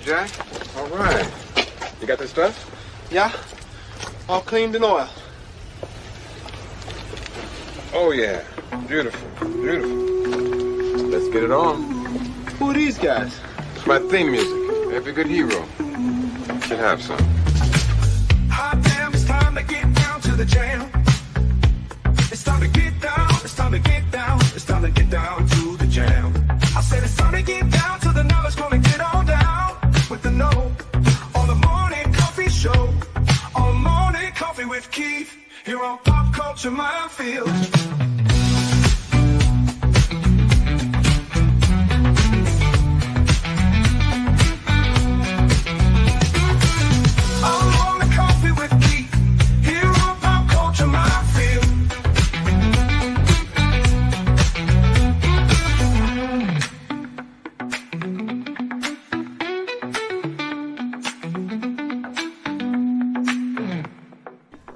Jack. All right. You got this stuff? Yeah. All cleaned and oiled. Oh, yeah. Beautiful. Beautiful. Let's get it on. Who are these guys? It's my theme music. Every good hero should have some. Hot damn, it's time to get down to the jam. It's time to get down, it's time to get down, it's time to get down to the jam. I said it's time to get down to the knowledge, gonna get on down with the know. On the morning coffee show, on morning coffee with Keith, here on Pop Culture Minefield.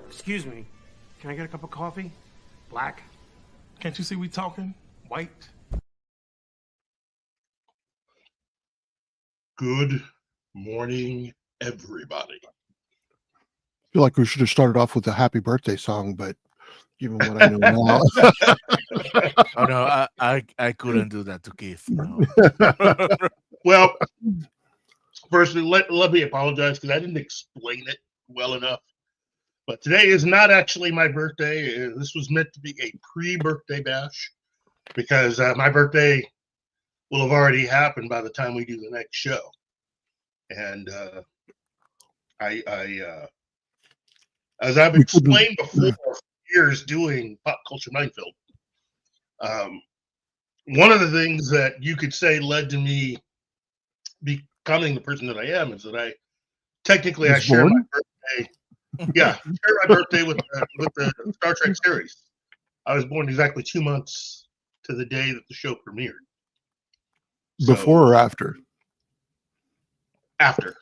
Excuse me, can I get a cup of coffee? Black? Can't you see we talking? White? Good morning, everybody. I feel like we should have started off with a happy birthday song, but given what I know now. Oh no, I couldn't do that to Keith. No. Well, firstly, let me apologize because I didn't explain it well enough. But today is not actually my birthday. This was meant to be a pre-birthday bash because my birthday will have already happened by the time we do the next show. And as I've explained before, for years doing Pop Culture Minefield, one of the things that you could say led to me becoming the person that I am is that I share my birthday. Yeah, share my birthday with the Star Trek series. I was born exactly 2 months to the day that the show premiered. Before or after? After.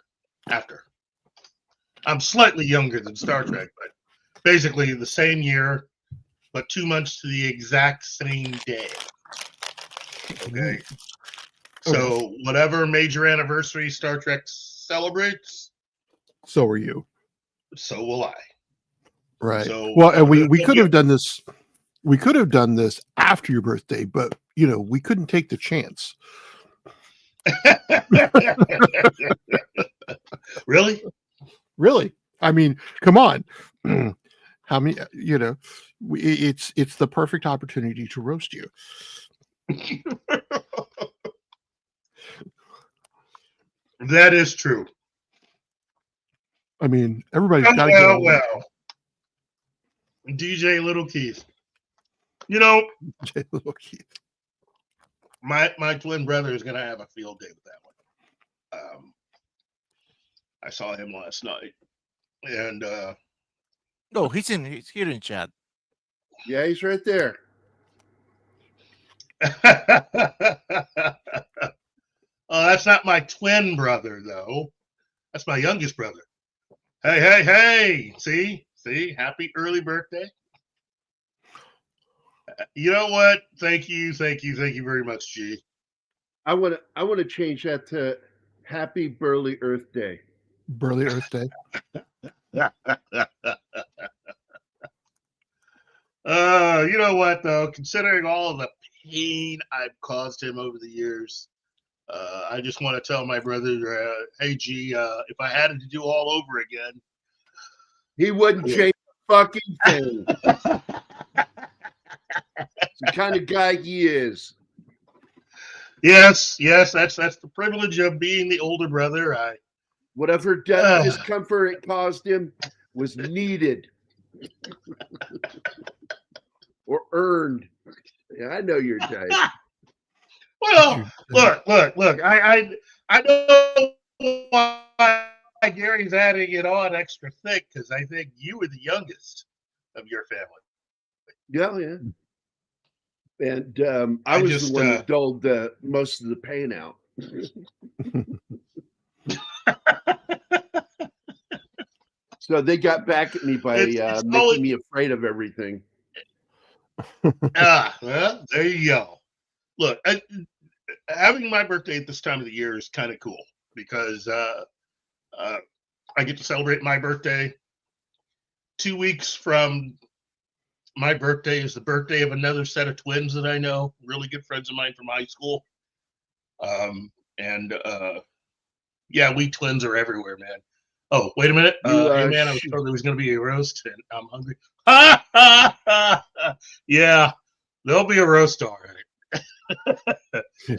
I'm slightly younger than Star Trek, but basically the same year, but 2 months to the exact same day. Okay. So whatever major anniversary Star Trek celebrates, So are you. so will I. Right. So, well, and we could have done this. We could have done this after your birthday, but we couldn't take the chance. Really? Really? I mean, come on. How many? It's the perfect opportunity to roast you. That is true. I mean, everybody's got to get well. DJ Little Keith. Little Keith. My twin brother is going to have a field day with that one. I saw him last night, and No, he's here in chat. Yeah, he's right there. That's not my twin brother, though. That's my youngest brother. Hey! See, happy early birthday. You know what? Thank you very much, G. I want to change that to Happy Burly Earth Day. Burly Earth Day. You know what, though? Considering all of the pain I've caused him over the years, I just want to tell my brother, hey, G, if I had it to do all over again, he wouldn't change a fucking thing. It's the kind of guy he is. Yes, that's the privilege of being the older brother. Whatever discomfort it caused him was needed or earned. Yeah, I know your type. Well, look. I know why Gary's adding it on extra thick because I think you were the youngest of your family. Yeah. And I was the one that doled most of the pain out. So they got back at me by making me afraid of everything. Well, there you go. Look, having my birthday at this time of the year is kind of cool. because I get to celebrate my birthday 2 weeks from my birthday is the birthday of another set of twins that I know, really good friends of mine from high school. Yeah, we twins are everywhere, man. Oh, wait a minute. Hey, man, I was told there was going to be a roast, and I'm hungry. Yeah, there'll be a roast, all right.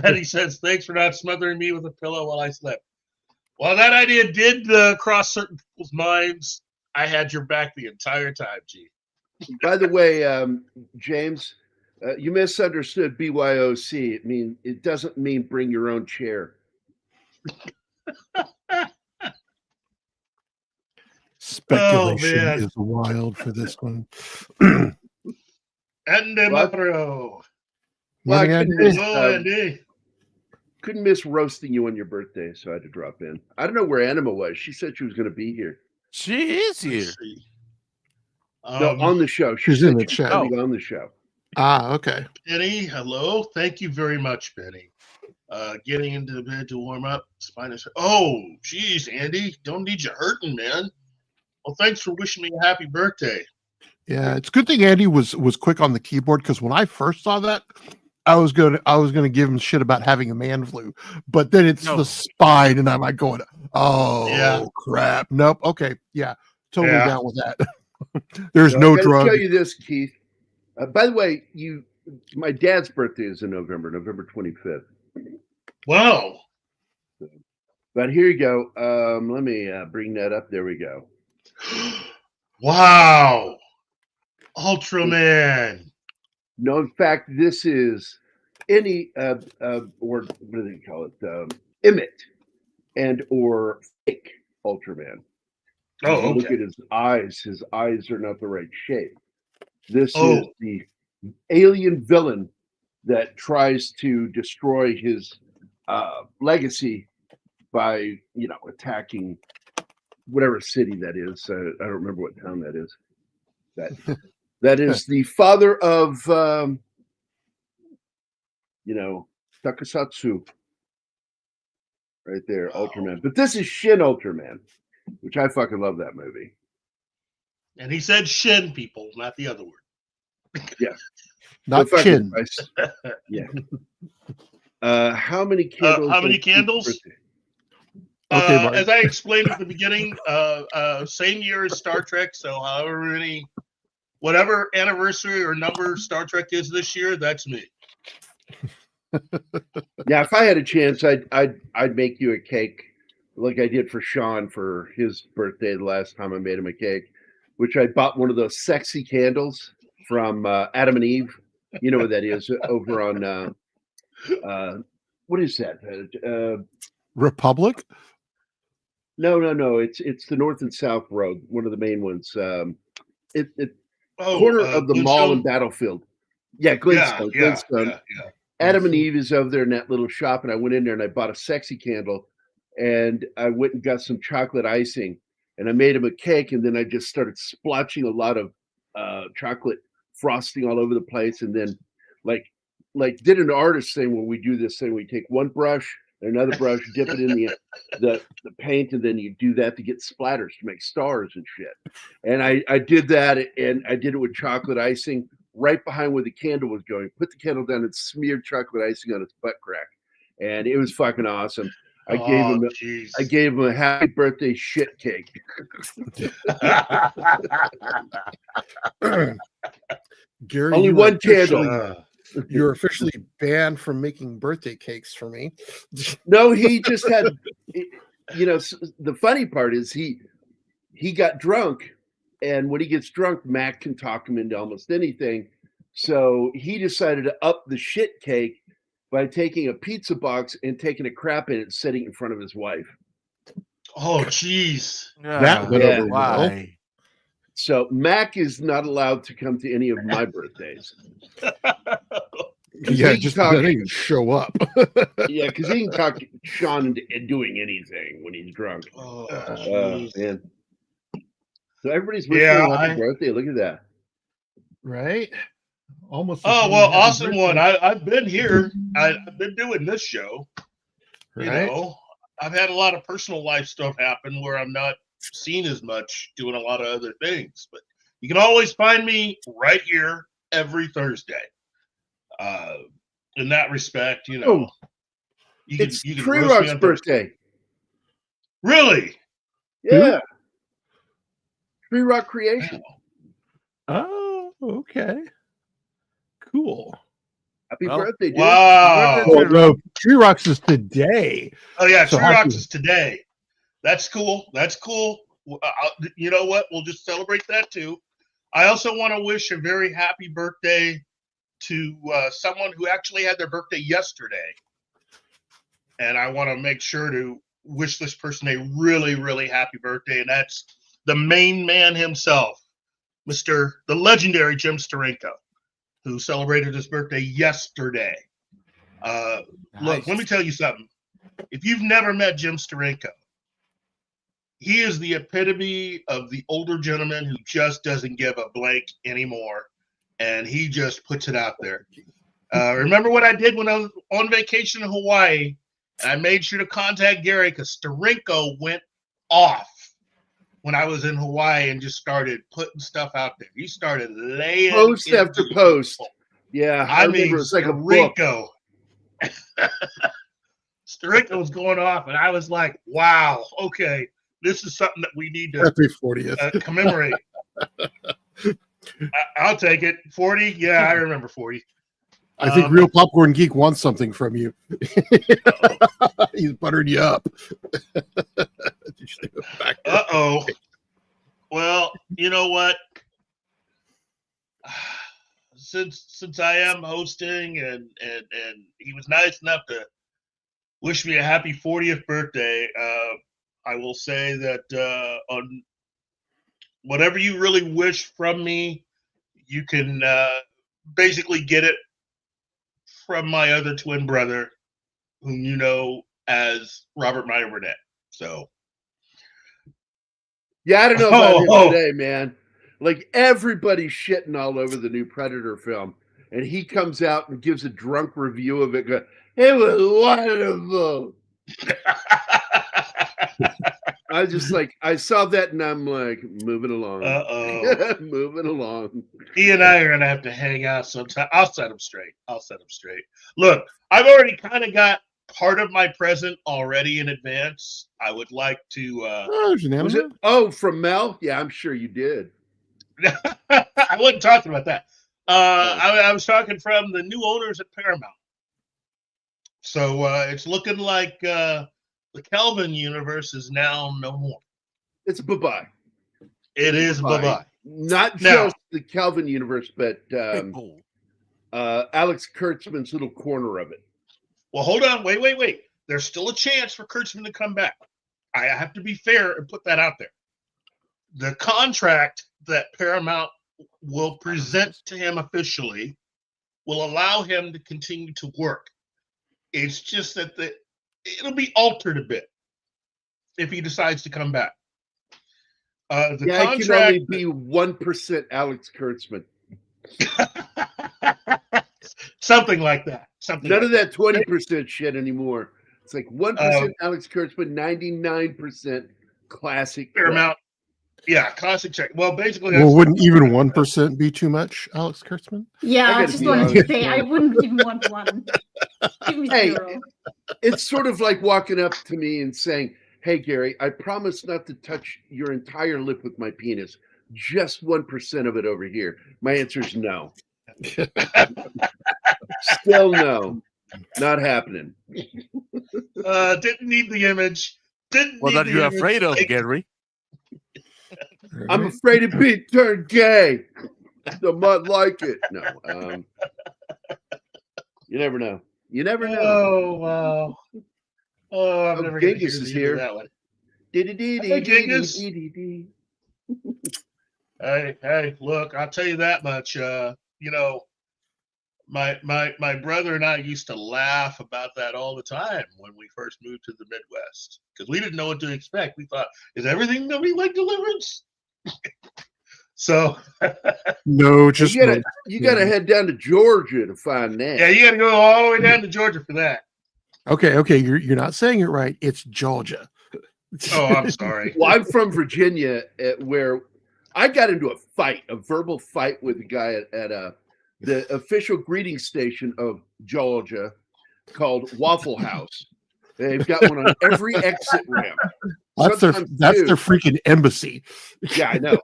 And he says, thanks for not smothering me with a pillow while I slept. While that idea did cross certain people's minds, I had your back the entire time, G. By the way, James, you misunderstood BYOC. It doesn't mean bring your own chair. Speculation is wild for this one. Andy Mapro. Well, Andy. Couldn't miss roasting you on your birthday, so I had to drop in. I don't know where Anima was. She said she was going to be here. She is here. No, on the show. She's in the chat. On the show. Okay. Penny, hello. Thank you very much, Penny. Getting into the bed to warm up. Oh, geez, Andy. Don't need you hurting, man. Well, thanks for wishing me a happy birthday. Yeah, it's a good thing Andy was quick on the keyboard, because when I first saw that, I was gonna give him shit about having a man flu, but then it's the spine, and I'm like going, oh crap, nope, okay, yeah, totally down with that. There's no drug. I'll tell you this, Keith. By the way, my dad's birthday is in November 25th. Wow. But here you go. Let me bring that up. There we go. Wow. Ultraman. No, in fact, this is any or what do they call it? Emmet and or fake Ultraman. Oh, okay. Look at his eyes. His eyes are not the right shape. This is the alien villain that tries to destroy his legacy by, attacking whatever city that is. I don't remember what town that is. That is the father of, Takusatsu. Right there, Ultraman. But this is Shin Ultraman, which I fucking love that movie. And he said Shin, people, not the other word. Yeah. Not Chin. Yeah. How many candles? How many candles? Okay, as I explained at the beginning, same year as Star Trek, so however many, whatever anniversary or number Star Trek is this year, that's me. Yeah, if I had a chance, I'd make you a cake like I did for Sean for his birthday the last time I made him a cake, which I bought one of those sexy candles from Adam and Eve. You know what that is over on what is that? Republic? No. It's the North and South Road, one of the main ones. Corner of the mall and Battlefield. Yeah, Glenstone. Yeah. Adam and Eve is over there in that little shop, and I went in there and I bought a sexy candle, and I went and got some chocolate icing, and I made him a cake, and then I just started splotching a lot of chocolate frosting all over the place, and then like did an artist thing when we do this thing, we take one brush, another brush, dip it in the paint, and then you do that to get splatters to make stars and shit. And I did that, and I did it with chocolate icing right behind where the candle was going. Put the candle down and smeared chocolate icing on its butt crack, and it was fucking awesome. I gave him a happy birthday shit cake. Gary, only one candle. You're officially banned from making birthday cakes for me. No, he just had, the funny part is he got drunk, and when he gets drunk, Mac can talk him into almost anything. So he decided to up the shit cake by taking a pizza box and taking a crap in it and sitting in front of his wife. Oh, jeez. That went over well. So Mac is not allowed to come to any of my birthdays. Yeah, just doesn't even show up. Yeah, because he can talk Sean into doing anything when he's drunk. Man. So everybody's wishing you a happy birthday. Look at that. Right? Almost. Oh, well, awesome one. I've been here. I've been doing this show. Right? I've had a lot of personal life stuff happen where I'm not seen as much doing a lot of other things, but you can always find me right here every Thursday. In that respect, you know, It's you can Tree roast me Rock's on Thursday. birthday. Really? Yeah. Tree Rock Creation. Oh, okay. Cool. Happy Well, birthday, dude. Wow. Well, no, Tree Rocks is today. Oh yeah, So Tree happy- Rocks is today. That's cool. That's cool. You know what? We'll just celebrate that too. I also want to wish a very happy birthday to someone who actually had their birthday yesterday, and I want to make sure to wish this person a really, really happy birthday, and that's the main man himself, the legendary Jim Steranko, who celebrated his birthday yesterday. Look, let me tell you something. If you've never met Jim Steranko, he is the epitome of the older gentleman who just doesn't give a blank anymore, and he just puts it out there. Remember what I did when I was on vacation in Hawaii? And I made sure to contact Gary because Steranko went off when I was in Hawaii and just started putting stuff out there. He started laying Post into after post. Yeah. I mean, remember it's like a book. Steranko. Steranko was going off, and I was like, wow, okay, this is something that we need to Happy 40th. commemorate. I'll take it. 40? Yeah, I remember 40. I think Real Popcorn Geek wants something from you. He's buttered you up. Uh-oh. Well, you know what? Since I am hosting and he was nice enough to wish me a happy 40th birthday, I will say that on whatever you really wish from me, you can basically get it from my other twin brother, whom you know as Robert Meyer Burnett. So, yeah, I don't know about him today, man. Like everybody's shitting all over the new Predator film, and he comes out and gives a drunk review of it. It was wonderful. I was just like, I saw that, and I'm like, moving along. Moving along. He and I are gonna have to hang out sometime. I'll set him straight. Look, I've already kind of got part of my present already in advance. I would like to. Was it? Oh, from Mel? Yeah, I'm sure you did. I wasn't talking about that. I was talking from the new owners at Paramount. So it's looking like the Kelvin universe is now no more. It's bye-bye. It is bye-bye. Not Now, just the Kelvin universe, but Alex Kurtzman's little corner of it. well, hold on. Wait. There's still a chance for Kurtzman to come back. I have to be fair and put that out there. The contract that Paramount will present to him officially will allow him to continue to work. It's just that it'll be altered a bit if he decides to come back. The it can only be 1% Alex Kurtzman. Something like that. None of that 20% shit anymore. It's like 1% Alex Kurtzman, 99% classic Paramount. Yeah, classic check. Well, basically, Well, wouldn't even 1% be too much, Alex Kurtzman? Yeah, I just wanted to say I wouldn't even want one. Give me zero. It's sort of like walking up to me and saying, "Hey, Gary, I promise not to touch your entire lip with my penis. Just 1% of it over here." My answer is no. Still no. Not happening. Didn't need the image. What are you afraid of, Gary? I'm afraid of being turned gay. I might like it. No. You never know. You never know. Oh, wow. Oh, I'm never going to Genghis is here. That one. Hey, Genghis. Hey, look, I'll tell you that much. My brother and I used to laugh about that all the time when we first moved to the Midwest because we didn't know what to expect. We thought, is everything going to be like Deliverance? So no, just you got to head down to Georgia to find that. Yeah, you got to go all the way down to Georgia for that. Okay, you're not saying it right. It's Georgia. Oh, I'm sorry. Well, I'm from Virginia, where I got into a verbal fight with a guy at the official greeting station of Georgia called Waffle House. They've got one on every exit ramp. That's their freaking embassy. Yeah, I know.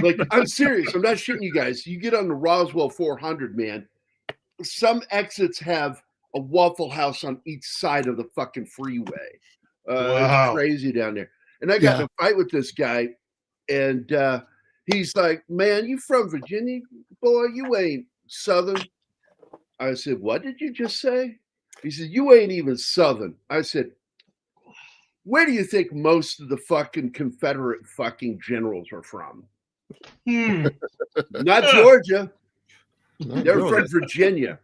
Like, I'm serious. I'm not shitting you guys. You get on the Roswell 400, man. Some exits have a Waffle House on each side of the fucking freeway. Wow. It's crazy down there. And I got in a fight with this guy, and he's like, "Man, you from Virginia? Boy, you ain't Southern." I said, "What did you just say?" He said, "You ain't even Southern." I said, "Where do you think most of the fucking Confederate fucking generals are from?" Not Georgia. They're from Virginia.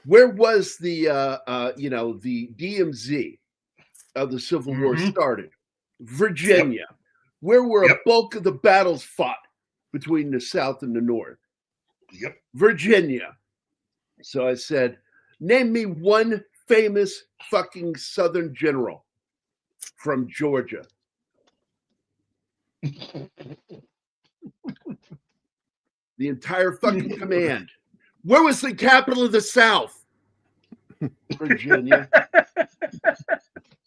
Where was the the DMZ of the Civil War started? Virginia. Where were a bulk of the battles fought between the South and the North? Virginia. So I said, name me one famous fucking Southern general from Georgia. The entire fucking command. Where was the capital of the South? Virginia.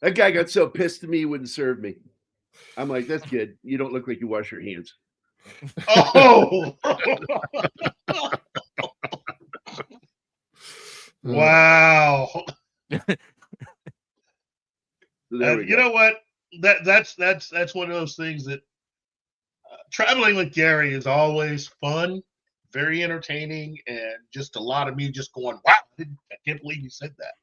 That guy got so pissed at me he wouldn't serve me. I'm like, that's good. You don't look like you wash your hands. Oh. Wow. You know what? That's one of those things that traveling with Gary is always fun, very entertaining, and just a lot of me just going, "Wow, I can't believe you said that."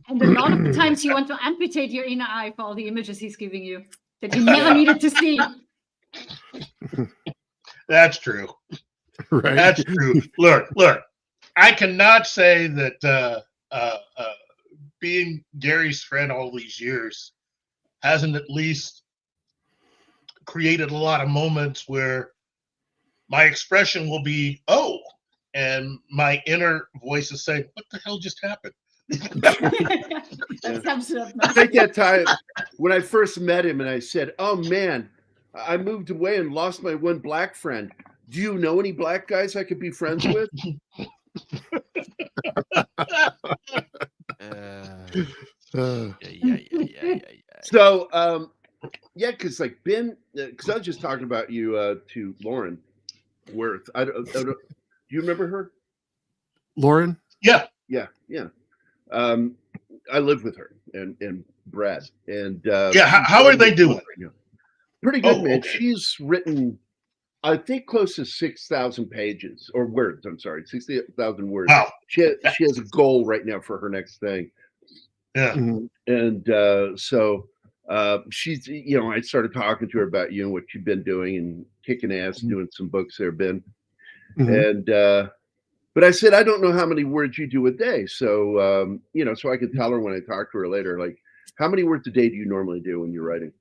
And a lot of the times you want to amputate your inner eye for all the images he's giving you that you never needed to see. That's true. Right. That's true. Look. I cannot say that being Gary's friend all these years hasn't at least created a lot of moments where my expression will be, "Oh," and my inner voice is saying, "What the hell just happened?" That's absurd. I think that time when I first met him and I said, "Oh man, I moved away and lost my one black friend. Do you know any black guys I could be friends with?" So, yeah, because like Ben, because I was just talking about you to Lauren Worth. I don't, do you remember her? Lauren? Yeah. I lived with her and Brad and how are they doing? Pretty good, man. Okay. She's written, I think, close to 6,000 pages or words. I'm sorry, 60,000 words. Wow. She has a goal right now for her next thing. Yeah. And so she's, I started talking to her about you and what you've been doing and kicking ass, doing some books there, Ben. And but I said, I don't know how many words you do a day. So, so I could tell her when I talk to her later, like, how many words a day do you normally do when you're writing?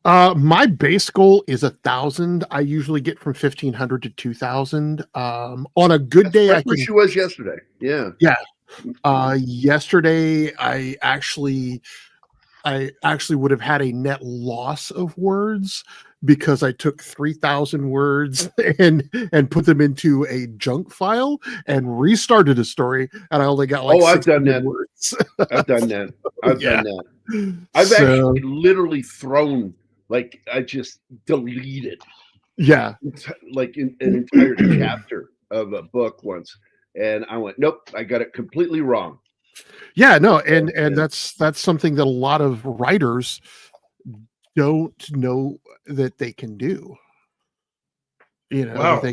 My base goal is 1,000. I usually get from 1,500 to 2,000. On a good day, I think she was yesterday. Yeah. Yesterday, I actually would have had a net loss of words because I took 3,000 words and put them into a junk file and restarted a story, and I only got like I've done that. Words. I've done that. I've done that. I've actually literally thrown, like, I just deleted. Yeah. Like an entire chapter of a book once, and I went, nope, I got it completely wrong. Yeah, no, and that's something that a lot of writers don't know that they can do. They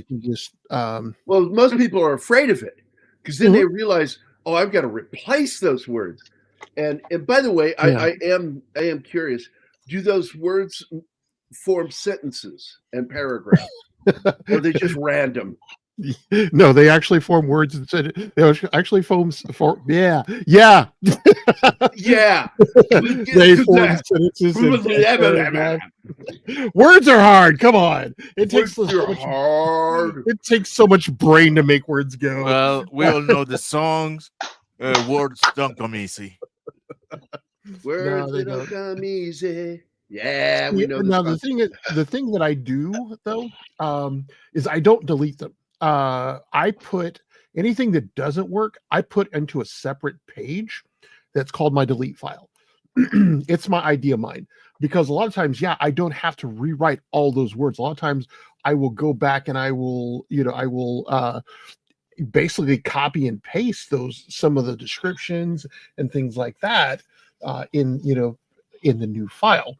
can just well, most people are afraid of it because then they realize, oh, I've got to replace those words. And by the way, I am curious, do those words form sentences and paragraphs? Or are they just random? No, they actually form words instead. They actually form yeah. They form sentences. Words are hard. Come on, it takes so much brain to make words go. Well, we all know the songs. Words don't come easy. Words they don't don't. come easy. Yeah, we Yeah, know this now song. the thing that I do though is I don't delete them. I put anything that doesn't work, I put into a separate page that's called my delete file. It's my idea mine, because a lot of times, yeah, I don't have to rewrite all those words. A lot of times I will go back and I will basically copy and paste some of the descriptions and things like that in the new file.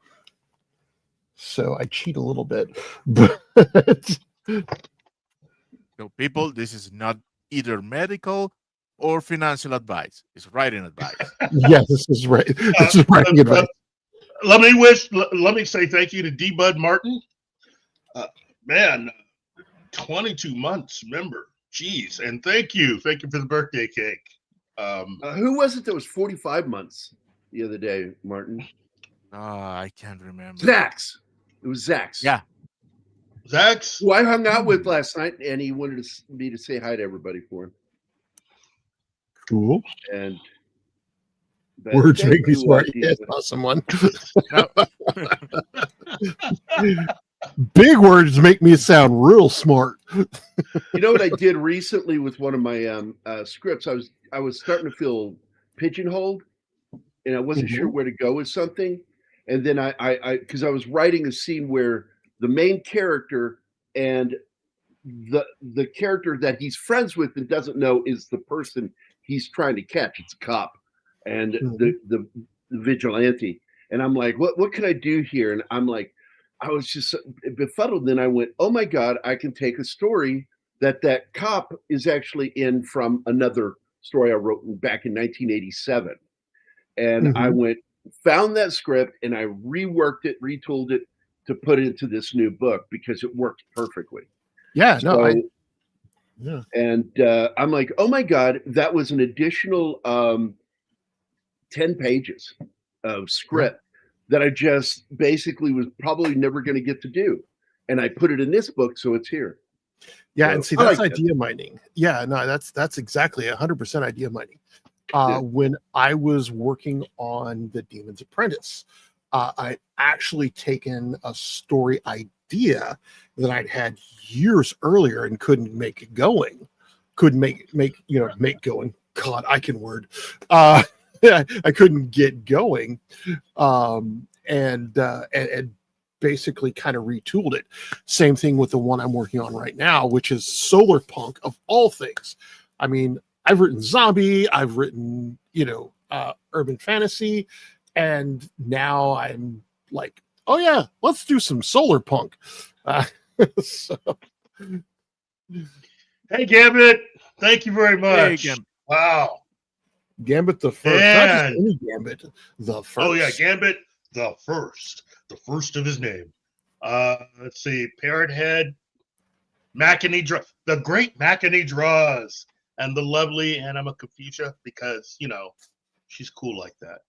So I cheat a little bit, but So, people, this is not either medical or financial advice. It's writing advice. yeah, this is right. This is writing advice. Let me say thank you to D Bud Martin. Man, 22 months member. Jeez, and thank you for the birthday cake. Who was it that was 45 months the other day, Martin? I can't remember. Zach's. It was Zach's. Yeah. Zach's? Who I hung out with last night, and he wanted me to say hi to everybody for him. Cool. And words make me smart. Yes, awesome one. Big words make me sound real smart. You know what I did recently with one of my scripts? I was starting to feel pigeonholed, and I wasn't sure where to go with something. And then I because I was writing a scene where the main character and the character that he's friends with and doesn't know is the person he's trying to catch. It's a cop and the vigilante. And I'm like, what can I do here? And I'm like, I was just befuddled. Then I went, oh my God, I can take a story that cop is actually in from another story I wrote back in 1987. And I found that script and I reworked it, retooled it to put it into this new book because it worked perfectly. Yeah, And I'm like, oh my God, that was an additional 10 pages of script that I just basically was probably never going to get to do. And I put it in this book, so it's here. Yeah, So, and see, that's idea mining. Yeah, no, that's exactly 100% idea mining. When I was working on The Demon's Apprentice, I'd actually taken a story idea that I'd had years earlier and couldn't make it going. Couldn't make going. God, I can word. I couldn't get going, and basically kind of retooled it. Same thing with the one I'm working on right now, which is solar punk of all things. I mean, I've written zombie, I've written, urban fantasy, and now I'm like, oh yeah, let's do some solar punk. So. Hey, Gambit, thank you very much. Hey, wow. Gambit the first. Not just any Gambit, the first. Oh yeah, Gambit the first of his name. Let's see, Parrot Head, the great Mackany Draws, and the lovely Anima Confucia, because she's cool like that.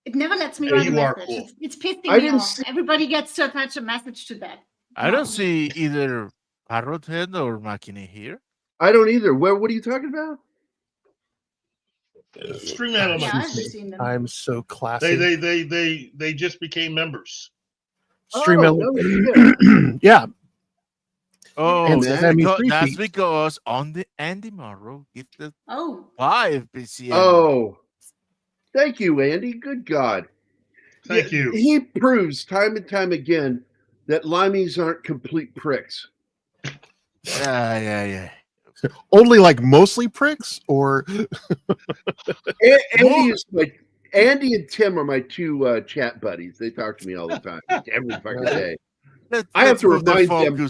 It never lets me Hey, write a you are message. cool. It's pissing I me didn't off. see- Everybody gets to attach a message to that. I don't see either Parrot Head or Machine here. I don't either. What are you talking about? Stream Anima. Yeah, I've seen them. I'm so classy. They just became members. Stream no shit. yeah. Oh, And that's because on the Andy Morrow gifted 5 PCM. Oh, thank you, Andy. Good God. Thank you. He proves time and time again that limeys aren't complete pricks. Yeah. Only like mostly pricks, or Andy and Tim are my two chat buddies. They talk to me all the time, every fucking day. I have to remind them.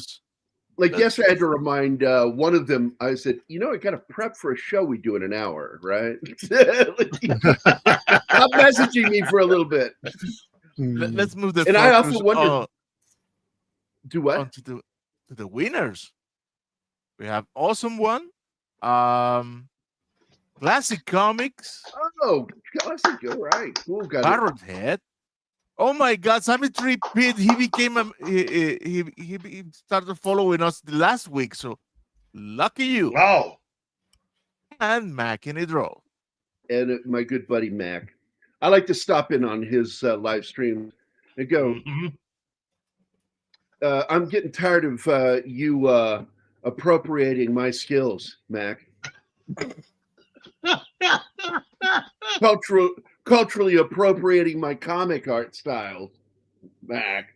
Like yesterday, I had to remind one of them. I said, I got to prep for a show we do in an hour, right? Stop messaging me for a little bit. Let's move the. And I often wonder, do what? On to the winners. We have awesome one. Classic Comics. Oh, classic! All right, cool. Got Parrot Head. Oh my God, Samitri Pete, he became he started following us last week, so lucky you. Wow. And Mackany Draw. and my good buddy Mac. I like to stop in on his live stream and go, I'm getting tired of you appropriating my skills, Mac. Culturally appropriating my comic art style, Mac.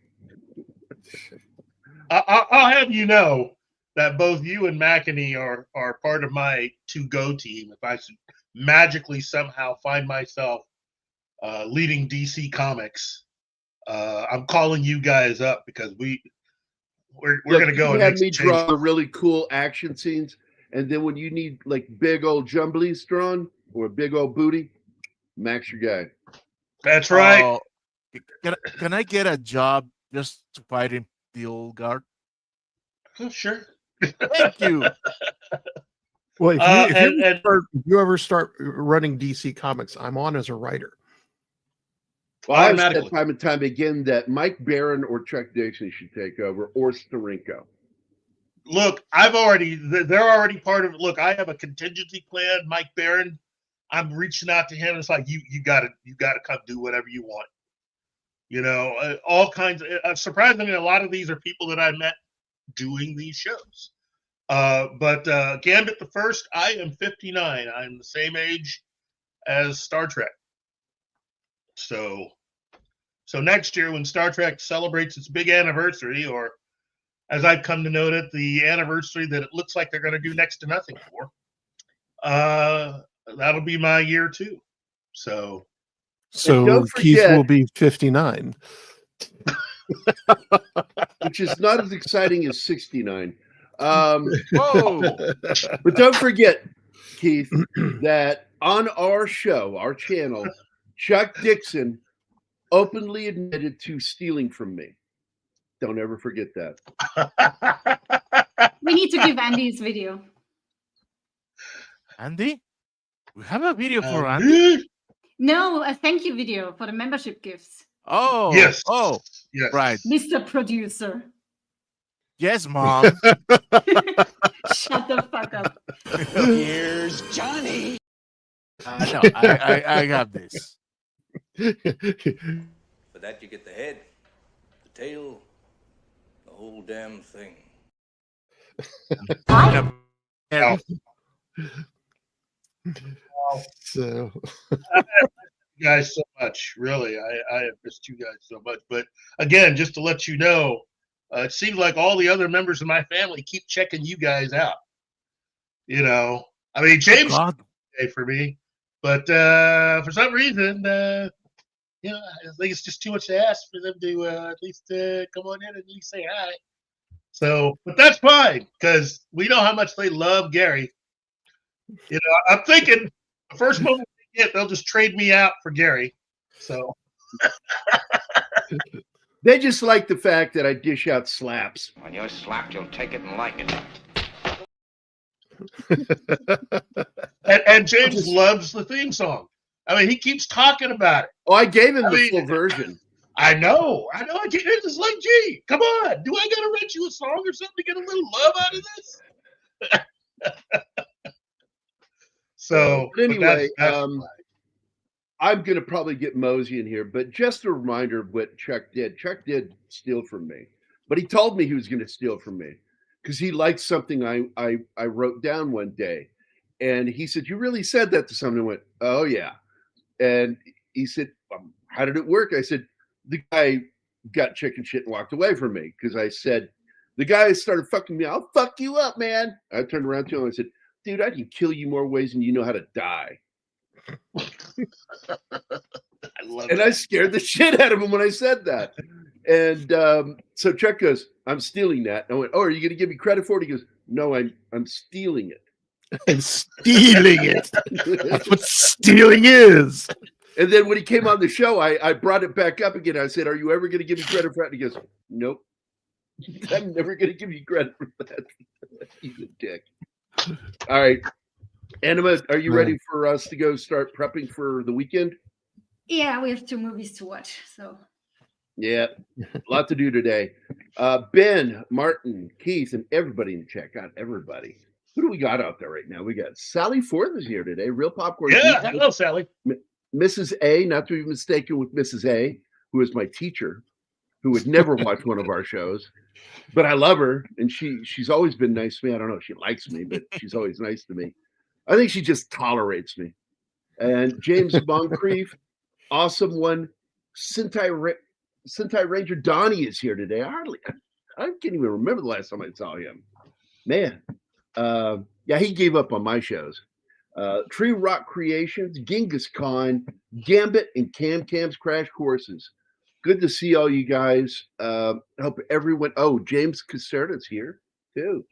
I'll have you know that both you and McEnany are part of my to-go team. If I should magically somehow find myself leading DC Comics, I'm calling you guys up because we're going to go and have make me some draw changes. the really cool action scenes, and then when you need like big old jumblies drawn or a big old booty, Mac's your guy. That's right. Oh, can I get a job just to fight in the old guard? Oh, sure. Thank you. Well, and if you ever start running DC Comics, I'm on as a writer. Well, I've said automatically. time and time again that Mike Barron or Chuck Dixon should take over, or Steranko. Look, they're already part of it. Look, I have a contingency plan. Mike Barron, I'm reaching out to him. It's like you gotta come do whatever you want. You know, all kinds of. Surprisingly, a lot of these are people that I met doing these shows. But Gambit the First, I am 59. I'm the same age as Star Trek. So next year when Star Trek celebrates its big anniversary, or as I've come to know it, the anniversary that it looks like they're going to do next to nothing for, that'll be my year too. So don't Keith forget- will be 59. which is not as exciting as 69. Whoa. But don't forget, Keith, that on our show, our channel, Chuck Dixon openly admitted to stealing from me. Don't ever forget that. We need to give Andy his video. Andy? We have a video for Andy? No, a thank you video for the membership gifts. Oh. Yes. Oh, yes. right. Mr. Producer. Yes, Mom. Shut the fuck up. Here's Johnny. No, I got this. For that, you get the head, the tail, the whole damn thing. Yeah. So You guys so much, really. I have missed you guys so much. But again, just to let you know, it seems like all the other members of my family keep checking you guys out. You know, I mean, James God. for me, but for some reason, you know, I think it's just too much to ask for them to at least come on in and at least say hi. So, but that's fine because we know how much they love Gary. You know, I'm thinking the first moment they get, they'll just trade me out for Gary. So. They just like the fact that I dish out slaps. When you're slapped, you'll take it and like it. And James loves the theme song. I mean, he keeps talking about it. Oh, I gave him the full version. I know. I get it. It's like, gee, come on. Do I got to rent you a song or something to get a little love out of this? So, But anyway, that's I'm going to probably get Mosey in here, but just a reminder of what Chuck did. Chuck did steal from me, but he told me he was going to steal from me because he liked something I wrote down one day. And he said, "You really said that to someone?" I went, "Oh, yeah." And he said, "How did it work?" I said, "The guy got chicken shit and walked away from me," because I said, "The guy started fucking me. I'll fuck you up, man." I turned around to him and I said, "Dude, I can kill you more ways than you know how to die." I love And it. I scared the shit out of him when I said that. And so Chuck goes, "I'm stealing that." And I went, "Oh, are you going to give me credit for it?" He goes, "No, I'm stealing it." I'm stealing it. That's what stealing is. And then when he came on the show, I brought it back up again. I said, "Are you ever going to give me credit for that?" And he goes, "Nope. I'm never going to give you credit for that." He's a dick. All right. Anima, are you ready for us to go start prepping for the weekend? Yeah, we have 2 movies to watch. So Yeah, a lot to do today. Ben, Martin, Keith, and everybody in the chat. God, everybody. Who do we got out there right now? We got Sally Forth is here today. Real Popcorn. Yeah, Geek. hello, Sally. Mrs. A, not to be mistaken with Mrs. A, who is my teacher, who would never watch one of our shows. But I love her, and she's always been nice to me. I don't know if she likes me, but she's always nice to me. I think she just tolerates me. And James Moncrief, awesome one. Sentai Ranger Donnie is here today. I can't even remember the last time I saw him. Man, yeah, he gave up on my shows. Tree Rock Creations, Genghis Khan, Gambit, and Cam's Crash Courses. Good to see all you guys. Hope everyone. Oh, James Caserta's here too.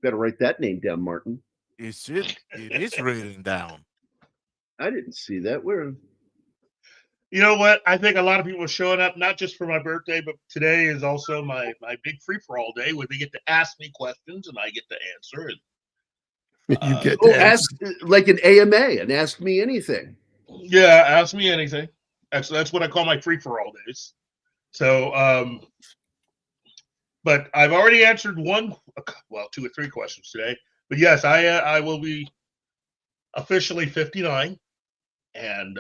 Better write that name down, Martin. Is it? It is written down. I didn't see that. Where? You know what? I think a lot of people are showing up, not just for my birthday, but today is also my big free-for-all day where they get to ask me questions and I get to answer. And You get ask like an AMA and ask me anything. yeah, ask me anything. That's what I call my free-for-all days. So, but I've already answered 2 or 3 questions today. But yes, I will be officially 59, and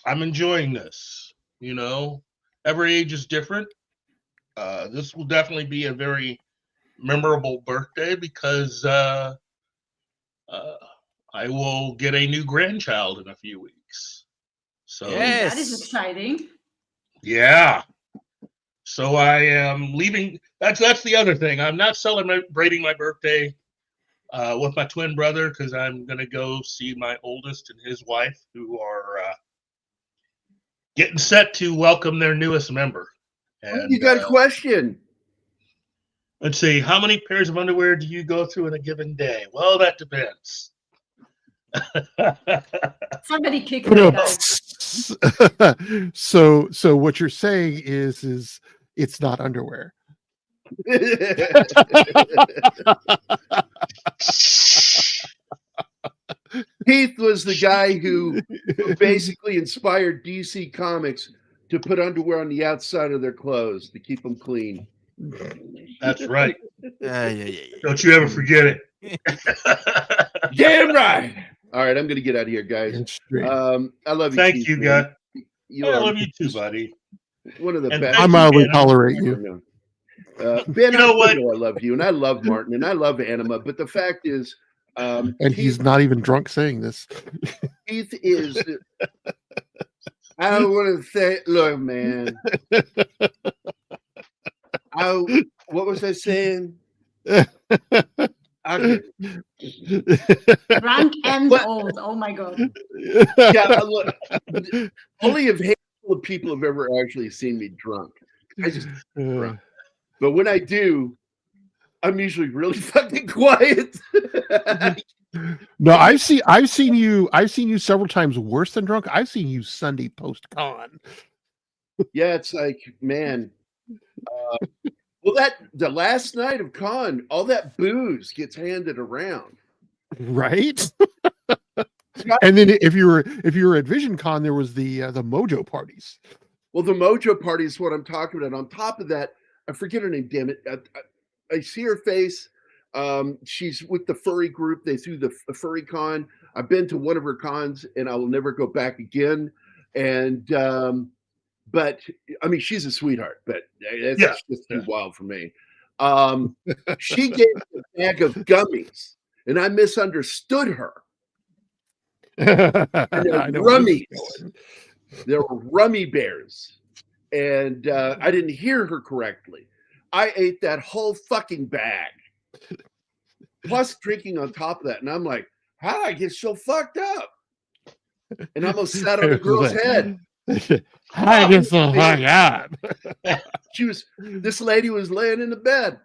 I'm enjoying this. You know, every age is different. This will definitely be a very memorable birthday because I will get a new grandchild in a few weeks. So That is exciting. yeah. So I am leaving. That's the other thing. I'm not celebrating my birthday with my twin brother because I'm gonna go see my oldest and his wife, who are getting set to welcome their newest member. And You got a question? let's see, how many pairs of underwear do you go through in a given day? Well, that depends. Somebody kick that guy. So what you're saying is it's not underwear. Heath was the guy who basically inspired DC Comics to put underwear on the outside of their clothes to keep them clean. That's right. Yeah. Don't you ever forget it. Damn right. All right, I'm going to get out of here, guys. I love you. Thank Keith, you, man. guy. You I are love you too, buddy. one of the And best. thank I mildly Ben. tolerate you. Ben, You know what? I love you, and I love Martin, and I love Anima. But the fact is, And he's not even drunk saying this. Keith is. I don't want to say, look, man. What was I saying? Drunk and old. Oh my god. Yeah, look, only a handful of people have ever actually seen me drunk. I just drunk. But when I do, I'm usually really fucking quiet. No, I've seen you several times worse than drunk. I've seen you Sunday post con. Yeah, it's like, man. Well, the last night of con, all that booze gets handed around, Right? And then if you were at Vision Con, there was the Mojo parties. Well, the Mojo party is what I'm talking about. On top of that, I forget her name. Damn it! I see her face. She's with the furry group. They threw the furry con. I've been to one of her cons, and I will never go back again. And but I mean, she's a sweetheart. But that's just too wild for me. She gave me a bag of gummies, and I misunderstood her. And rummies. There were rummy bears, and I didn't hear her correctly. I ate that whole fucking bag, plus drinking on top of that, and I'm like, "How did I get so fucked up?" And I almost sat on the girl's head. I get so fucked up. This lady was laying in the bed,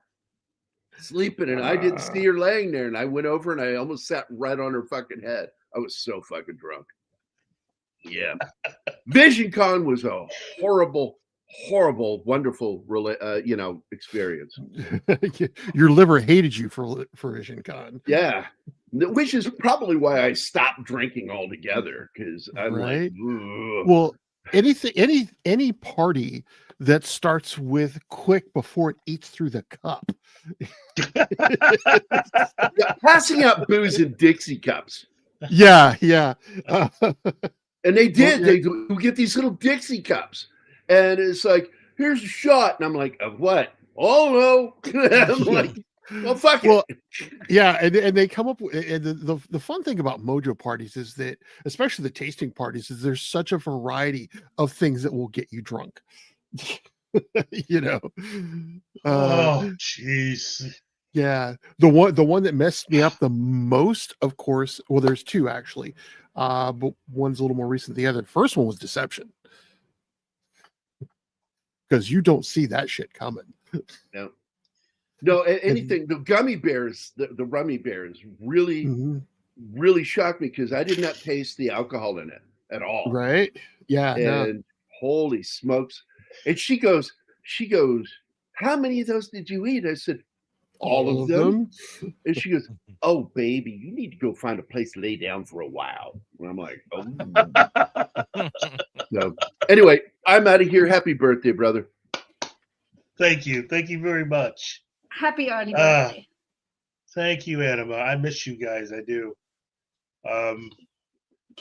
sleeping, and I didn't see her laying there. And I went over and I almost sat right on her fucking head. I was so fucking drunk. Yeah. Vision Con was a horrible, wonderful, experience. Your liver hated you for Vision Con. Yeah. Which is probably why I stopped drinking altogether, because I'm Right. like, ugh. Well, any party that starts with quick before it eats through the cup. Yeah, passing out booze in Dixie cups. Yeah. And they did. Well, yeah. They would get these little Dixie cups. And it's like, here's a shot. And I'm like, of what? Oh, no. I'm like, well, fuck Well, it. yeah, and they come up with, and the fun thing about Mojo parties is that, especially the tasting parties, is there's such a variety of things that will get you drunk. You know. Oh, jeez. Yeah, the one that messed me up the most, of course. Well, there's two actually, but one's a little more recent than the other. The first one was Deception, because you don't see that shit coming. No, anything. The gummy bears, the rummy bears, really, Mhm. really shocked me because I did not taste the alcohol in it at all. Right? Yeah. No. And holy smokes! And she goes, how many of those did you eat? I said, all of them. And she goes, oh baby, you need to go find a place to lay down for a while. And I'm like, oh. So anyway, I'm out of here. Happy birthday, brother. Thank you very much. Happy early birthday. Thank you, Anima. I miss you guys. I do. Can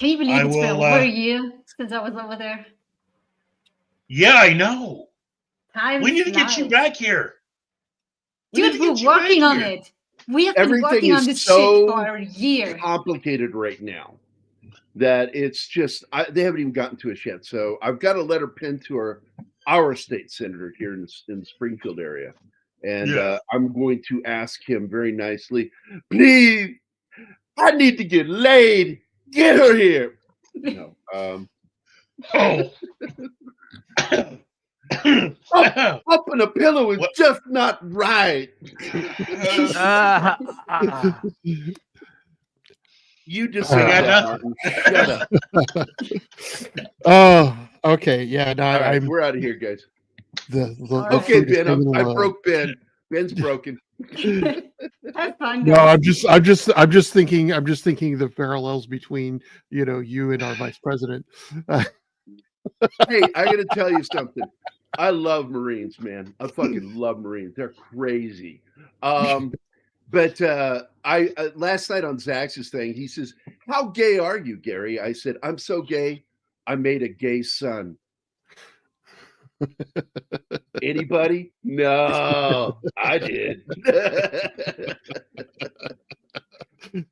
you believe it's been over a year since I was over there? Yeah, I know. Time We need to get you flies. back here. Dude, we're working on it. We have been working on this shit for a year. Complicated right now that it's just they haven't even gotten to us yet. So I've got a letter pinned to our state senator here in the Springfield area, and I'm going to ask him very nicely, please, I need to get laid. Get her here. No. Up in a pillow is just not right. You just say that, Martin. Shut up. Oh, okay. Yeah. No, All right, we're out of here, guys. Okay, Ben. I broke Ben. Ben's broken. Have fun, No, guys. I'm just thinking the parallels between you and our vice president. Hey, I got to tell you something. I love Marines, man. I fucking love Marines. They're crazy. But I last night on Zax's thing, he says, "How gay are you, Gary?" I said, "I'm so gay, I made a gay son." Anybody? No, I did.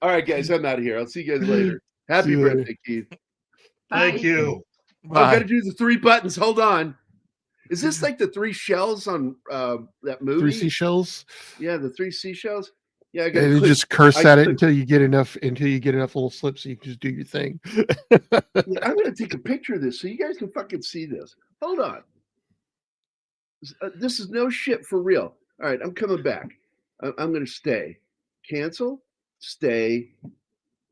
All right, guys, I'm out of here. I'll see you guys later. Happy birthday, Keith. Thank you. I've got to do the 3 buttons. Hold on. Is this like the 3 shells on that movie? 3 seashells. Yeah, the 3 seashells. Yeah, I got to just curse at it until you get enough little slips so you can just do your thing. Yeah, I'm gonna take a picture of this so you guys can fucking see this. Hold on. This is no shit for real. All right, I'm coming back. I'm gonna stay. Cancel, stay,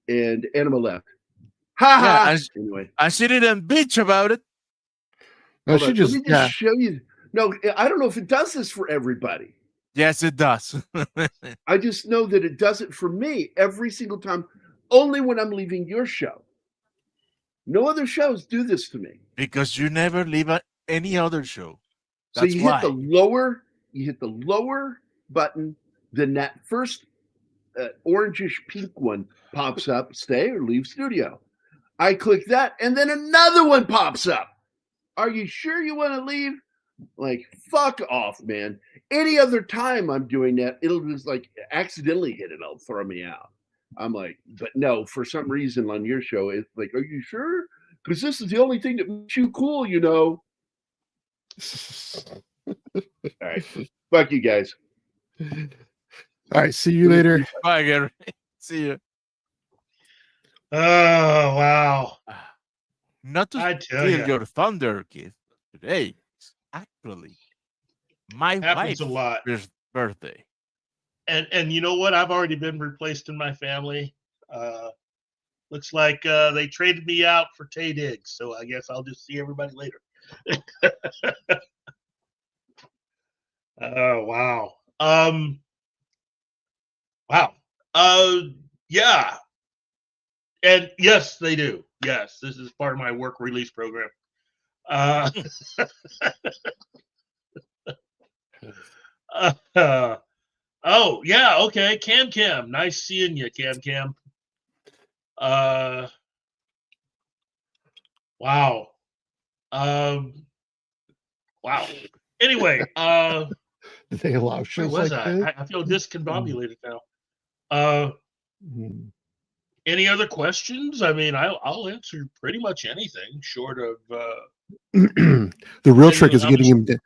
and Anima left. Ha ha. Anyway, I she didn't bitch about it. No, she just, let me just show you. No, I don't know if it does this for everybody. Yes, it does. I just know that it does it for me every single time, only when I'm leaving your show. No other shows do this to me. Because you never leave any other show. So you hit the lower button, then that first orangish pink one pops up, stay or leave studio. I click that, and then another one pops up. Are you sure you want to leave? Like, fuck off, man. Any other time I'm doing that, it'll just like accidentally hit it. It'll throw me out. I'm like, but no, for some reason on your show, it's like, are you sure? Because this is the only thing that makes you cool, you know. All right. Fuck you guys. All right. See you later. Bye, Gary. See you. Oh, wow. Not to steal your thunder, Keith. Today is actually my wife's a lot. Birthday. And you know what? I've already been replaced in my family. Looks like they traded me out for Tay Diggs, so I guess I'll just see everybody later. Oh, wow. Wow. Yeah. And yes, they do. Yes, this is part of my work release program. Uh, oh yeah, okay. Cam, nice seeing you, Cam. Wow. Wow. Anyway, Do they allow where shows was like I? this? I feel discombobulated now. Mm. Any other questions? I mean, I'll answer pretty much anything short of The real depending trick on is how getting much. him to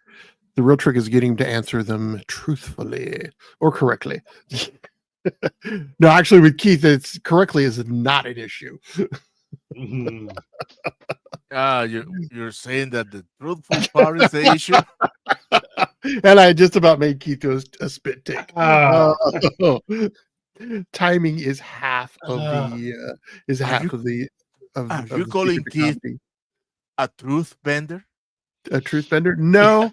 the real trick is getting him to answer them truthfully or correctly. No, actually, with Keith, it's correctly is not an issue. Mhm. You're saying that the truthful part is the issue? And I just about made Keith do a spit take. Ah. Timing is half of the Are you of the calling secret to Keith comedy. a truth bender? A truth bender? No,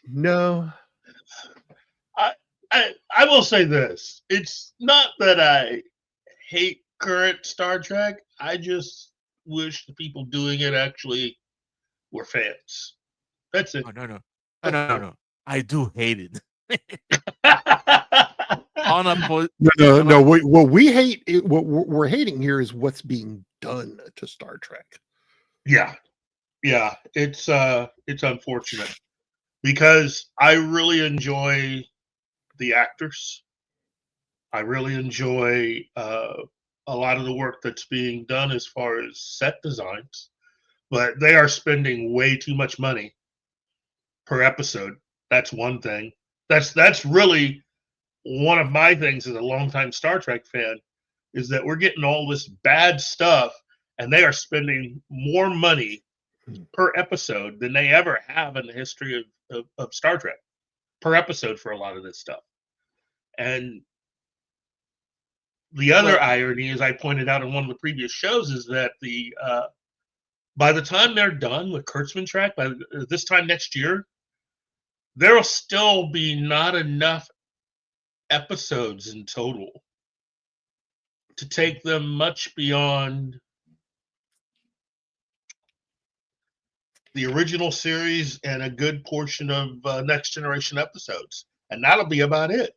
no. I will say this. It's not that I hate current Star Trek. I just wish the people doing it actually were fans. That's it. Oh, no. I do hate it. No. What we hate, what we're hating here is what's being done to Star Trek. Yeah. It's unfortunate because I really enjoy the actors. I really enjoy a lot of the work that's being done as far as set designs, but they are spending way too much money per episode. That's one thing. That's really one of my things as a longtime Star Trek fan is that we're getting all this bad stuff, and they are spending more money per episode than they ever have in the history of Star Trek per episode for a lot of this stuff. And the other irony, as I pointed out in one of the previous shows, is that by the time they're done with Kurtzman Trek, by this time next year, there will still be not enough episodes in total to take them much beyond the original series and a good portion of Next Generation episodes, and that'll be about it.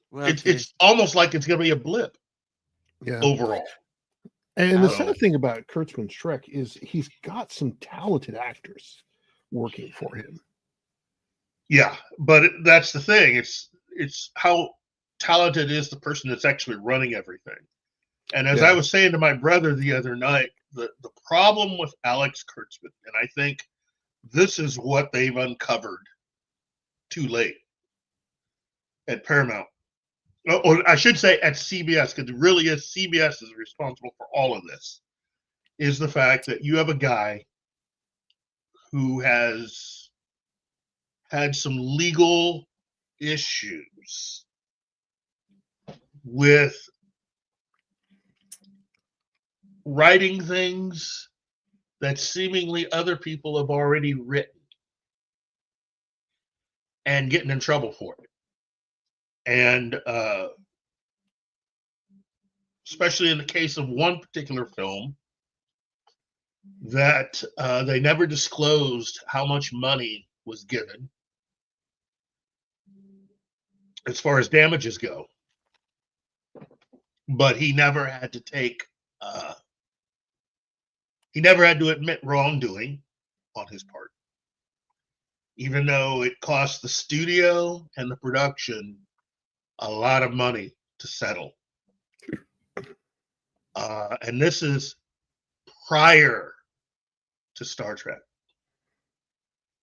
Well, it's almost like it's going to be a blip overall. And the sad thing about Kurtzman's Trek is he's got some talented actors working for him. Yeah, but that's the thing. It's how talented is the person that's actually running everything. And as I was saying to my brother the other night, the problem with Alex Kurtzman, and I think this is what they've uncovered too late at Paramount, or I should say at CBS, because it really is CBS is responsible for all of this, is the fact that you have a guy who has had some legal issues with writing things that seemingly other people have already written and getting in trouble for it. And especially in the case of one particular film, that they never disclosed how much money was given as far as damages go. But he never had to admit wrongdoing on his part, even though it cost the studio and the production a lot of money to settle. And this is prior to Star Trek.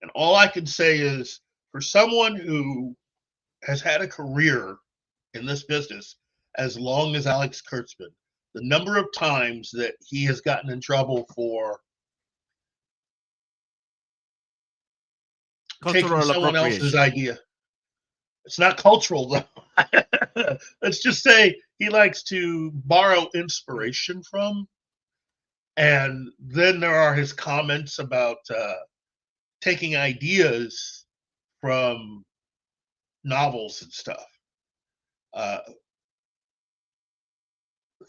And all I can say is, for someone who has had a career in this business as long as Alex Kurtzman, the number of times that he has gotten in trouble for taking someone else's idea. It's not cultural, though. Let's just say he likes to borrow inspiration from. And then there are his comments about taking ideas from novels and stuff.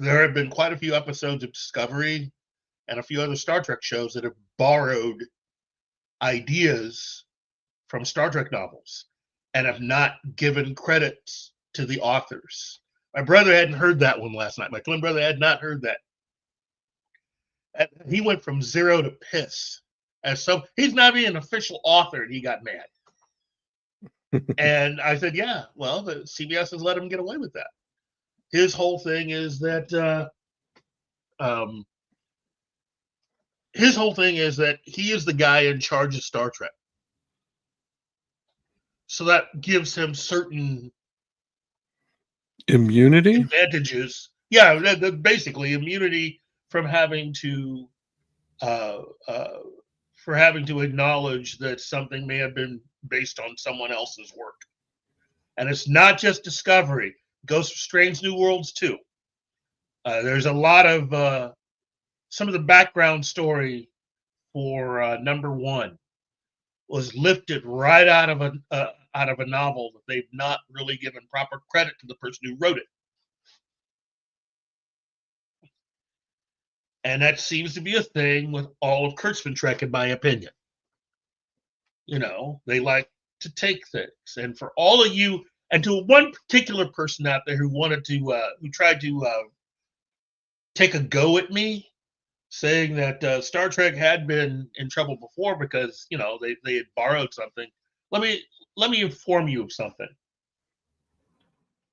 there have been quite a few episodes of Discovery and a few other Star Trek shows that have borrowed ideas from Star Trek novels and have not given credits to the authors. My brother hadn't heard that one last night. My twin brother had not heard that. And he went from zero to piss. And so he's not being an official author, and he got mad. And I said, yeah, well, the CBS has let him get away with that. His whole thing is that he is the guy in charge of Star Trek. So that gives him certain immunity advantages. Yeah, basically immunity from having to acknowledge that something may have been based on someone else's work. And it's not just Discovery. It goes for Strange New Worlds too. There's a lot of some of the background story for number one was lifted right out of a novel that they've not really given proper credit to the person who wrote it. And that seems to be a thing with all of Kurtzman Trek, in my opinion. You know, they like to take things. And for all of you, and to one particular person out there who tried to take a go at me, saying that Star Trek had been in trouble before because, you know, they had borrowed something. Let me inform you of something.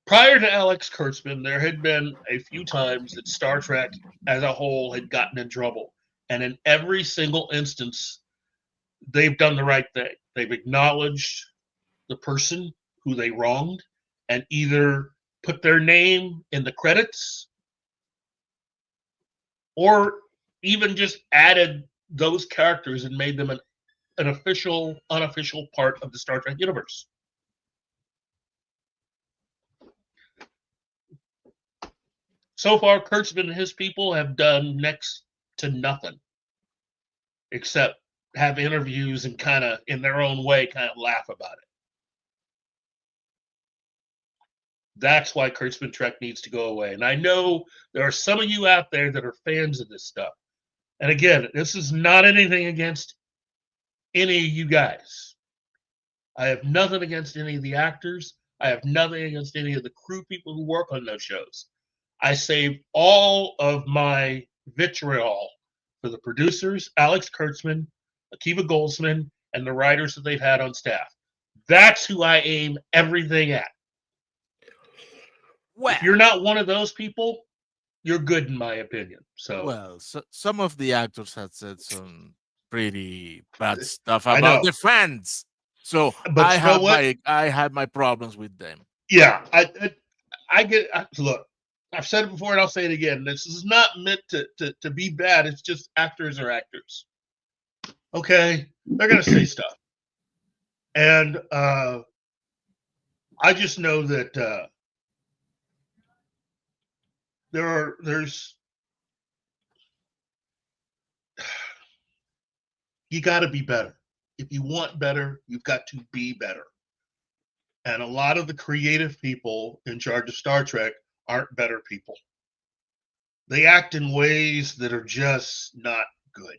Prior to Alex Kurtzman, there had been a few times that Star Trek as a whole had gotten in trouble. And in every single instance, they've done the right thing. They've acknowledged the person who they wronged and either put their name in the credits or even just added those characters and made them an official, unofficial part of the Star Trek universe. So far, Kurtzman and his people have done next to nothing except have interviews and kind of, in their own way, kind of laugh about it. That's why Kurtzman Trek needs to go away. And I know there are some of you out there that are fans of this stuff. And again, this is not anything against any of you guys. I have nothing against any of the actors. I have nothing against any of the crew people who work on those shows. I save all of my vitriol for the producers, Alex Kurtzman, Akiva Goldsman, and the writers that they've had on staff. That's who I aim everything at. Well, if you're not one of those people, you're good in my opinion. So some of the actors had said some pretty bad stuff about the fans. So but I had my problems with them. Yeah, I get. Look, I've said it before and I'll say it again. This is not meant to be bad. It's just actors are actors. Okay, they're gonna say stuff, and I just know that there's you got to be better. If you want better, you've got to be better. And a lot of the creative people in charge of Star Trek aren't better people. They act in ways that are just not good.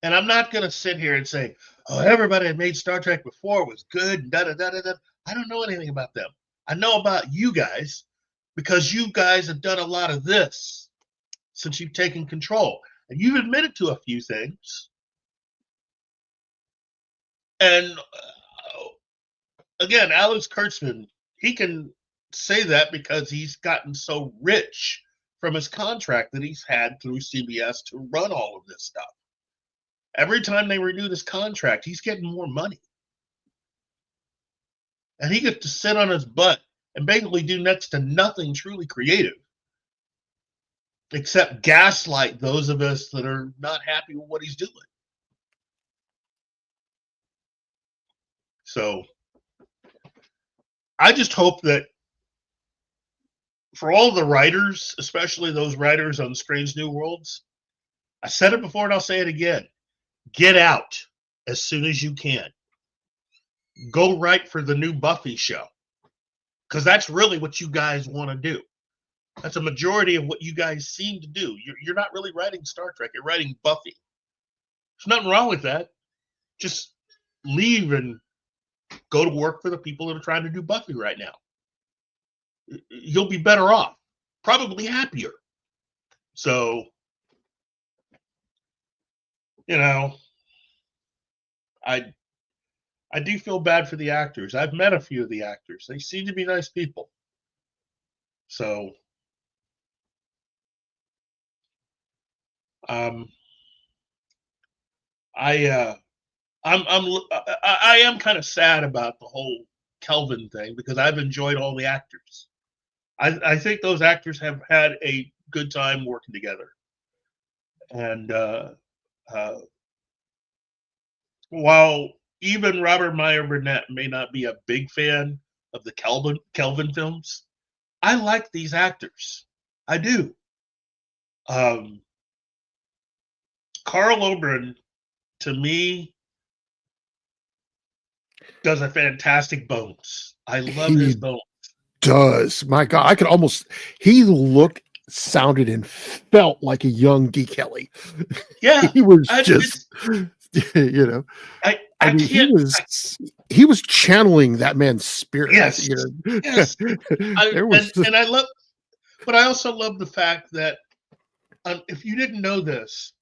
And I'm not going to sit here and say, oh, everybody that made Star Trek before was good. And da-da-da-da-da. I don't know anything about them. I know about you guys because you guys have done a lot of this since you've taken control. And you've admitted to a few things. And again, Alex Kurtzman, he can say that because he's gotten so rich from his contract that he's had through CBS to run all of this stuff. Every time they renew this contract, he's getting more money. And he gets to sit on his butt and basically do next to nothing truly creative, except gaslight those of us that are not happy with what he's doing. So I just hope that for all the writers, especially those writers on Strange New Worlds, I said it before and I'll say it again. Get out as soon as you can. Go write for the new Buffy show. Because that's really what you guys want to do. That's a majority of what you guys seem to do. You're not really writing Star Trek. You're writing Buffy. There's nothing wrong with that. Just leave and go to work for the people that are trying to do Buffy right now. You'll be better off, probably happier. So, I do feel bad for the actors. I've met a few of the actors. They seem to be nice people. So, I am kind of sad about the whole Kelvin thing because I've enjoyed all the actors. I think those actors have had a good time working together, and while even Robert Meyer Burnett may not be a big fan of the Kelvin films, I like these actors. I do. Carl Oberon, to me, does a fantastic Bones. I love his Bones. Does. My God, I could almost, he looked, sounded, and felt like a young D. Kelly. Yeah. He was just, you know, I mean, he was channeling that man's spirit. Yes. You know? Yes. I love, but I also love the fact that if you didn't know this,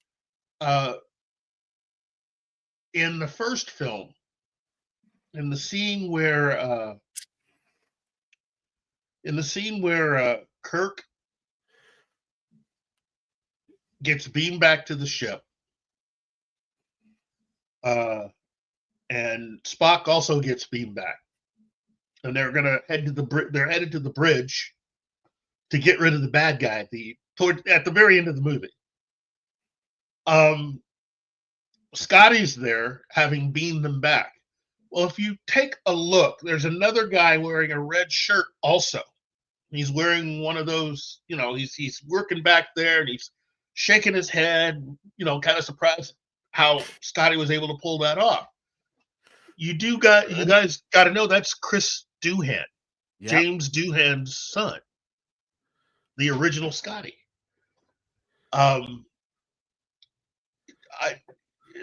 in the first film, in the scene where Kirk gets beamed back to the ship, and Spock also gets beamed back, and they're gonna headed to the bridge to get rid of the bad guy at the very end of the movie. Scotty's there, having beamed them back. Well, if you take a look, there's another guy wearing a red shirt also. He's wearing one of those, he's working back there and he's shaking his head, kind of surprised how Scotty was able to pull that off. You guys got to know that's Chris Doohan, yep. James Doohan's son, the original Scotty.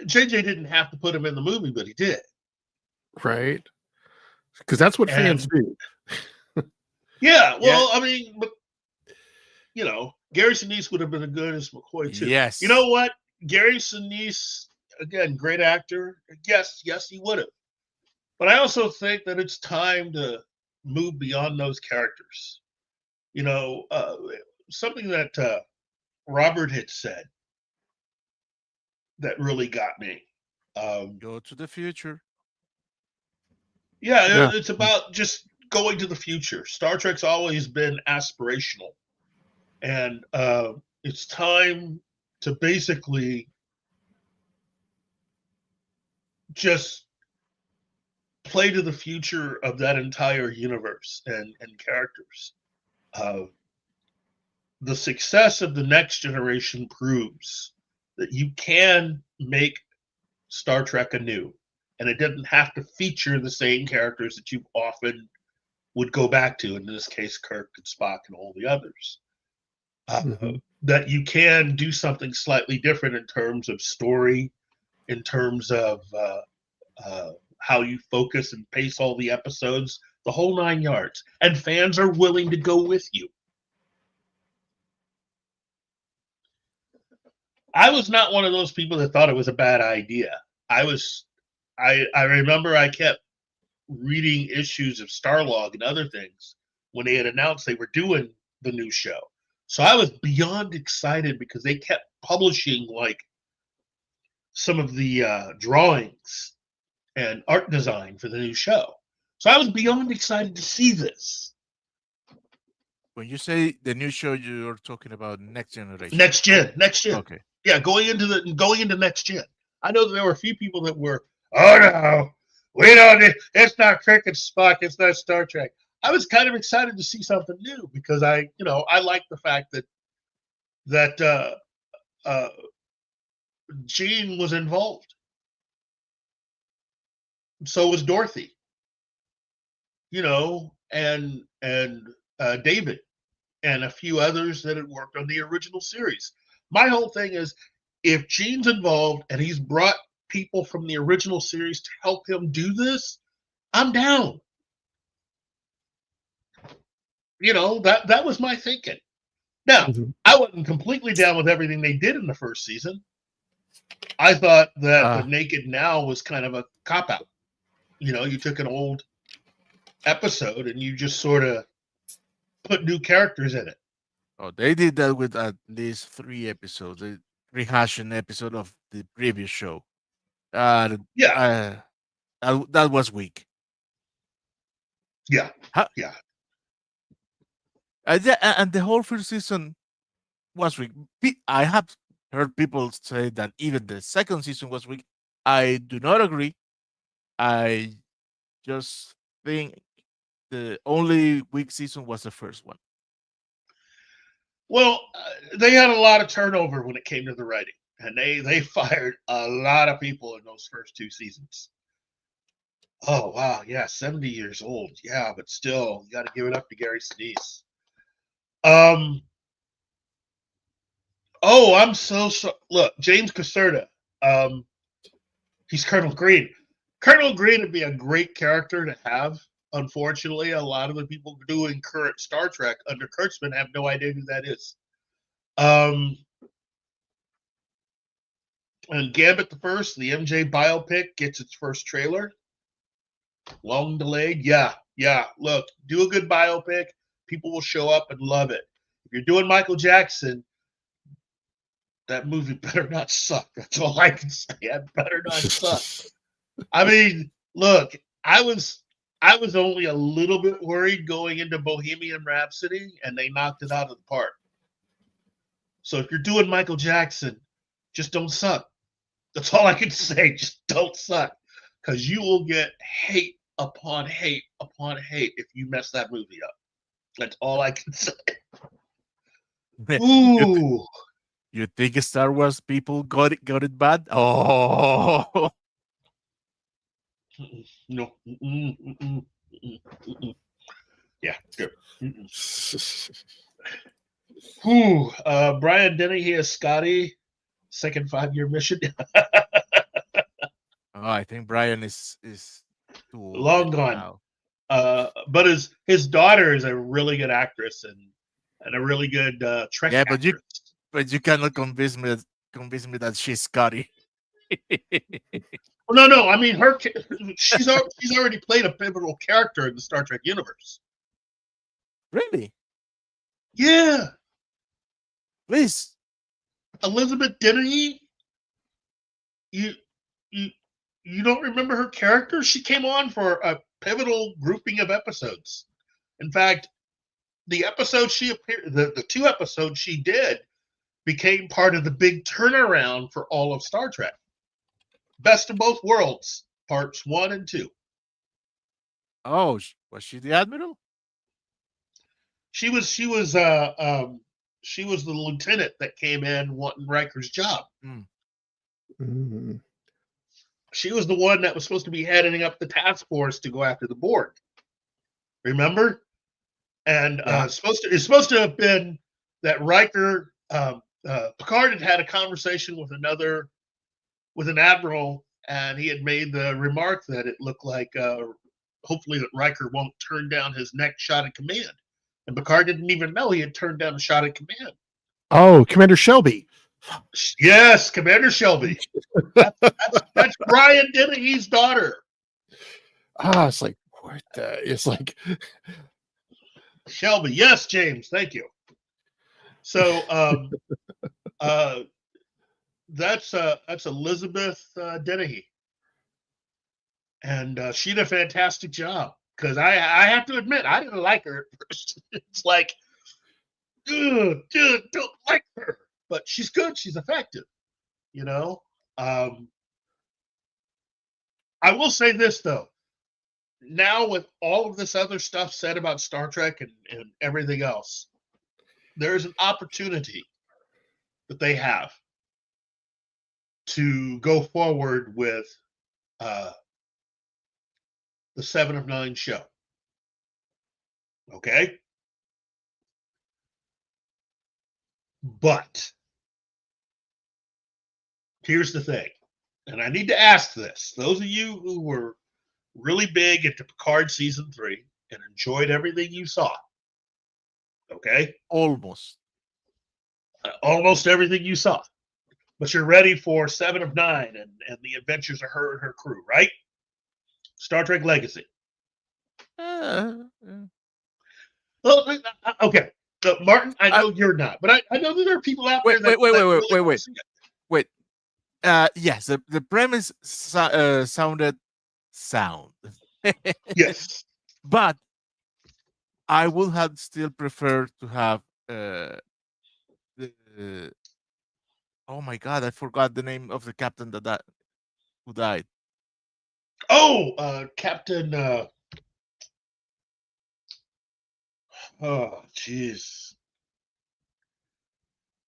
JJ didn't have to put him in the movie, but he did. Right. Because that's what fans do. Yeah. Well, yeah. I mean, but, Gary Sinise would have been as good as McCoy, too. Yes. You know what? Gary Sinise, again, great actor. Yes, he would have. But I also think that it's time to move beyond those characters. Something that Robert had said that really got me. Go to the future. Yeah, it's about just going to the future. Star Trek's always been aspirational. And it's time to basically just play to the future of that entire universe and characters. The success of the Next Generation proves that you can make Star Trek anew. And it doesn't have to feature the same characters that you often would go back to, in this case, Kirk and Spock and all the others. That you can do something slightly different in terms of story, in terms of how you focus and pace all the episodes, the whole 9 yards. And fans are willing to go with you. I was not one of those people that thought it was a bad idea. I remember I kept reading issues of Starlog and other things when they had announced they were doing the new show. So I was beyond excited because they kept publishing like some of the drawings and art design for the new show. So I was beyond excited to see this. When you say the new show, you're talking about Next Generation. Next Gen. Okay. Yeah, going into Next Gen. I know that there were a few people that were, oh no, we don't. It's not Kirk and Spock. It's not Star Trek. I was kind of excited to see something new because I like the fact that Gene was involved. So was Dorothy. And David and a few others that had worked on the original series. My whole thing is, if Gene's involved and he's brought people from the original series to help him do this, I'm down. That was my thinking. Now, I wasn't completely down with everything they did in the first season. I thought that the Naked Now was kind of a cop-out. You took an old episode and you just sort of put new characters in it. Oh, they did that with at least 3 episodes. They rehashed an episode of the previous show. That was weak. Yeah. Yeah. And the whole first season was weak. I have heard people say that even the second season was weak. I do not agree. I just think the only weak season was the first one. Well, they had a lot of turnover when it came to the writing, and they fired a lot of people in those first 2 seasons. Oh, wow. Yeah, 70 years old. Yeah, but still, you got to give it up to Gary Sinise. I'm so look, James Caserta. He's Colonel Green. Colonel Green would be a great character to have. Unfortunately, a lot of the people doing current Star Trek under Kurtzman have no idea who that is. And Gambit the First, the MJ biopic, gets its first trailer. Long delayed. Yeah. Look, do a good biopic. People will show up and love it. If you're doing Michael Jackson, that movie better not suck. That's all I can say. It better not suck. I mean, look, I was only a little bit worried going into Bohemian Rhapsody, and they knocked it out of the park. So if you're doing Michael Jackson, just don't suck. That's all I can say. Just don't suck, because you will get hate upon hate upon hate if you mess that movie up. That's all I can say. Ooh. You think Star Wars people got it bad? Oh. No. Yeah, good. Ooh, Brian Dennehy as Scotty, second 5-year mission. I think Brian is too old Long gone. now. But his daughter is a really good actress and a really good Trek actress. But you cannot convince me that she's Scotty. No. I mean, she's already played a pivotal character in the Star Trek universe. Really? Yeah. Please. Elizabeth Dennehy. You don't remember her character? She came on for a pivotal grouping of episodes. In fact, the episode she appeared, the 2 episodes she did, became part of the big turnaround for all of Star Trek. Best of Both Worlds, parts 1 and 2. Oh, was she the admiral? She was the lieutenant that came in wanting Riker's job. Mm. She was the one that was supposed to be heading up the task force to go after the Borg. Remember? And it's supposed to have been that Riker, Picard had a conversation with an admiral, and he had made the remark that it looked like hopefully that Riker won't turn down his next shot at command. And Picard didn't even know he had turned down a shot at command. Oh, Commander Shelby. Yes, Commander Shelby. That's Brian Dennehy's daughter. It's like, what the? It's like Shelby. Yes, James. Thank you. So that's Elizabeth Dennehy, and she did a fantastic job. Because I have to admit, I didn't like her at first. It's like, dude, don't like her. But she's good. She's effective. I will say this, though. Now, with all of this other stuff said about Star Trek and everything else, there's an opportunity that they have to go forward with the 7 of 9 show. Okay? But here's the thing, and I need to ask this. Those of you who were really big into Picard Season 3 and enjoyed everything you saw, okay? Almost. Almost everything you saw. But you're ready for 7 of 9 and the adventures of her and her crew, right? Star Trek Legacy. Well, okay. So, Martin, I know you're not, but I know that there are people out there that Wait. Yes, the premise sounded sound. Yes. But I would have still preferred to have the oh my god, I forgot the name of the captain who died. Oh, Captain. Oh, jeez.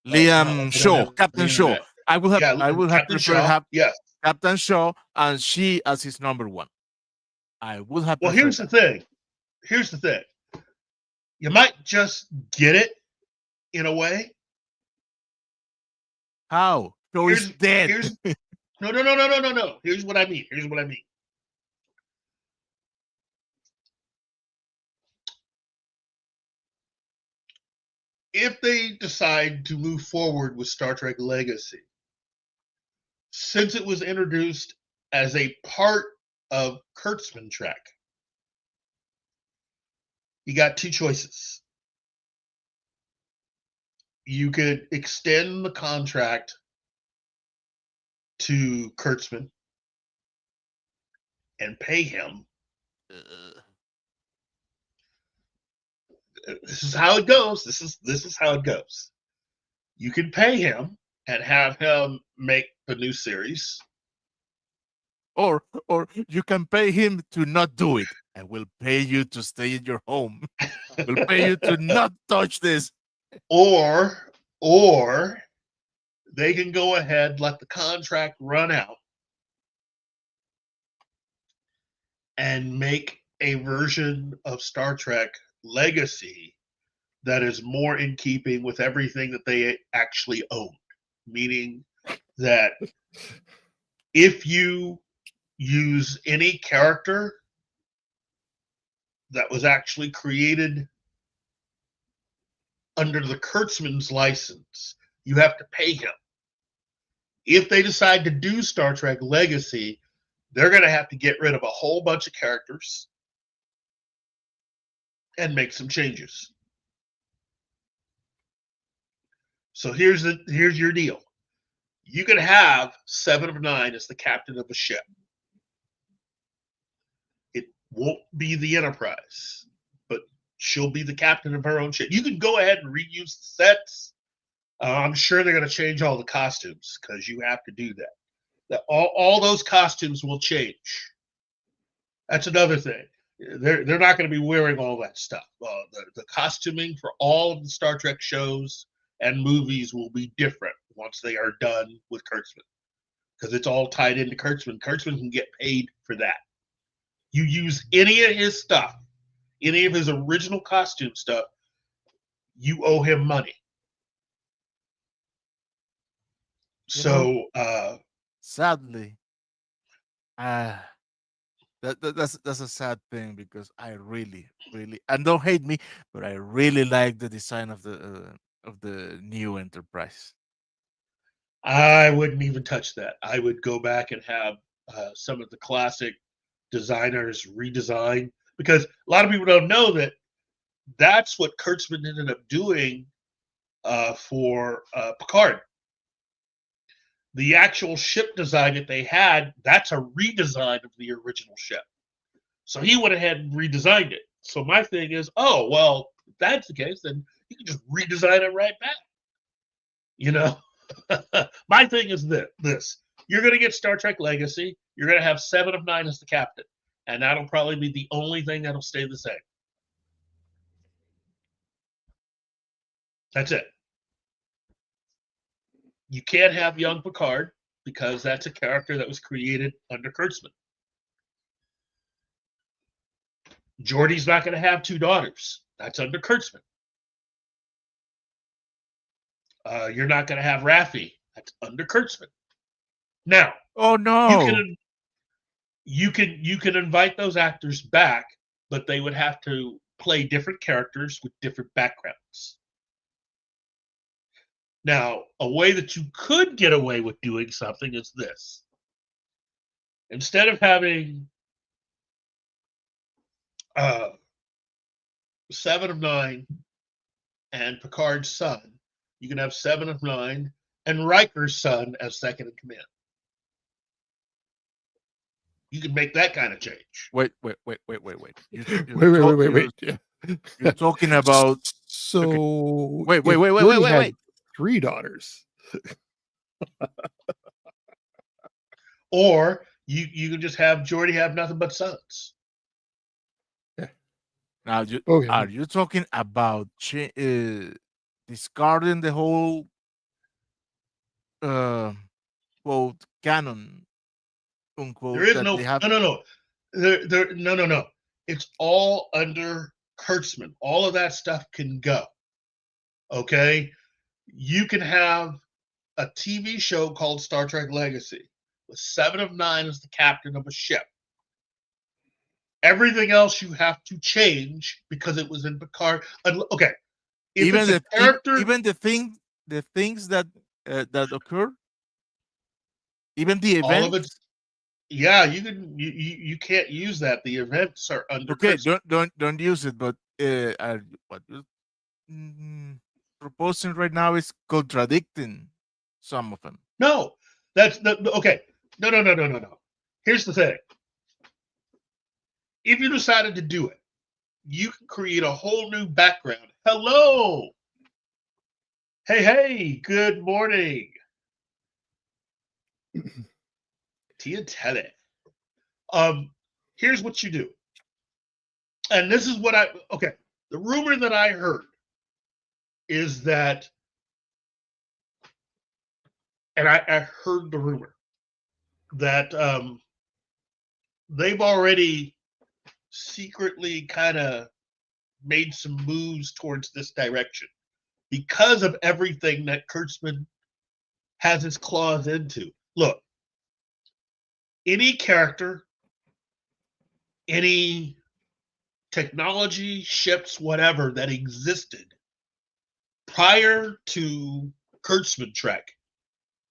Liam Shaw, Captain Shaw. I would have preferred have Captain Shaw and she as his number one. I would have. Well, here's the thing. You might just get it in a way. How? So he's dead. No. Here's what I mean. If they decide to move forward with Star Trek Legacy, since it was introduced as a part of Kurtzman Trek, you got two choices. You could extend the contract to Kurtzman and pay him. This is how it goes. This is how it goes. You can pay him and have him make the new series. Or you can pay him to not do it. I will pay you to stay in your home. I will pay you to not touch this. Or they can go ahead, let the contract run out, and make a version of Star Trek Legacy that is more in keeping with everything that they actually own. Meaning that if you use any character that was actually created under the Kurtzman's license, you have to pay him. If they decide to do Star Trek Legacy, they're going to have to get rid of a whole bunch of characters and make some changes. So here's your deal. You can have 7 of 9 as the captain of a ship. It won't be the Enterprise, but she'll be the captain of her own ship. You can go ahead and reuse the sets. I'm sure they're going to change all the costumes because you have to do that. All those costumes will change. That's another thing. They're not going to be wearing all that stuff. The costuming for all of the Star Trek shows and movies will be different once they are done with Kurtzman, because it's all tied into Kurtzman. Kurtzman can get paid for that. You use any of his stuff, any of his original costume stuff, you owe him money. Sadly, that's a sad thing because I really, and don't hate me, but I really like the design of the new Enterprise. I wouldn't even touch that. I would go back and have some of the classic designers redesign, because a lot of people don't know that that's what Kurtzman ended up doing for Picard. The actual ship design that they had, that's a redesign of the original ship. So he went ahead and redesigned it. So my thing is, oh, well, if that's the case, then you can just redesign it right back. You know? My thing is this. You're going to get Star Trek Legacy. You're going to have 7 of 9 as the captain. And that'll probably be the only thing that'll stay the same. That's it. You can't have young Picard because that's a character that was created under Kurtzman. Geordi's not going to have 2 daughters. That's under Kurtzman. You're not going to have Raffi. That's under Kurtzman. Now, Oh no! you can invite those actors back, but they would have to play different characters with different backgrounds. Now, a way that you could get away with doing something is this. Instead of having 7 of 9 and Picard's son, you can have 7 of 9 and Riker's son as second in command. You can make that kind of change. Wait. Wait. Yeah. You're talking about So Wait. if Jordy had 3 daughters. Or you can just have Geordi have nothing but sons. now. Are you talking about discarding the whole quote canon unquote? There is that no they have? no. No. It's all under Kurtzman. All of that stuff can go. Okay? You can have a TV show called Star Trek Legacy with 7 of 9 as the captain of a ship. Everything else you have to change because it was in Picard. Okay. Even the things that occur, even the events. All of it. Yeah, you can't use that. The events are under. Okay, Kurtzman. don't use it. But what you're proposing right now is contradicting some of them. No, that's okay. No. Here's the thing. If you decided to do it, you can create a whole new background. Hello. Hey, good morning. Tia Tele. Here's what you do. And this is what the rumor that I heard is that, and I heard the rumor that they've already secretly kind of made some moves towards this direction because of everything that Kurtzman has his claws into. Look, any character, any technology, ships, whatever that existed prior to Kurtzman Trek,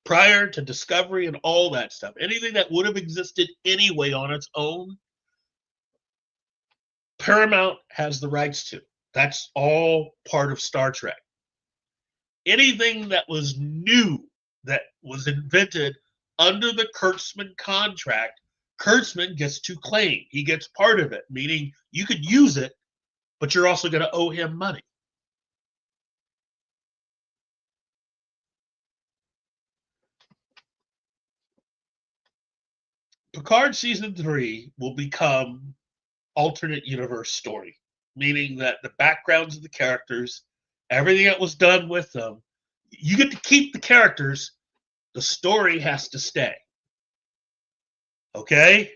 prior to Discovery and all that stuff, anything that would have existed anyway on its own, Paramount has the rights to. That's all part of Star Trek. Anything that was new, that was invented under the Kurtzman contract, Kurtzman gets to claim. He gets part of it, meaning you could use it, but you're also going to owe him money. Picard Season 3 will become alternate universe story, meaning that the backgrounds of the characters, everything that was done with them, you get to keep the characters. The story has to stay. Okay?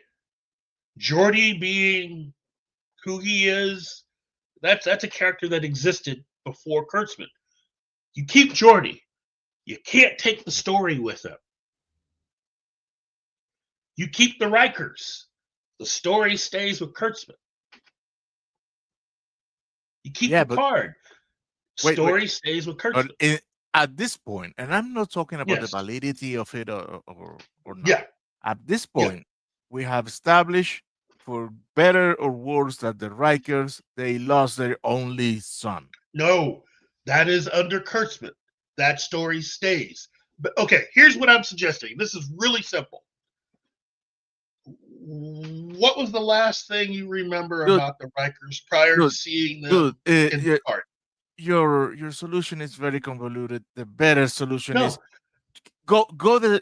Geordi being who he is, that's a character that existed before Kurtzman. You keep Geordi. You can't take the story with him. You keep the Rikers. The story stays with Kurtzman. You keep Picard. Story stays with Kurtzman. But at this point, and I'm not talking about the validity of it or not. Yeah. At this point, we have established, for better or worse, that the Rikers, they lost their only son. No, that is under Kurtzman. That story stays. But okay, here's what I'm suggesting. This is really simple. What was the last thing you remember about the Rikers prior to seeing them in Picard? Your solution is very convoluted. The better solution is go the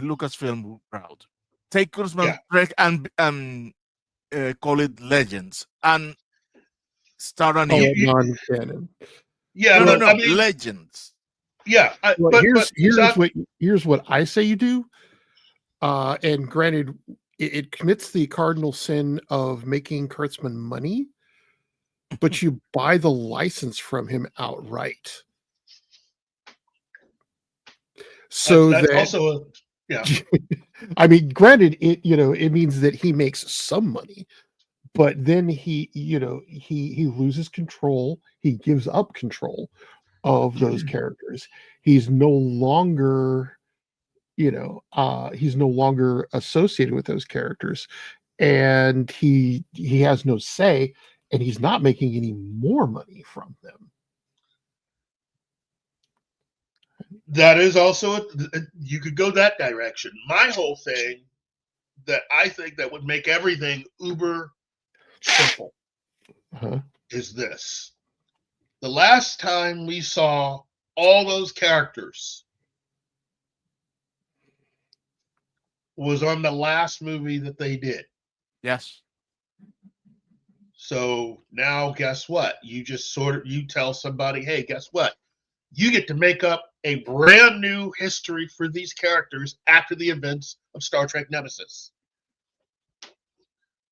Lucasfilm route. Take Kurtzman Trek and call it Legends and start on non-canon. Yeah, no, I mean, Legends. Yeah, here's what I say you do. And granted, it commits the cardinal sin of making Kurtzman money, but you buy the license from him outright. So that's that also yeah. I mean, granted, it means that he makes some money, but then he loses control. He gives up control of those characters. He's no longer, he's no longer associated with those characters, and he has no say, and he's not making any more money from them. That is also you could go that direction. My whole thing that I think that would make everything uber simple Uh-huh. is this. The last time we saw all those characters was on the last movie that they did. Yes. So now guess what? You just you tell somebody, hey, guess what? You get to make up a brand new history for these characters after the events of Star Trek Nemesis.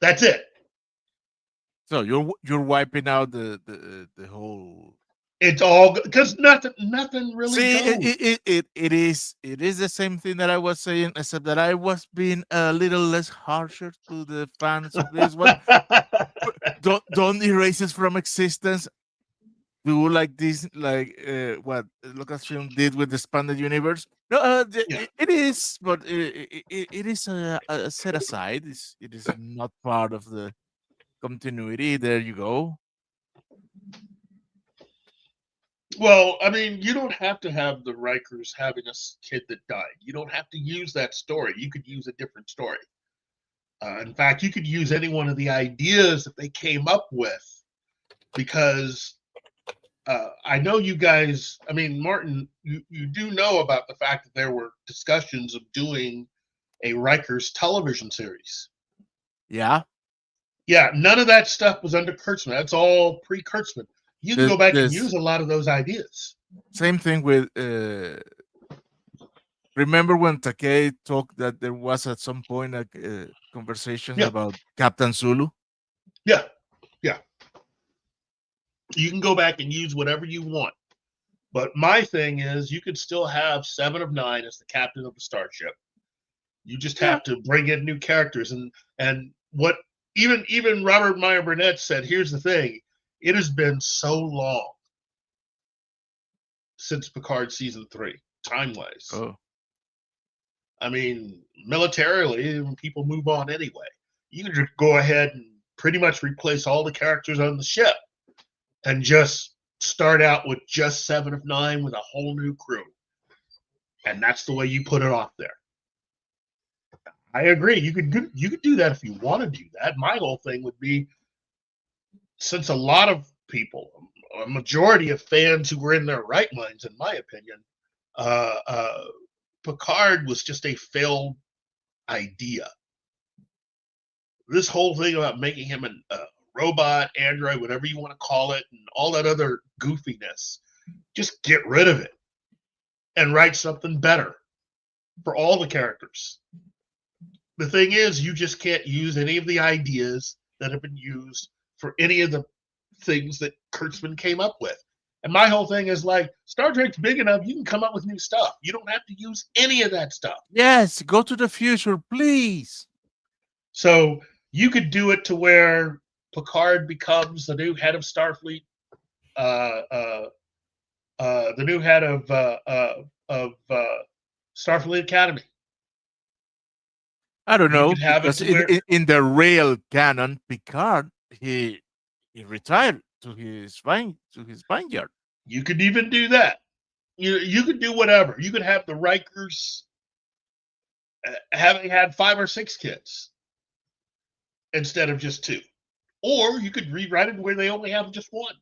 That's it. So you're wiping out the whole. It's all because nothing really See, goes. it is the same thing that I was saying, except that I was being a little less harsher to the fans of this one. Don't erase it from existence. Do like this, like what Lucasfilm did with the expanded universe. No, it is, but it is a set aside. It is not part of the continuity. There you go. Well, I mean, you don't have to have the Rikers having a kid that died. You don't have to use that story. You could use a different story. In fact, you could use any one of the ideas that they came up with, because I know you guys, I mean, Martin, you do know about the fact that there were discussions of doing a Rikers television series. Yeah. Yeah, none of that stuff was under Kurtzman. That's all pre-Kurtzman. You can go back and use a lot of those ideas. Same thing with. Remember when Takei talked that there was at some point a conversation about Captain Zulu? Yeah, yeah. You can go back and use whatever you want. But my thing is, you could still have 7 of 9 as the captain of the starship. You just have to bring in new characters, and what even Robert Meyer Burnett said. Here's the thing: it has been so long since Picard season 3, time-wise. Oh. I mean, militarily, people move on anyway. You can just go ahead and pretty much replace all the characters on the ship and just start out with just 7 of 9 with a whole new crew. And that's the way you put it off there. I agree. You could do that if you want to do that. My whole thing would be, since a lot of people, a majority of fans who were in their right minds, in my opinion, Picard was just a failed idea. This whole thing about making him a robot, android, whatever you want to call it, and all that other goofiness, just get rid of it and write something better for all the characters. The thing is, you just can't use any of the ideas that have been used for any of the things that Kurtzman came up with. And my whole thing is like, Star Trek's big enough, you can come up with new stuff. You don't have to use any of that stuff. Yes, go to the future, please. So you could do it to where Picard becomes the new head of Starfleet, the new head of Starfleet Academy. I don't know, have because it in the real canon, Picard he retired to his vineyard. You could even do that. You could do whatever. You could have the Rikers having had 5 or 6 kids instead of just 2, or you could rewrite it where they only have just 1.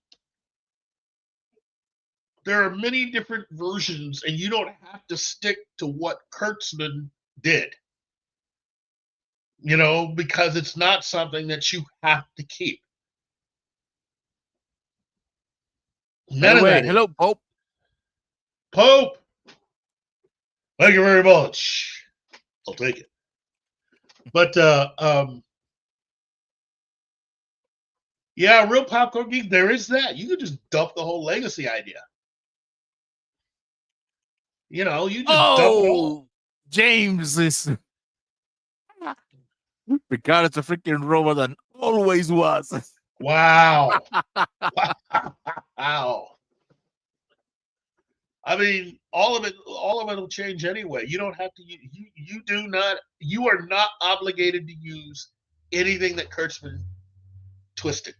There are many different versions, and you don't have to stick to what Kurtzman did. Because it's not something that you have to keep. None of that. Hello, Pope. Pope. Thank you very much. I'll take it. But yeah, real popcorn geek. There is that. You could just dump the whole legacy idea. You know, you just dump it all. Oh, James is Picard is a freaking robot and always was. Wow. Wow. I mean, all of it will change anyway. You don't have to. You are not obligated to use anything that Kurtzman twisted.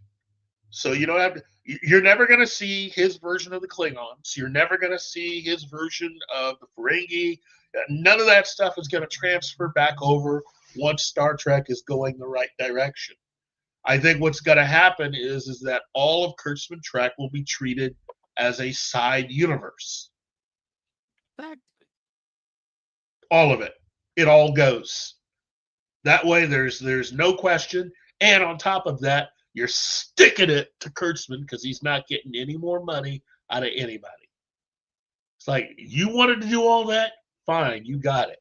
So you don't have to. You're never going to see his version of the Klingons. You're never going to see his version of the Ferengi. None of that stuff is going to transfer back over once Star Trek is going the right direction. I think what's going to happen is that all of Kurtzman Trek will be treated as a side universe. All of it. It all goes. That way there's no question. And on top of that, you're sticking it to Kurtzman because he's not getting any more money out of anybody. It's like, you wanted to do all that? Fine, you got it.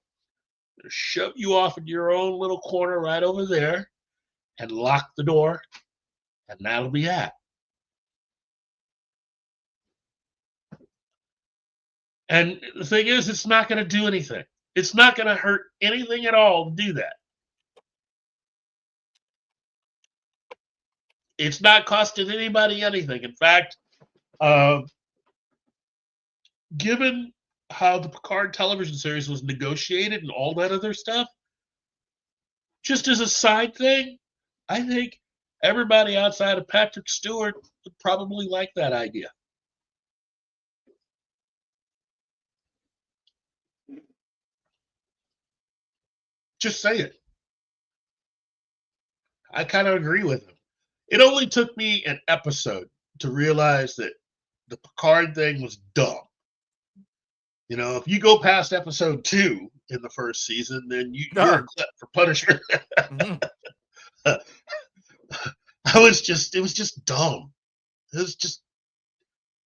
Just shove you off in your own little corner right over there and lock the door, and that'll be that. And the thing is, it's not going to do anything. It's not going to hurt anything at all to do that. It's not costing anybody anything. In fact, given how the Picard television series was negotiated and all that other stuff, just as a side thing, I think everybody outside of Patrick Stewart would probably like that idea. Just say it. I kind of agree with him. It only took me an episode to realize that the Picard thing was dumb. You know, if you go past episode 2 in the first season, then you're a clip for Punisher. It was just dumb. It was just,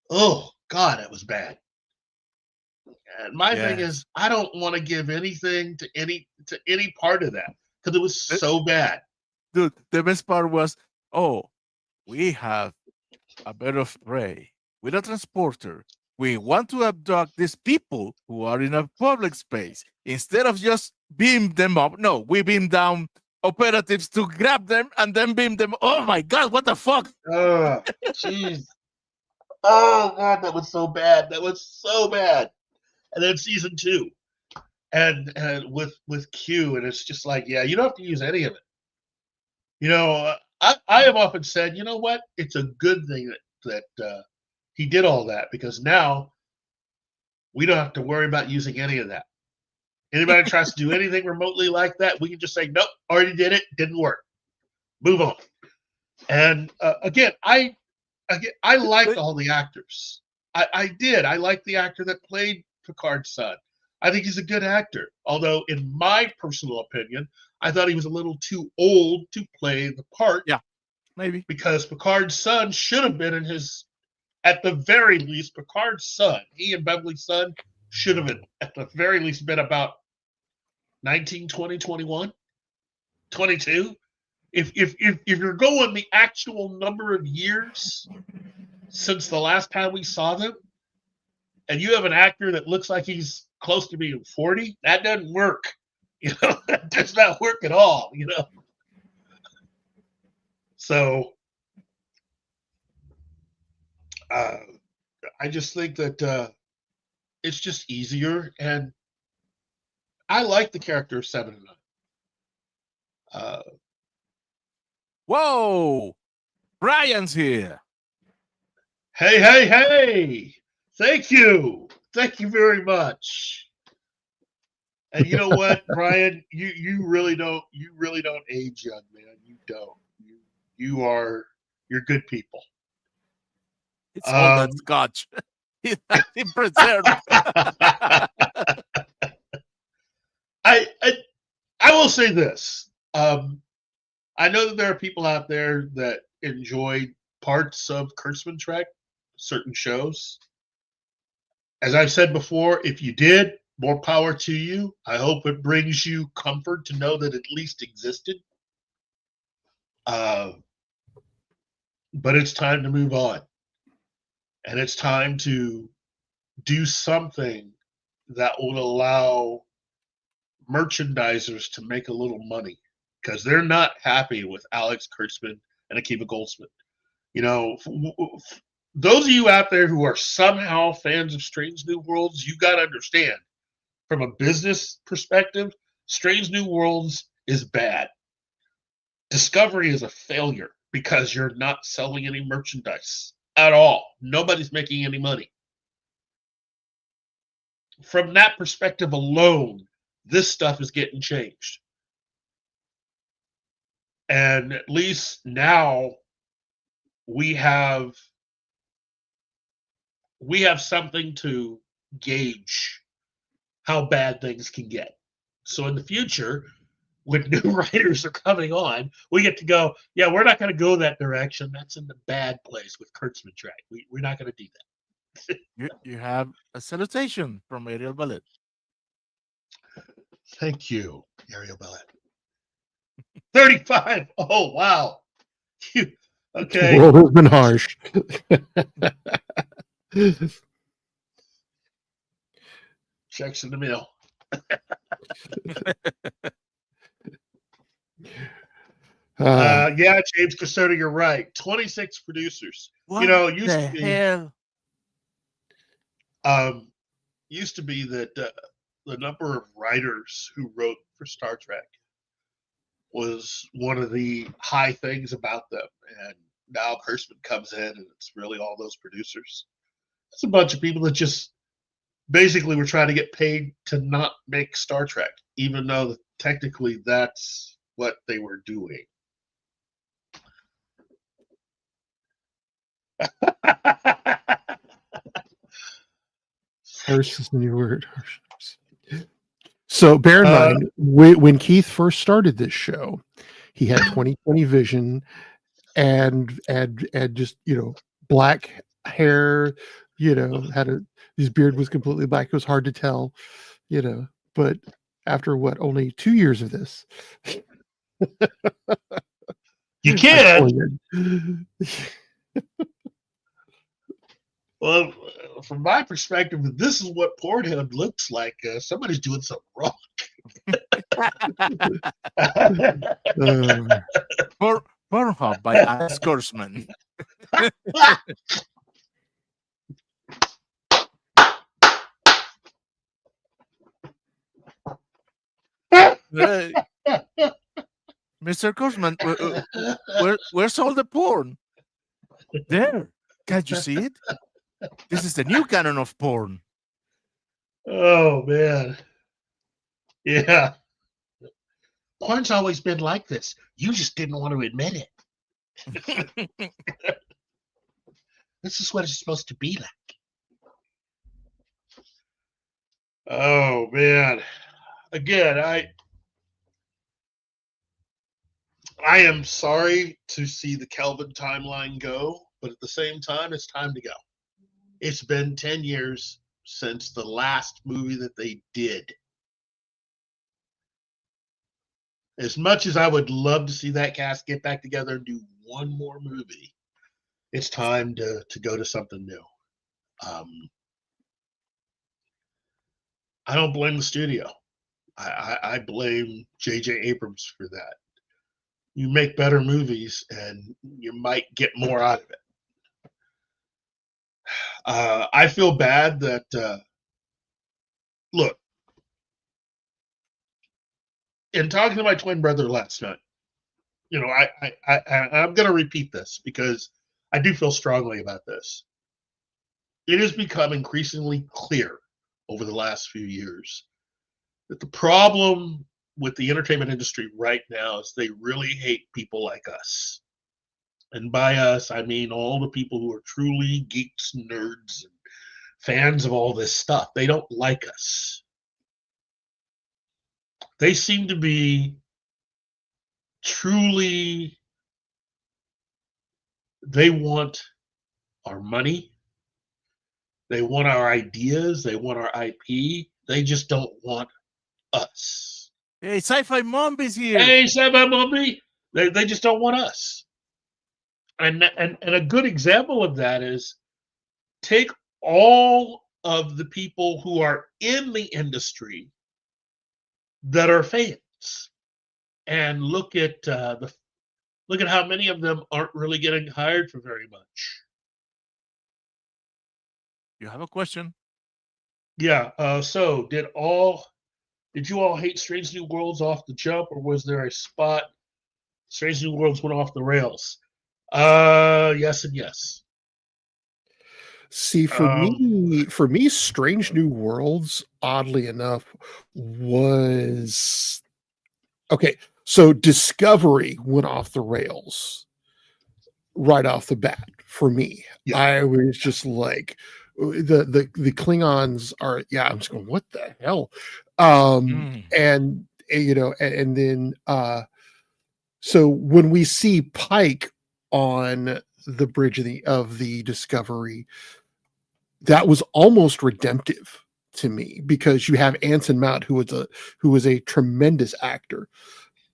oh God, it was bad. And my thing is, I don't want to give anything to any part of that because it was so bad. Dude, the best part was, we have a bird of prey with a transporter. We want to abduct these people who are in a public space. Instead of just beam them up, no, we beam down operatives to grab them and then beam them. Oh my God, what the fuck? Jeez. Oh God, that was so bad. That was so bad. And then season 2, and with Q, and it's just like, yeah, you don't have to use any of it. You know, I have often said, you know what? It's a good thing that he did all that, because now we don't have to worry about using any of that. Anybody tries to do anything remotely like that, we can just say, nope, already did it, didn't work. Move on. And again, I liked all the actors. I did. I liked the actor that played Picard's son. I think he's a good actor. At in my personal opinion, I thought he was a little too old to play the part. Yeah, maybe. Because Picard's son should have been at the very least, Picard's son, he and Beverly's son, should have been, at the very least, been about 19, 20, 21, 22. If you're going the actual number of years since the last time we saw them, and you have an actor that looks like he's close to being 40, that doesn't work. You know, that does not work at all, you know. So I just think that it's just easier, and I like the character of 7 and 9. Whoa! Brian's here. Hey! Thank you very much. And you know what, Brian, you really don't age young, man. You don't. You're good people. It's all that scotch. He preserved. I will say this. I know that there are people out there that enjoy parts of Kurtzman Trek, certain shows. As I've said before, if you did, more power to you. I hope it brings you comfort to know that it at least existed. But it's time to move on. And it's time to do something that would allow merchandisers to make a little money because they're not happy with Alex Kurtzman and Akiva Goldsman. You know, those of you out there who are somehow fans of Strange New Worlds, you got to understand from a business perspective, Strange New Worlds is bad. Discovery is a failure because you're not selling any merchandise at all. Nobody's making any money. From that perspective alone, this stuff is getting changed. And at least now we have something to gauge how bad things can get. So in the future, when new writers are coming on, we get to go, yeah, we're not going to go that direction. That's in the bad place with Kurtzman track. We're not going to do that. You have a salutation from Ariel Ballet. Thank you, Ariel Ballet. 35. Oh, wow. Okay. The world has been harsh. Checks in the mail. Yeah, James Casoda, you're right. 26 producers. What you know, it used the to be hell? used to be that the number of writers who wrote for Star Trek was one of the high things about them. And now Kurtzman comes in and it's really all those producers. It's a bunch of people that just basically were trying to get paid to not make Star Trek, even though technically that's what they were doing. Harsh is the new word. So bear in mind, when Keith first started this show, he had 20/20 vision and just, you know, black hair, you know, his beard was completely black. It was hard to tell, you know, but after only 2 years of this, you can. Well, from my perspective, this is what Pornhub looks like. Somebody's doing something wrong. Pornhub by Alex Kurtzman. Mr. Kurtzman, where's all the porn? There. Can't you see it? This is the new canon of porn. Oh, man. Yeah. Porn's always been like this. You just didn't want to admit it. This is what it's supposed to be like. Oh, man. Again, I am sorry to see the Kelvin timeline go, but at the same time, it's time to go. It's been 10 years since the last movie that they did. As much as I would love to see that cast get back together and do one more movie, it's time to go to something new. I don't blame the studio. I blame J.J. Abrams for that. You make better movies and you might get more out of it. I feel bad that, look, in talking to my twin brother last night, you know, I'm going to repeat this because I do feel strongly about this. It has become increasingly clear over the last few years that the problem with the entertainment industry right now is they really hate people like us. And by us, I mean all the people who are truly geeks, nerds, and fans of all this stuff. They don't like us. They seem to be truly, they want our money. They want our ideas. They want our IP. They just don't want us. Hey, Sci-Fi Mombi's here. Hey, Sci-Fi Mombi. They just don't want us. And a good example of that is take all of the people who are in the industry that are fans, and look at how many of them aren't really getting hired for very much. You have a question? Yeah. So did you all hate Strange New Worlds off the jump, or was there a spot Strange New Worlds went off the rails? Yes and yes. See, for me, Strange New Worlds, oddly enough, was okay. So Discovery went off the rails right off the bat for me. Yeah. I was just like, the Klingons are, yeah, I'm just going, what the hell? And you know, and then so when we see Pike on the bridge of the Discovery, that was almost redemptive to me, because you have Anson Mount, who was a tremendous actor,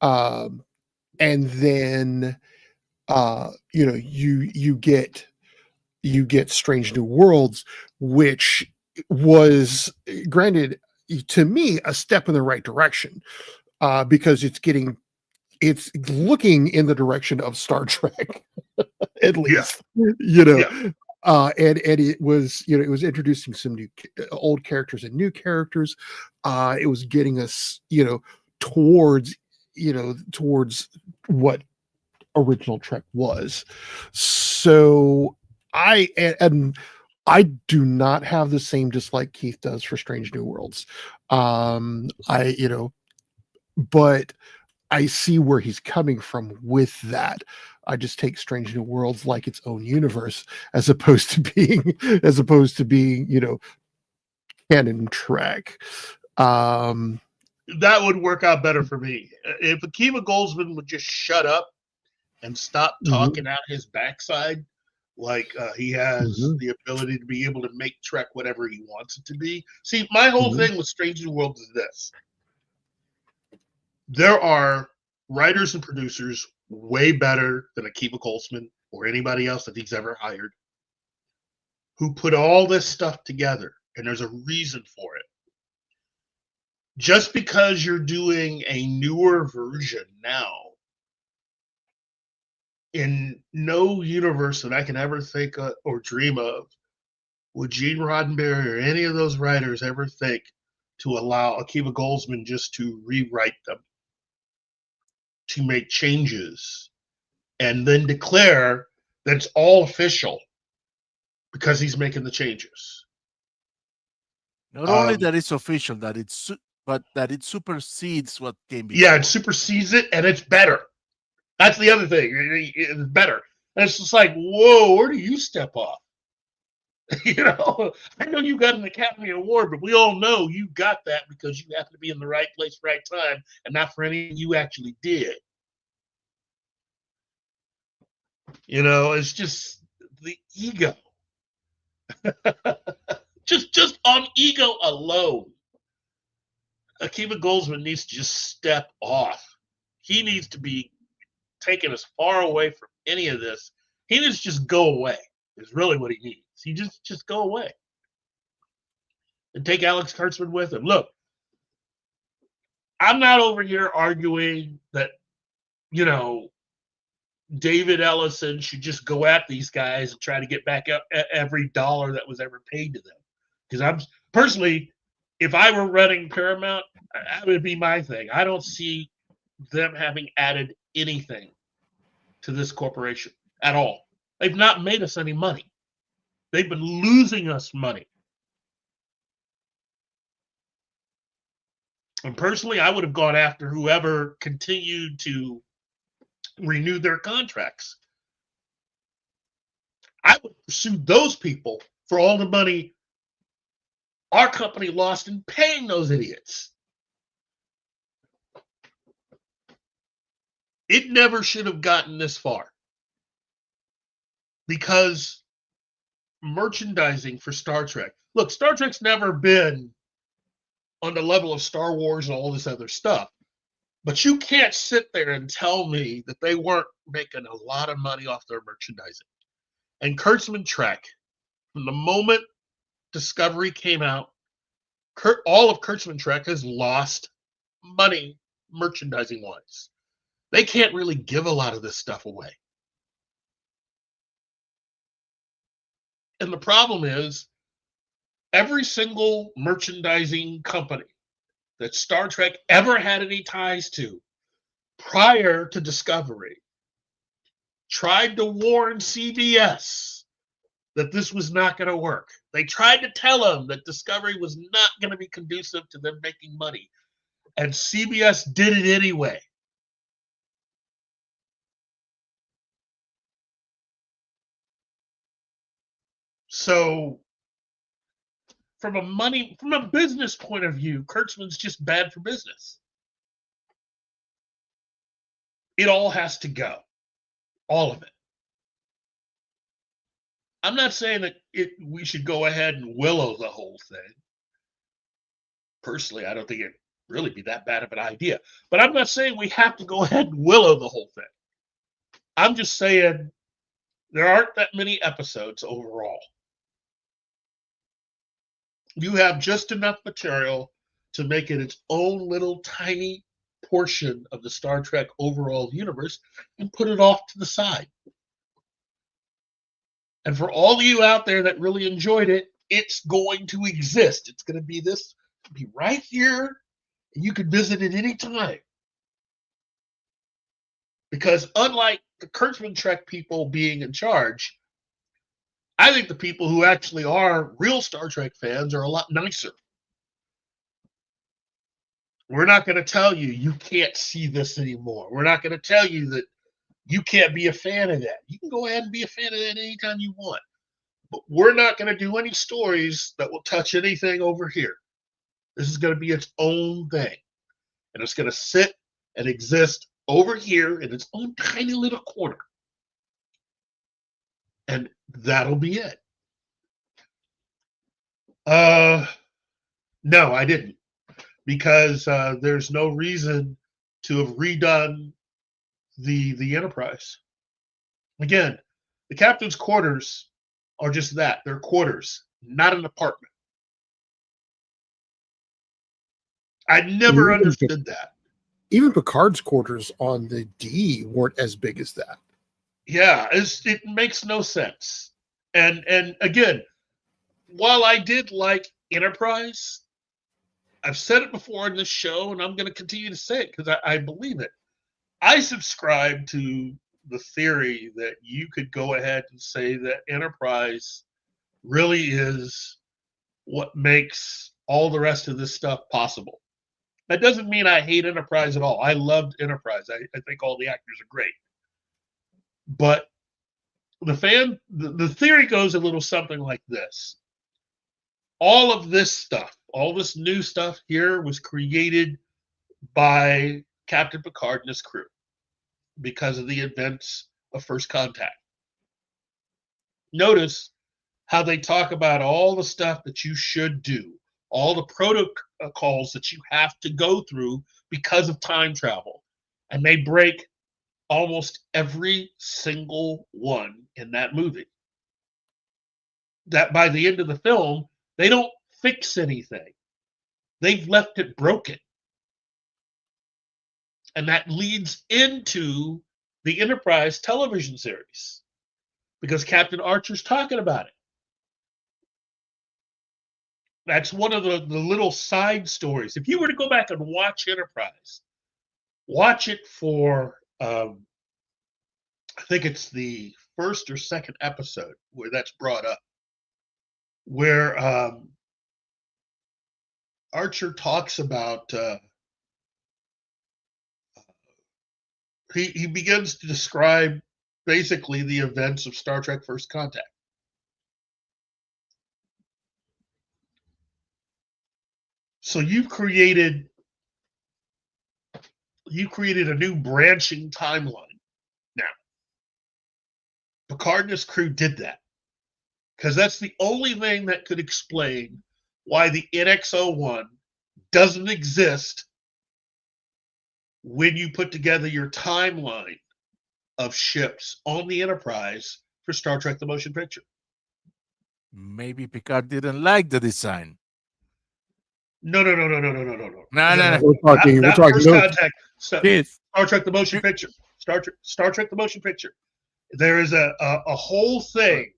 and then you know, you get Strange New Worlds, which was, granted, to me, a step in the right direction, because it's looking in the direction of Star Trek, at least, you know. Yeah. And it was, you know, it was introducing some new old characters and new characters. It was getting us, you know, towards what original Trek was. So I do not have the same dislike Keith does for Strange New Worlds. But I see where he's coming from with that. I just take Strange New Worlds like its own universe, as opposed to being, you know, canon Trek. That would work out better for me. If Akiva Goldsman would just shut up and stop talking out his backside, like he has the ability to be able to make Trek whatever he wants it to be. See, my whole thing with Strange New Worlds is this. There are writers and producers way better than Akiva Goldsman or anybody else that he's ever hired, who put all this stuff together, and there's a reason for it. Just because you're doing a newer version now, in no universe that I can ever think of or dream of, would Gene Roddenberry or any of those writers ever think to allow Akiva Goldsman just to rewrite them, to make changes, and then declare that it's all official because he's making the changes. Not only that it's official, but that it supersedes what came before. Yeah, it supersedes it, and it's better. That's the other thing. It's better. And it's just like, whoa, where do you step off? You know, I know you got an Academy Award, but we all know you got that because you happened to be in the right place, right time, and not for anything you actually did. You know, it's just the ego. just on ego alone, Akiva Goldsman needs to just step off. He needs to be taken as far away from any of this. He needs to just go away, is really what he needs. He just go away. And take Alex Kurtzman with him. Look, I'm not over here arguing that, you know, David Ellison should just go at these guys and try to get back every dollar that was ever paid to them. Because I'm personally, if I were running Paramount, that would be my thing. I don't see them having added anything to this corporation at all. They've not made us any money. They've been losing us money. And personally, I would have gone after whoever continued to renew their contracts. I would pursue those people for all the money our company lost in paying those idiots. It never should have gotten this far, because merchandising for Star Trek. Look, Star Trek's never been on the level of Star Wars and all this other stuff. But you can't sit there and tell me that they weren't making a lot of money off their merchandising. And Kurtzman Trek, from the moment Discovery came out, all of Kurtzman Trek has lost money merchandising wise. They can't really give a lot of this stuff away. And the problem is, every single merchandising company that Star Trek ever had any ties to prior to Discovery tried to warn CBS that this was not going to work. They tried to tell them that Discovery was not going to be conducive to them making money. And CBS did it anyway. So from a business point of view, Kurtzman's just bad for business. It all has to go. All of it. I'm not saying that we should go ahead and willow the whole thing. Personally, I don't think it'd really be that bad of an idea. But I'm not saying we have to go ahead and willow the whole thing. I'm just saying there aren't that many episodes overall. You have just enough material to make it its own little tiny portion of the Star Trek overall universe and put it off to the side. And for all of you out there that really enjoyed it, it's going to exist. It's going to be be right here, and you can visit it anytime. Because unlike the Kurtzman Trek people being in charge, I think the people who actually are real Star Trek fans are a lot nicer. We're not going to tell you can't see this anymore. We're not going to tell you that you can't be a fan of that. You can go ahead and be a fan of that anytime you want. But we're not going to do any stories that will touch anything over here. This is going to be its own thing. And it's going to sit and exist over here in its own tiny little corner. And that'll be it. No, I didn't. Because there's no reason to have redone the Enterprise. Again, the captain's quarters are just that. They're quarters, not an apartment. I never understood that. Even Picard's quarters on the D weren't as big as that. Yeah, it makes no sense. And again, while I did like Enterprise, I've said it before in this show, and I'm going to continue to say it because I believe it. I subscribe to the theory that you could go ahead and say that Enterprise really is what makes all the rest of this stuff possible. That doesn't mean I hate Enterprise at all. I loved Enterprise. I think all the actors are great. But the theory goes a little something like this. All of this stuff, all this new stuff here was created by Captain Picard and his crew because of the events of First Contact. Notice how they talk about all the stuff that you should do, all the protocols that you have to go through because of time travel. And they break almost every single one in that movie. That by the end of the film, they don't fix anything. They've left it broken. And that leads into the Enterprise television series because Captain Archer's talking about it. That's one of the little side stories. If you were to go back and watch Enterprise, watch it for, I think it's the first or second episode where that's brought up, where Archer talks about, he begins to describe basically the events of Star Trek First Contact. So you created a new branching timeline. Now, Picard and his crew did that because that's the only thing that could explain why the NX-01 doesn't exist when you put together your timeline of ships on the Enterprise for Star Trek the Motion Picture. maybe Picard didn't like the design. No. No. We're talking. Not First No, Contact. Keith, Star Trek: The Motion Picture. Star Trek: The Motion Picture. There is a whole thing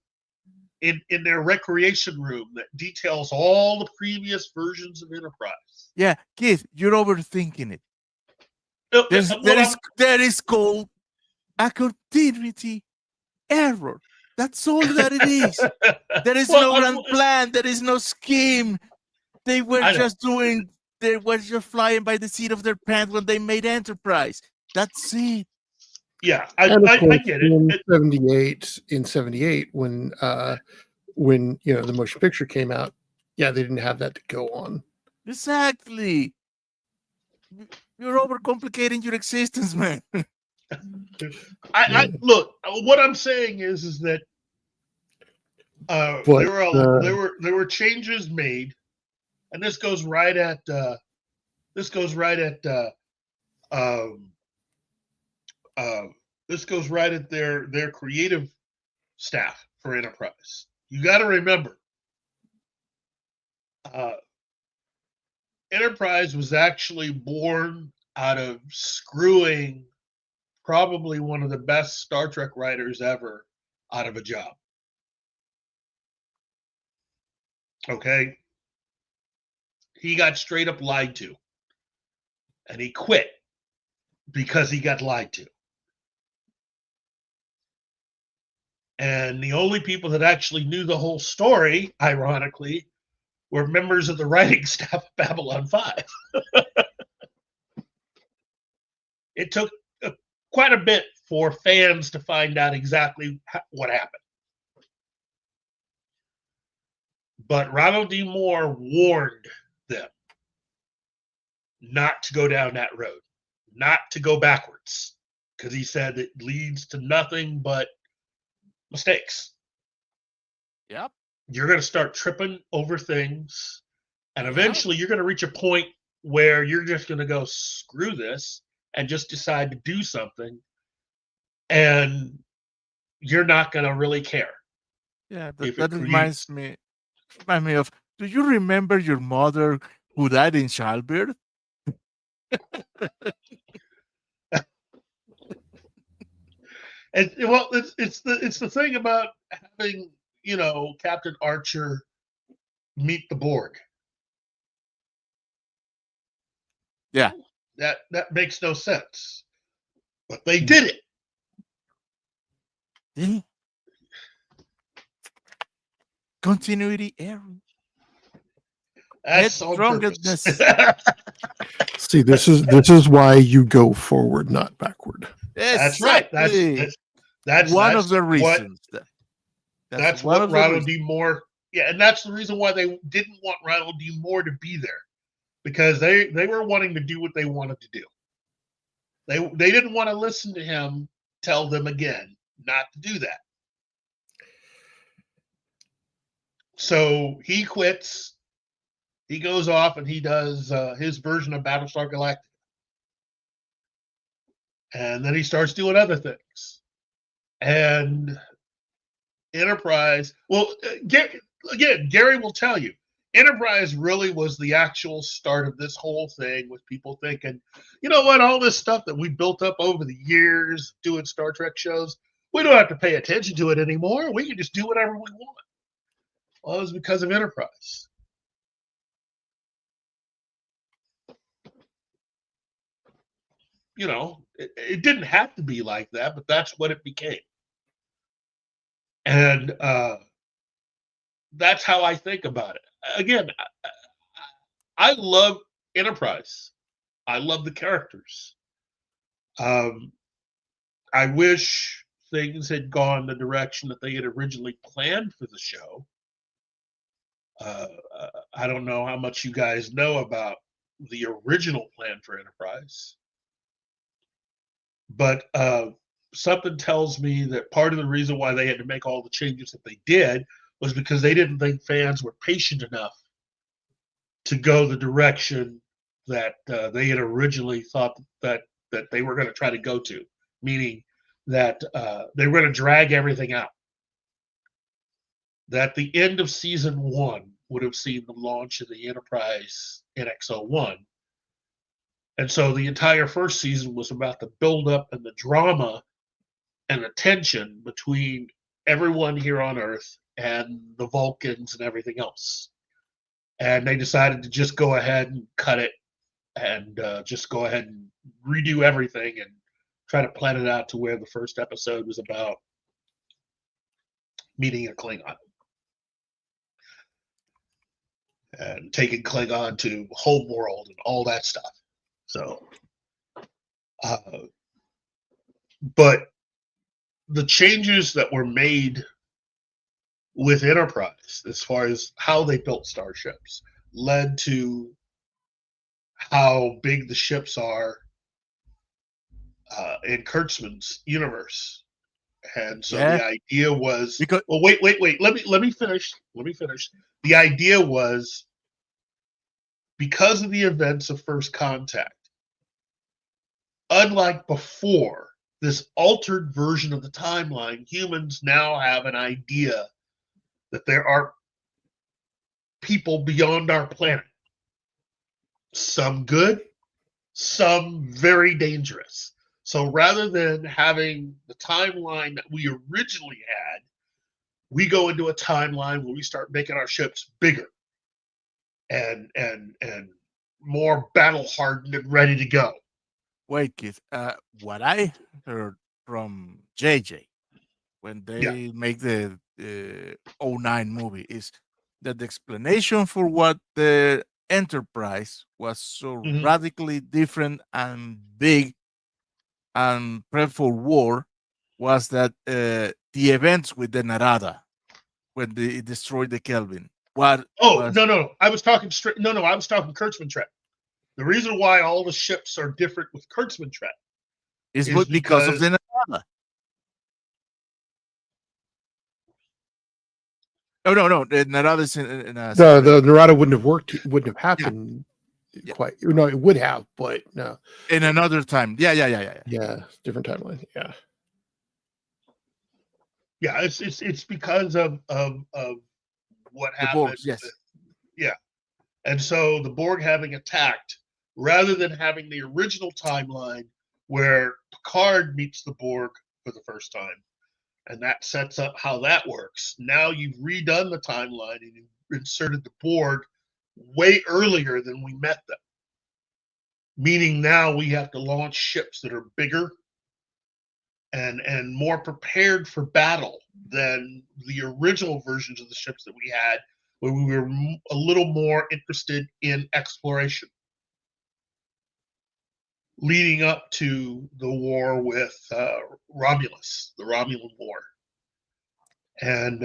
in their recreation room that details all the previous versions of Enterprise. yeah, Keith, you're overthinking it. No, There is called a continuity error. That's all that it is. There is no grand plan. There is no scheme. They were just flying by the seat of their pants when they made Enterprise. That's it. Yeah, I get in it. In '78, when the motion picture came out, yeah, they didn't have that to go on. Exactly. You're overcomplicating your existence, man. Look. What I'm saying is that there were changes made, and this goes right at their creative staff for Enterprise. You got to remember, Enterprise was actually born out of screwing probably one of the best Star Trek writers ever out of a job. Okay? He got straight up lied to. And he quit because he got lied to. And the only people that actually knew the whole story, ironically, were members of the writing staff of Babylon 5. It took quite a bit for fans to find out exactly what happened. But Ronald D. Moore warned them not to go down that road, not to go backwards, because he said it leads to nothing but mistakes. Yep. You're going to start tripping over things, and eventually you're going to reach a point where you're just going to go, screw this, and just decide to do something, and you're not going to really care. Yeah, that reminds me of, do you remember your mother who died in childbirth? And well, it's the thing about having, Captain Archer meet the Borg. Yeah. That makes no sense. But they did it. Yeah. Continuity error. That's on purpose. See, this is why you go forward, not backward. That's right. That's one of the reasons. That's what Ronald D. Moore. Yeah, and that's the reason why they didn't want Ronald D. Moore to be there, because they were wanting to do what they wanted to do. They didn't want to listen to him tell them again not to do that. So he quits. He goes off and he does his version of Battlestar Galactica. And then he starts doing other things. And Enterprise, well, again, Gary will tell you, Enterprise really was the actual start of this whole thing, with people thinking, you know what, all this stuff that we built up over the years doing Star Trek shows, we don't have to pay attention to it anymore. We can just do whatever we want. Well, it was because of Enterprise. It didn't have to be like that, but that's what it became. And that's how I think about it. Again, I love Enterprise. I love the characters. I wish things had gone the direction that they had originally planned for the show. I don't know how much you guys know about the original plan for Enterprise, but something tells me that part of the reason why they had to make all the changes that they did was because they didn't think fans were patient enough to go the direction that they had originally thought that they were going to try to go to, meaning that they were going to drag everything out. that the end of season 1 would have seen the launch of the Enterprise NX-01. And so the entire first season was about the buildup and the drama and the tension between everyone here on Earth and the Vulcans and everything else. And they decided to just go ahead and cut it and just go ahead and redo everything and try to plan it out to where the first episode was about meeting a Klingon and taking Klingon to homeworld and all that stuff. So, but the changes that were made with Enterprise, as far as how they built starships, led to how big the ships are in Kurtzman's universe. And so the idea was, well, wait. Let me finish. The idea was, because of the events of First Contact, unlike before, this altered version of the timeline, humans now have an idea that there are people beyond our planet. Some good, some very dangerous. So rather than having the timeline that we originally had, we go into a timeline where we start making our ships bigger and more battle hardened and ready to go. Wait, Keith. What I heard from JJ when they make the 09 movie is that the explanation for what the Enterprise was so radically different and big and prep for war was that the events with the Narada when they destroyed the Kelvin. No, I was talking straight. No, I was talking Kurtzman Trek. The reason why all the ships are different with Kurtzman Trek is because of the Narada. No. The Narada is in the Narada wouldn't have worked. Wouldn't have happened quite. No, it would have, but no. In another time. Yeah. Yeah, different timeline. Yeah. Yeah, it's because of what happened. Borg, yes. Yeah. And so the Borg having attacked, rather than having the original timeline where Picard meets the Borg for the first time, and that sets up how that works. Now you've redone the timeline and you've inserted the Borg way earlier than we met them. Meaning now we have to launch ships that are bigger and more prepared for battle than the original versions of the ships that we had, where we were a little more interested in exploration, leading up to the war with Romulus, the Romulan War. And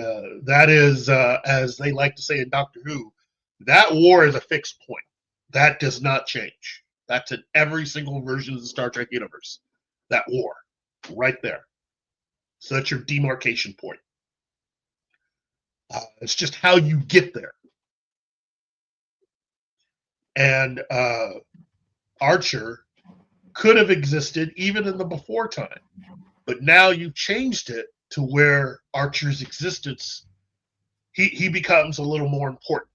that is, as they like to say in Doctor Who, that war is a fixed point. That does not change. That's in every single version of the Star Trek universe. That war, right there. So that's your demarcation point. It's just how you get there. And Archer could have existed even in the before time, but now you changed it to where Archer's existence, he becomes a little more important.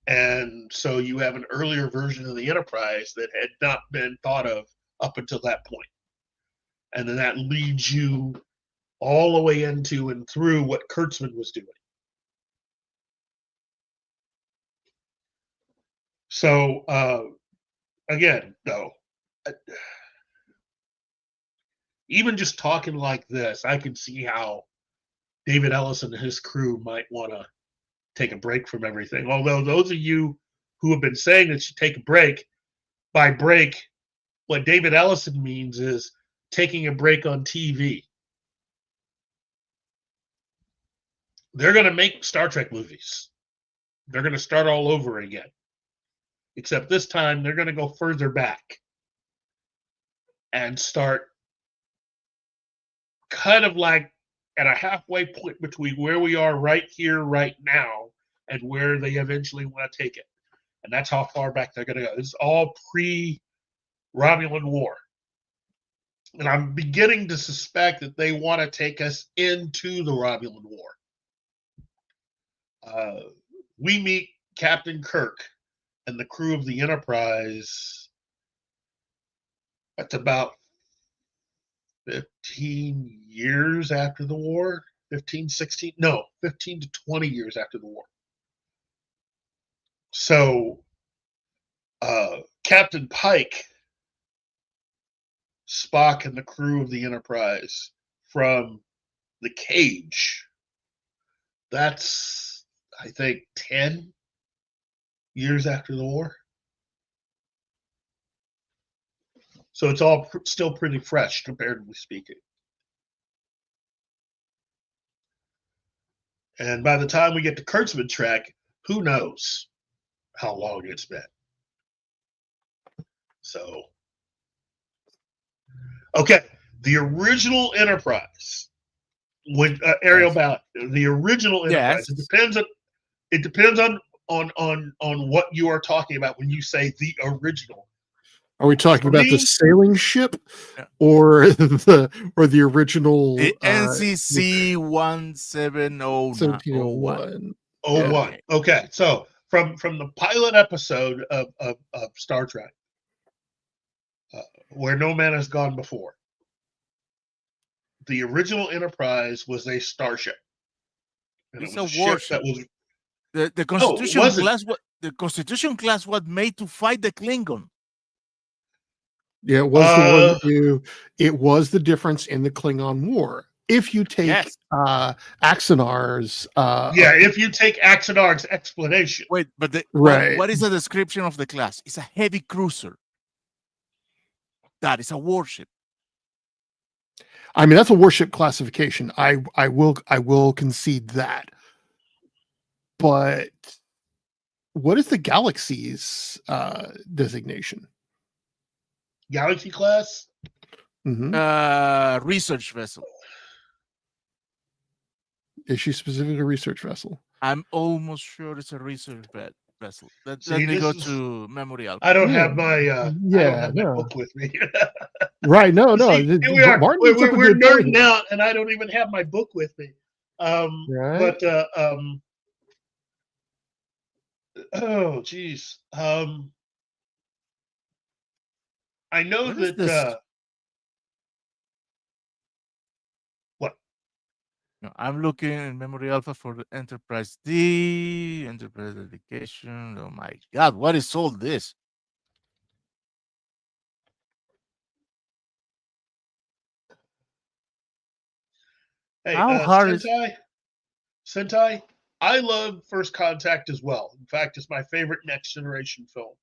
And so you have an earlier version of the Enterprise that had not been thought of up until that point. And then that leads you all the way into and through what Kurtzman was doing. So, again, though, even just talking like this, I can see how David Ellis and his crew might want to take a break from everything. Although those of you who have been saying that you take a break, by break, what David Ellison means is taking a break on TV. They're going to make Star Trek movies. They're going to start all over again. Except this time, they're going to go further back and start kind of like at a halfway point between where we are right here, right now, and where they eventually want to take it. And that's how far back they're going to go. This is all pre-Romulan War. And I'm beginning to suspect that they want to take us into the Romulan War. We meet Captain Kirk and the crew of the Enterprise. That's about 15 years after the war. 15 to 20 years after the war. So Captain Pike, Spock, and the crew of the Enterprise from the cage, that's, I think, 10 years after the war. So it's all still pretty fresh, comparatively speaking. And by the time we get to Kurtzman Trek, who knows how long it's been. So, okay, the original Enterprise, when Ariel Ballard, the original Enterprise, it depends on what you are talking about when you say the original. Are we talking about the sailing ship, or the original NCC 1701? 01. Okay, so from the pilot episode of Star Trek, Where No Man Has Gone Before, the original Enterprise was a starship. And It's it was a warship. that was the Constitution class. The Constitution class was made to fight the Klingon. Yeah, it was the one it was the difference in the Klingon War. If you take Axanar's if you take Axanar's explanation. Wait, but what is the description of the class? It's a heavy cruiser. That is a warship. I mean, that's a warship classification. I will concede that. But what is the Galaxy's designation? Galaxy class? Mm-hmm. Research vessel. Is she specifically a research vessel? I'm almost sure it's a research vessel. Let me go to Memory Alpha. I don't have my my book with me. Right? No. See, we're nerding out, and I don't even have my book with me. Right. But oh, geez. I know that. What? No, I'm looking in Memory Alpha for the Enterprise D, Enterprise Dedication. Oh my God, what is all this? Hey, how hard Sentai, I love First Contact as well. In fact, it's my favorite Next Generation film.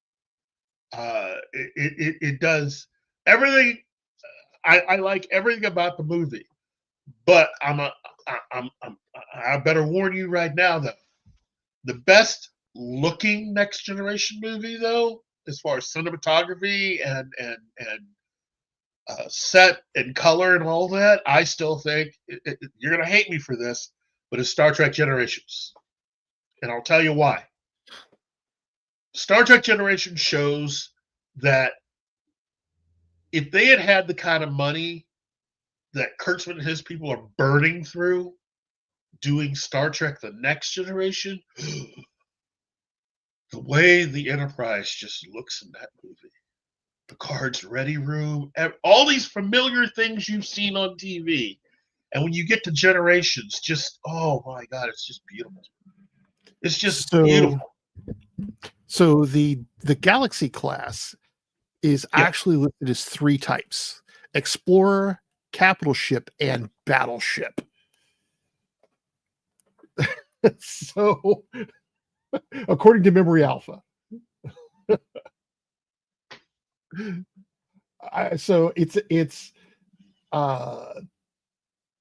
It does everything. I like everything about the movie, but I better warn you right now, though. The best looking Next Generation movie, though, as far as cinematography and set and color and all that, I still think you're going to hate me for this, but it's Star Trek Generations, and I'll tell you why. Star Trek Generations shows that if they had had the kind of money that Kurtzman and his people are burning through doing Star Trek The Next Generation, the way the Enterprise just looks in that movie, the Picard's ready room, all these familiar things you've seen on TV, and when you get to Generations, just, oh my God, it's just beautiful. It's just beautiful. So the Galaxy class is actually listed as 3 types: Explorer, Capital Ship, and Battleship. So, according to Memory Alpha. So it's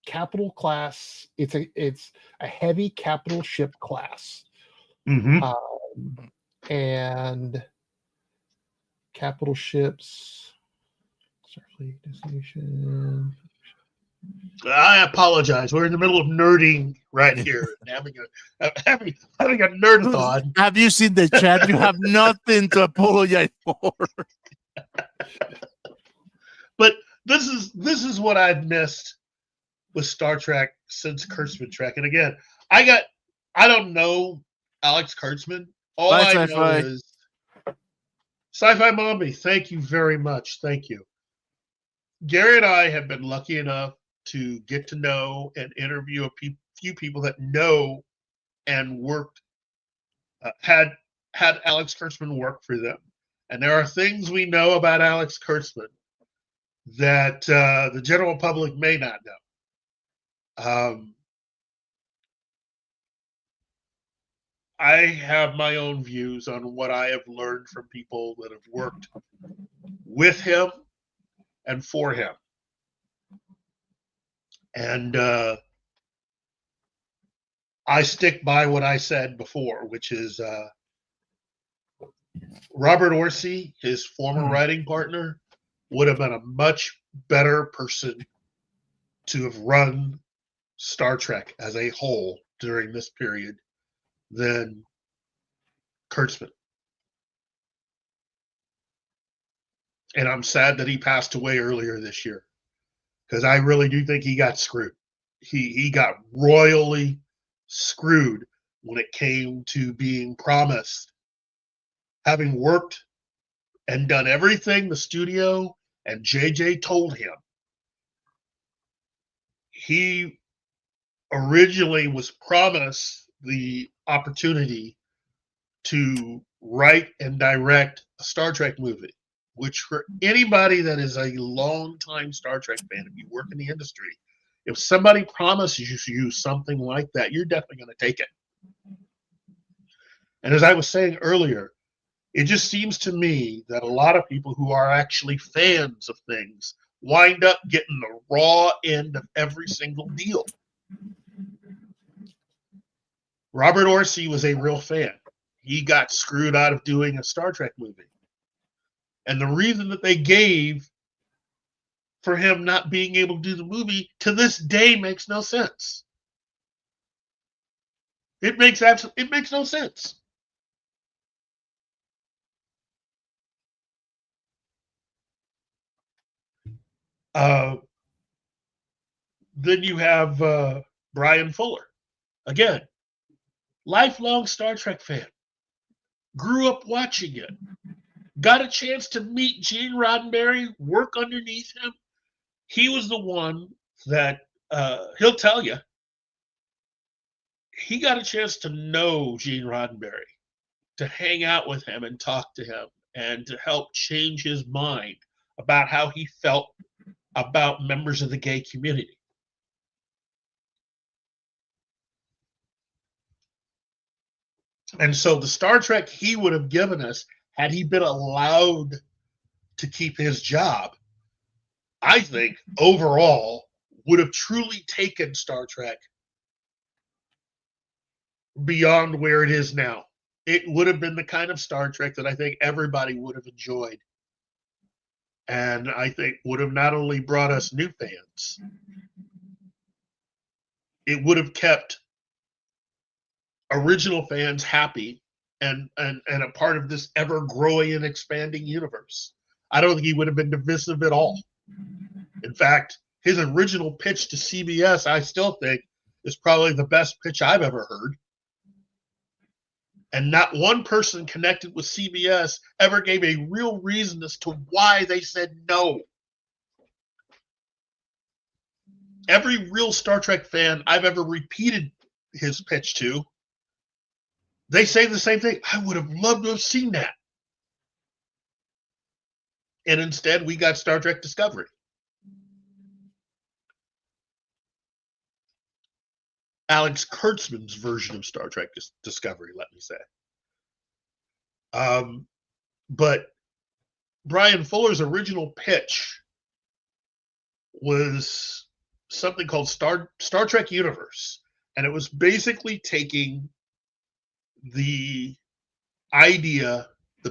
capital class. It's a heavy capital ship class. Mm-hmm. And capital ships, Starfleet destination. I apologize. We're in the middle of nerding right here, having a nerd thought. Have you seen the chat? You have nothing to apologize for. But this is what I've missed with Star Trek since Kurtzman Trek. And again, I don't know Alex Kurtzman. All Bye, I know Sci-Fi. is Sci-Fi Mommy. Thank you very much. Thank you. Gary and I have been lucky enough to get to know and interview a few people that know and worked had Alex Kurtzman work for them. And there are things we know about Alex Kurtzman that the general public may not know. I have my own views on what I have learned from people that have worked with him and for him. And I stick by what I said before, which is Robert Orci, his former writing partner, would have been a much better person to have run Star Trek as a whole during this period than Kurtzman. And I'm sad that he passed away earlier this year because I really do think he got screwed. He got royally screwed when it came to being promised, having worked and done everything the studio and JJ told him. He originally was promised the opportunity to write and direct a Star Trek movie, which for anybody that is a long-time Star Trek fan, if you work in the industry, if somebody promises you something like that, you're definitely going to take it. And as I was saying earlier, it just seems to me that a lot of people who are actually fans of things wind up getting the raw end of every single deal. Robert Orci was a real fan. He got screwed out of doing a Star Trek movie. And the reason that they gave for him not being able to do the movie to this day makes no sense. It makes no sense. Then you have Brian Fuller. Again, lifelong Star Trek fan. Grew up watching it. Got a chance to meet Gene Roddenberry, work underneath him. He was the one that, he'll tell you, he got a chance to know Gene Roddenberry, to hang out with him and talk to him, and to help change his mind about how he felt about members of the gay community. And so the Star Trek he would have given us, had he been allowed to keep his job, I think overall would have truly taken Star Trek beyond where it is now. It would have been the kind of Star Trek that I think everybody would have enjoyed. And I think would have not only brought us new fans, it would have kept original fans happy and a part of this ever-growing and expanding universe. I don't think he would have been divisive at all. In fact, his original pitch to CBS, I still think, is probably the best pitch I've ever heard. And not one person connected with CBS ever gave a real reason as to why they said no. Every real Star Trek fan I've ever repeated his pitch to, they say the same thing. I would have loved to have seen that. And instead, we got Star Trek Discovery. Alex Kurtzman's version of Star Trek Discovery, let me say. But Brian Fuller's original pitch was something called Star Trek Universe. And it was basically taking the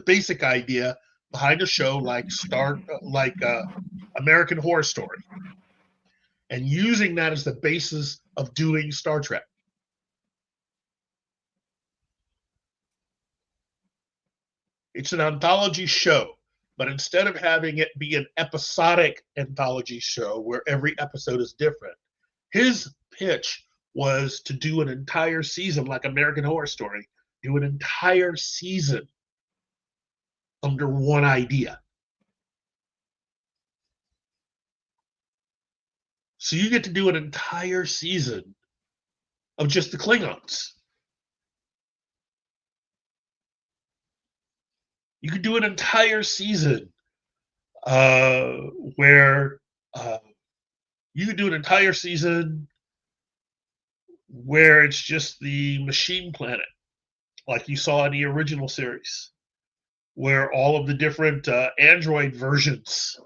basic idea behind a show like American Horror Story, and using that as the basis of doing Star Trek. It's an anthology show. But instead of having it be an episodic anthology show where every episode is different, his pitch was to do an entire season like American Horror Story, do an entire season under one idea. So you get to do an entire season of just the Klingons. You could do an entire season where you could do an entire season where it's just the machine planet, like you saw in the original series, where all of the different android versions,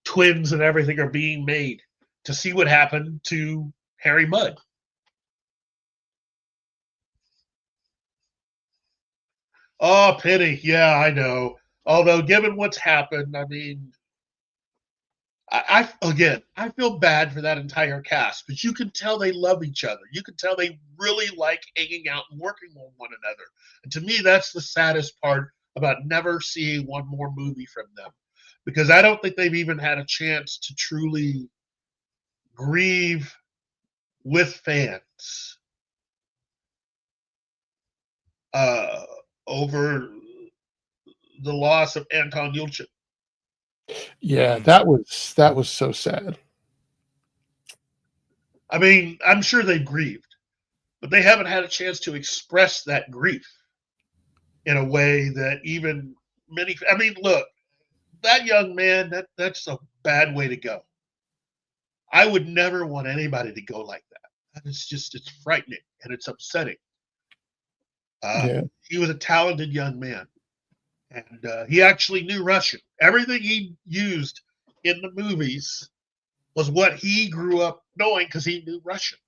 twins and everything are being made to see what happened to Harry Mudd. Oh, pity. Yeah, I know. Although, given what's happened, I mean, I feel bad for that entire cast, but you can tell they love each other. You can tell they really like hanging out and working with one another. And to me, that's the saddest part about never seeing one more movie from them, because I don't think they've even had a chance to truly grieve with fans over the loss of Anton Yelchin. Yeah, that was so sad. I mean, I'm sure they've grieved, but they haven't had a chance to express that grief in a way that even many. I mean, look, that young man, that's a bad way to go. I would never want anybody to go like that. It's frightening and it's upsetting. He was a talented young man, and he actually knew Russian. Everything he used in the movies was what he grew up knowing because he knew Russian.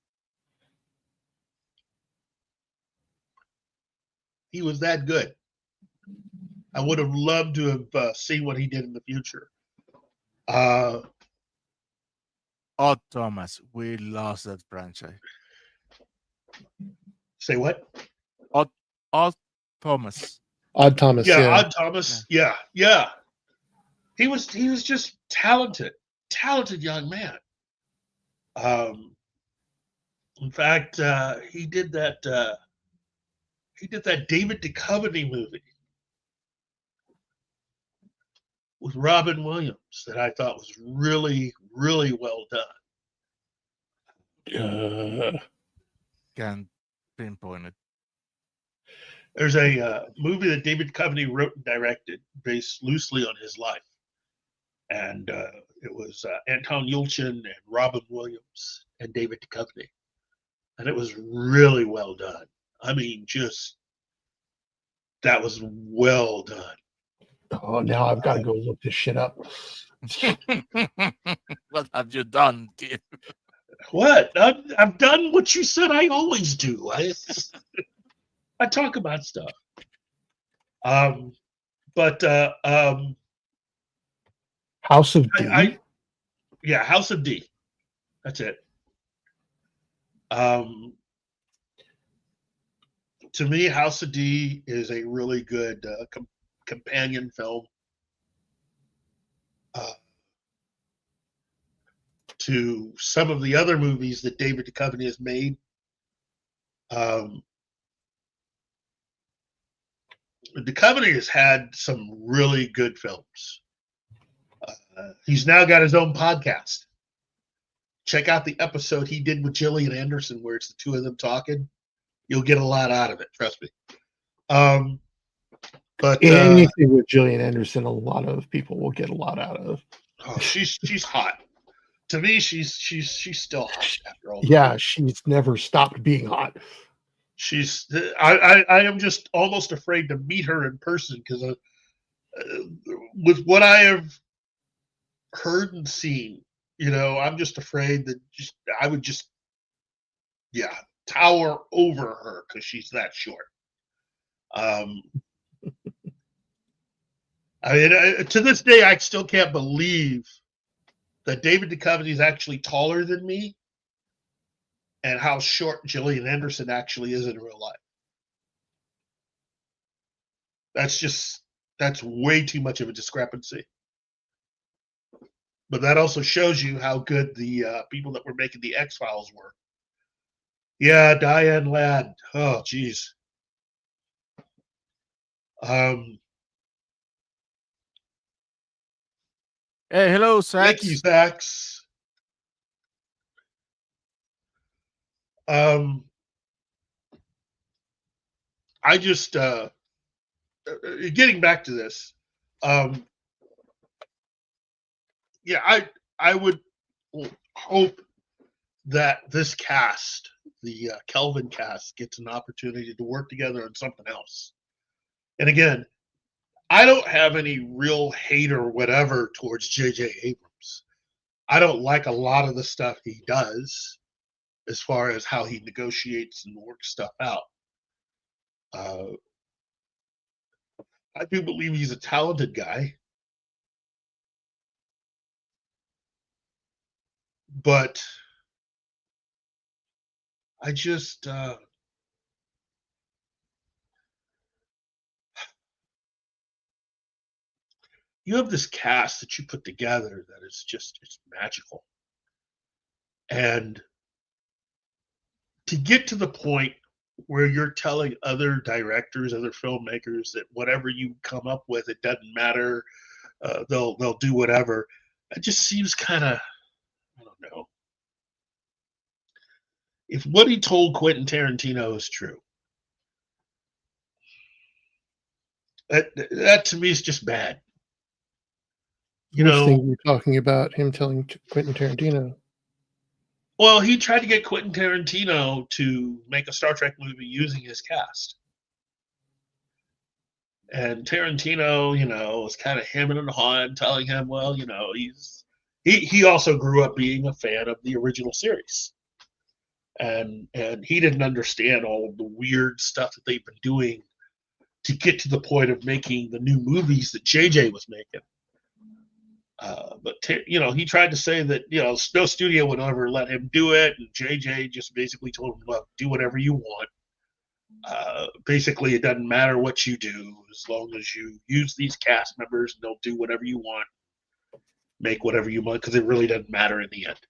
He was that good. I would have loved to have seen what he did in the future. Oh, Thomas, we lost that franchise. Say what? Odd Thomas. Odd Thomas. Yeah, Yeah. Odd Thomas. Yeah. He was just talented young man. In fact, he did that David Duchovny movie with Robin Williams that I thought was really, really well done. Can't pinpoint it. There's a movie that David Duchovny wrote and directed based loosely on his life. And it was Anton Yelchin and Robin Williams and David Duchovny. And it was really well done. I mean, that was well done. Oh, now I've got to go look this shit up. What have you done, kid? What? I've done what you said I always do. I talk about stuff. House of D? Yeah, House of D. That's it. To me, House of D is a really good companion film to some of the other movies that David Duchovny has made. Duchovny has had some really good films. He's now got his own podcast. Check out the episode he did with Gillian Anderson where it's the two of them talking. You'll get a lot out of it, trust me. But anything with Gillian Anderson, a lot of people will get a lot out of. Oh, she's hot. To me, she's still hot after all. Yeah, she's never stopped being hot. I am just almost afraid to meet her in person because with what I have heard and seen, I'm just afraid that I would tower over her because she's that short. I mean, to this day, I still can't believe that David Duchovny is actually taller than me and how short Gillian Anderson actually is in real life. That's way too much of a discrepancy. But that also shows you how good the people that were making the X-Files were. Yeah, Diane Ladd. Oh, geez. Hey, hello, Thank you, Sax. Sax. I just getting back to this. Yeah, I would hope that this cast, the Kelvin cast, gets an opportunity to work together on something else. And again, I don't have any real hate or whatever towards J.J. Abrams. I don't like a lot of the stuff he does as far as how he negotiates and works stuff out. I do believe he's a talented guy, but I just you have this cast that you put together that is just it's magical. And to get to the point where you're telling other directors, other filmmakers that whatever you come up with, it doesn't matter. They'll do whatever. It just seems kind of, I don't know. If what he told Quentin Tarantino is true, that to me is just bad. You Which know, thing you're talking about? Him telling Quentin Tarantino? well, he tried to get Quentin Tarantino to make a Star Trek movie using his cast. And Tarantino, was kind of hemming and hawing, telling him, well, he also grew up being a fan of the original series. And he didn't understand all of the weird stuff that they've been doing to get to the point of making the new movies that JJ was making. But he tried to say that no studio would ever let him do it, and JJ just basically told him, "Look, do whatever you want. Basically, it doesn't matter what you do as long as you use these cast members, and they'll do whatever you want, make whatever you want, because it really doesn't matter in the end."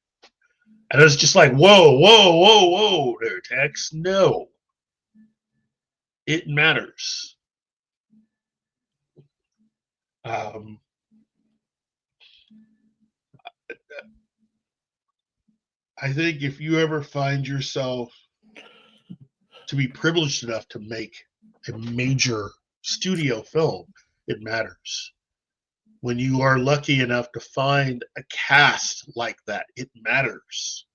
And it's just like, whoa, there, Tex. No, it matters. I think if you ever find yourself to be privileged enough to make a major studio film, it matters. When you are lucky enough to find a cast like that, it matters.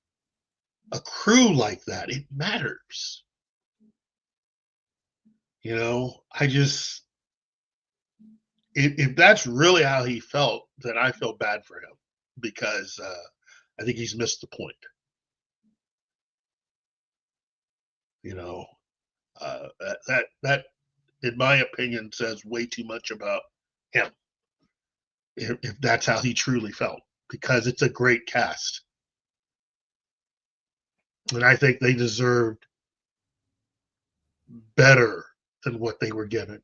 A crew like that, it matters. I just, if that's really how he felt, then I feel bad for him because I think he's missed the point. That in my opinion says way too much about him if that's how he truly felt, because it's a great cast and I think they deserved better than what they were given.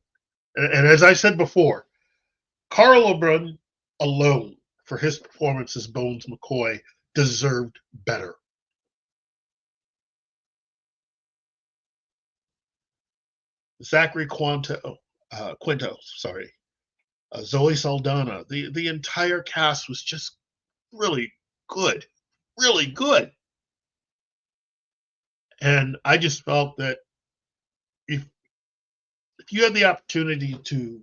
And as I said before, Carl O'Brien alone for his performance as Bones McCoy deserved better. Zachary Quinto, Zoe Saldana, the entire cast was just really good, really good. And I just felt that if you had the opportunity to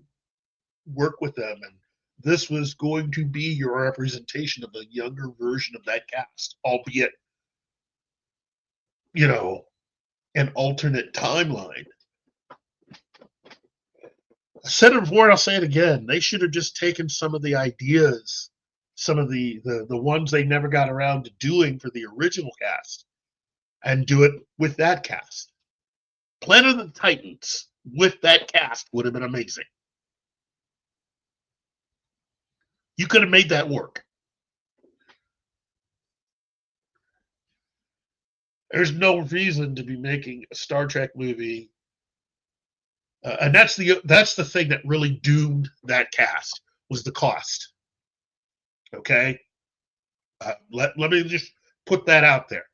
work with them and this was going to be your representation of a younger version of that cast, albeit, an alternate timeline. I said it before and I'll say it again. They should have just taken some of the ideas, some of the ones they never got around to doing for the original cast and do it with that cast. Planet of the Titans with that cast would have been amazing. You could have made that work. There's no reason to be making a Star Trek movie And that's the thing that really doomed that cast was the cost. Okay, let me just put that out there.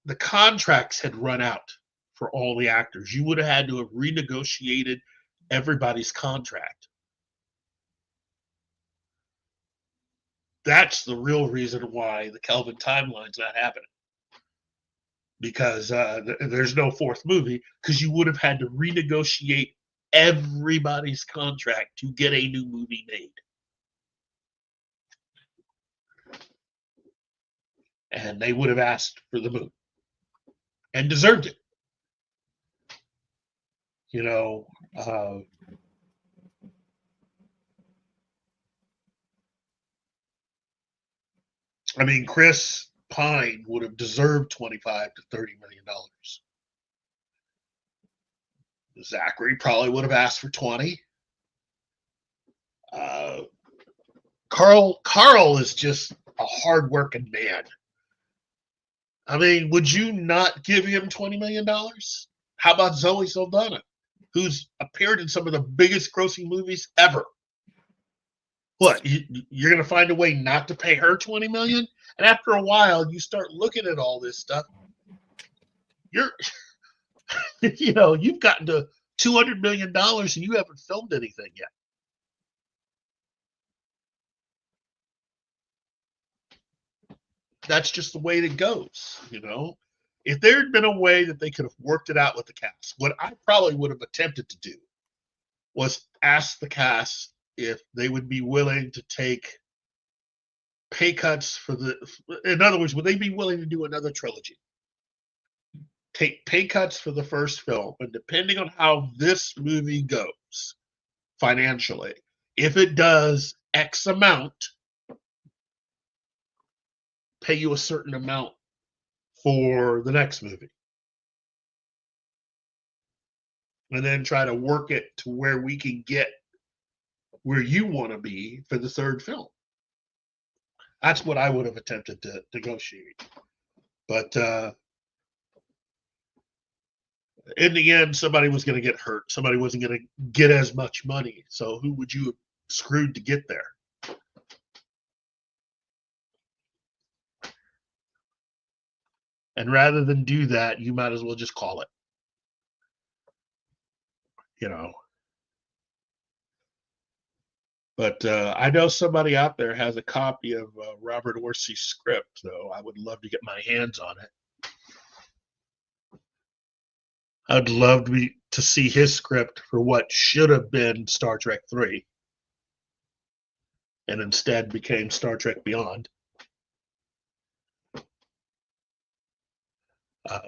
The contracts had run out for all the actors. You would have had to have renegotiated everybody's contract. That's the real reason why the Kelvin timeline's not happening. Because there's no fourth movie, because you would have had to renegotiate everybody's contract to get a new movie made. And they would have asked for the movie and deserved it. You know, I mean, Chris Pine would have deserved $25 to $30 million. Zachary probably would have asked for 20. Carl is just a hardworking man. I mean, would you not give him $20 million? How about Zoe Saldana, who's appeared in some of the biggest grossing movies ever? What, you're going to find a way not to pay her $20 million? And after a while, you start looking at all this stuff. You've gotten to $200 million and you haven't filmed anything yet. That's just the way it goes, you know. If there had been a way that they could have worked it out with the cast, what I probably would have attempted to do was ask the cast if they would be willing to take pay cuts in other words, would they be willing to do another trilogy? Take pay cuts for the first film, and depending on how this movie goes financially, if it does X amount, pay you a certain amount for the next movie. And then try to work it to where we can get where you want to be for the third film. That's what I would have attempted to negotiate. But in the end, somebody was going to get hurt. Somebody wasn't going to get as much money. So who would you have screwed to get there? And rather than do that, you might as well just call it. You know. But I know somebody out there has a copy of Robert Orsi's script, though. I would love to get my hands on it. I'd love to see his script for what should have been Star Trek 3 and instead became Star Trek Beyond.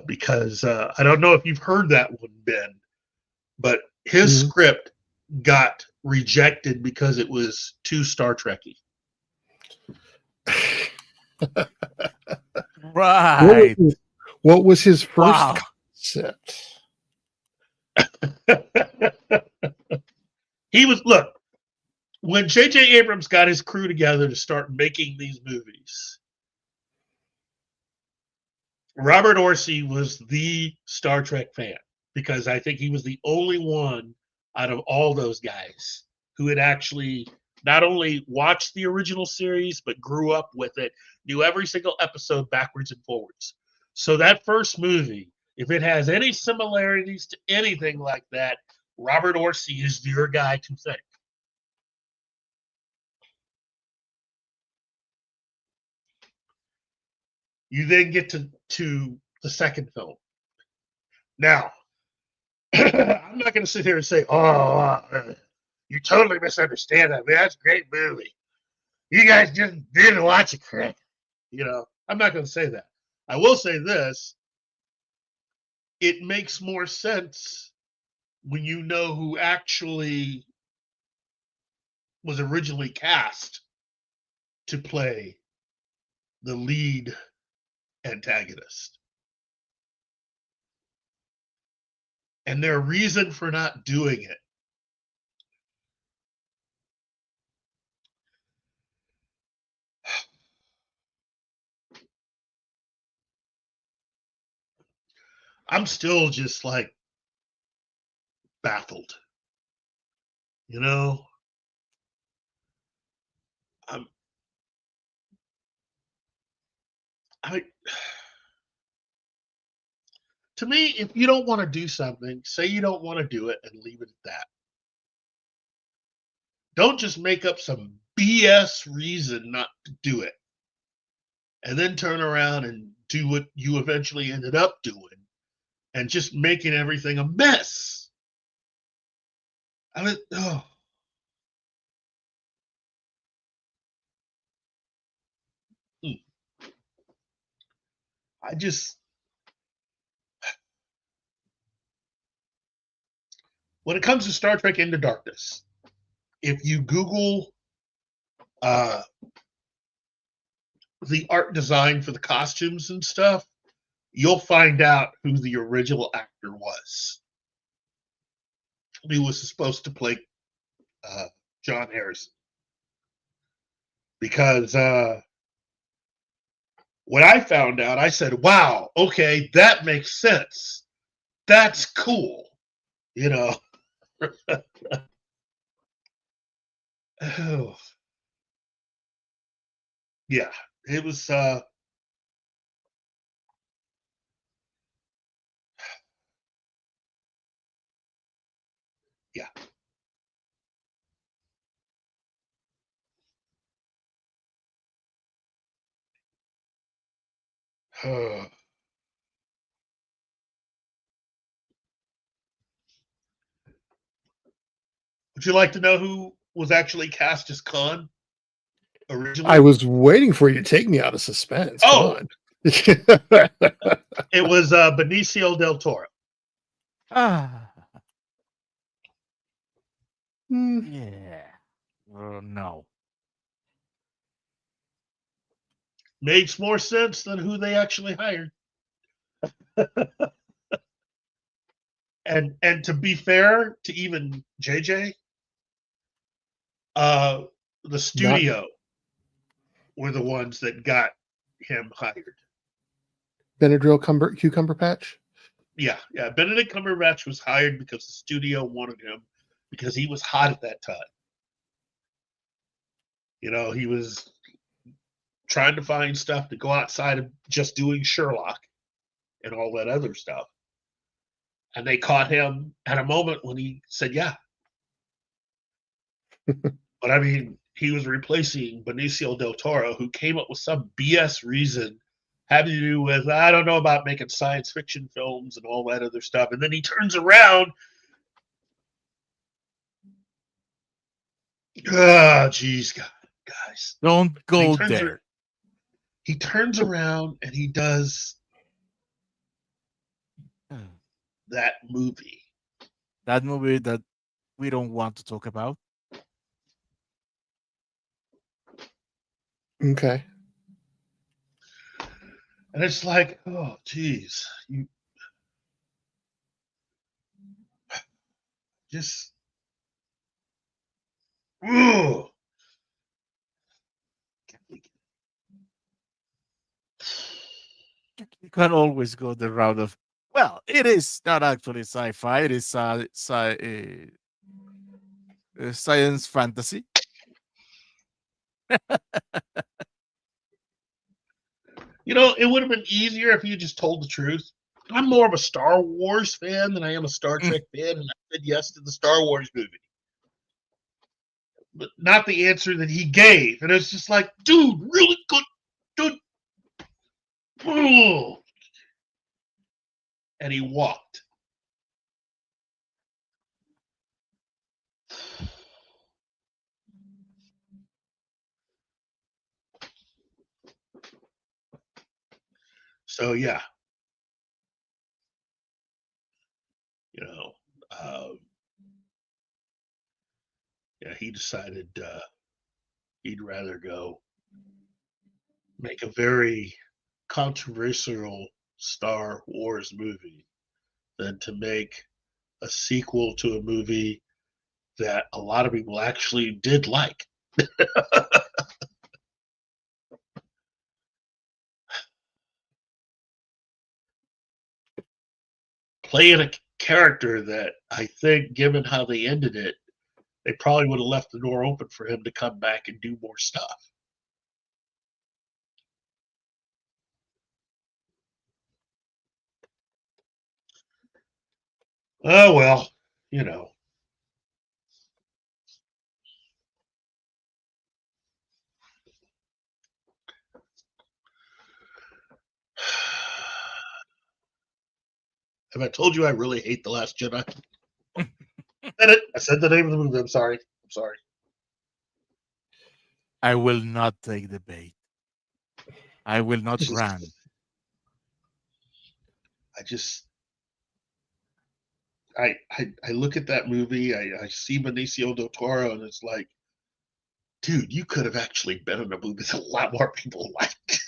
Because I don't know if you've heard that one, Ben, but his script got rejected because it was too Star Trek-y. Right. What was his first concept? Look, when J.J. Abrams got his crew together to start making these movies, Robert Orsi was the Star Trek fan because I think he was the only one out of all those guys who had actually not only watched the original series, but grew up with it, knew every single episode backwards and forwards. So that first movie, if it has any similarities to anything like that, Robert Orsi is your guy to thank. You then get to the second film. Now, I'm not going to sit here and say, you totally misunderstand that, man. That's a great movie. You guys just didn't watch it correct. You know, I'm not going to say that. I will say this. It makes more sense when you know who actually was originally cast to play the lead antagonist. And their reason for not doing it I'm still just like baffled. You know, I'm I to me, if you don't want to do something, say you don't want to do it and leave it at that. Don't just make up some BS reason not to do it and then turn around and do what you eventually ended up doing and just making everything a mess. I mean, oh. I just, when it comes to Star Trek Into Darkness, if you Google uh, the art design for the costumes and stuff, you'll find out who the original actor was. He was supposed to play John Harrison. Because when I found out, I said, wow, okay, that makes sense. That's cool. You know. Oh. Yeah, it was yeah. Would you like to know who was actually cast as Khan originally? I was waiting for you to take me out of suspense. Come Oh, on. it was Benicio del Toro. Yeah. No. Makes more sense than who they actually hired. And to be fair to even JJ, the studio were the ones that got him hired. Benadryl cucumber patch. Yeah. Benedict Cumberbatch was hired because the studio wanted him because he was hot at that time. You know, he was trying to find stuff to go outside of just doing Sherlock and all that other stuff. And they caught him at a moment when he said, yeah. But I mean, he was replacing Benicio del Toro, who came up with some BS reason having to do with, I don't know, about making science fiction films and all that other stuff. And then he turns around. Oh, geez, guys. Don't go there. He turns around and he does that movie. That movie that we don't want to talk about. Okay. And it's like, oh, geez. You just, ugh. You can always go the route of, well, it is not actually sci-fi. It is science fantasy. You know, it would have been easier if you just told the truth. I'm more of a Star Wars fan than I am a Star Trek fan, and I said yes to the Star Wars movie. But not the answer that he gave. And it's just like, dude, really good, dude. Oh. And he walked. So yeah, you know, yeah, he decided he'd rather go make a very controversial Star Wars movie than to make a sequel to a movie that a lot of people actually did like. playing a character that I think, given how they ended it, they probably would have left the door open for him to come back and do more stuff. Oh, well, you know. Have I told you I really hate The Last Jedi? I said it. I said the name of the movie. I'm sorry. I'm sorry. I will not take the bait. I will not run. I look at that movie, I see Benicio del Toro, and it's like, dude, you could have actually been in a movie that a lot more people liked.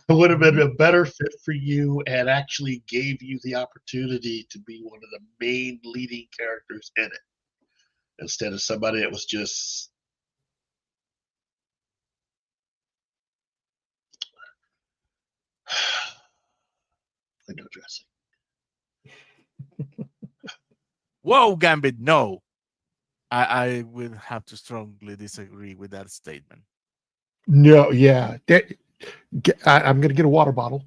It would have been a better fit for you and actually gave you the opportunity to be one of the main leading characters in it, instead of somebody that was just window dressing. Whoa, Gambit, no. I will have to strongly disagree with that statement. No, yeah. I'm going to get a water bottle.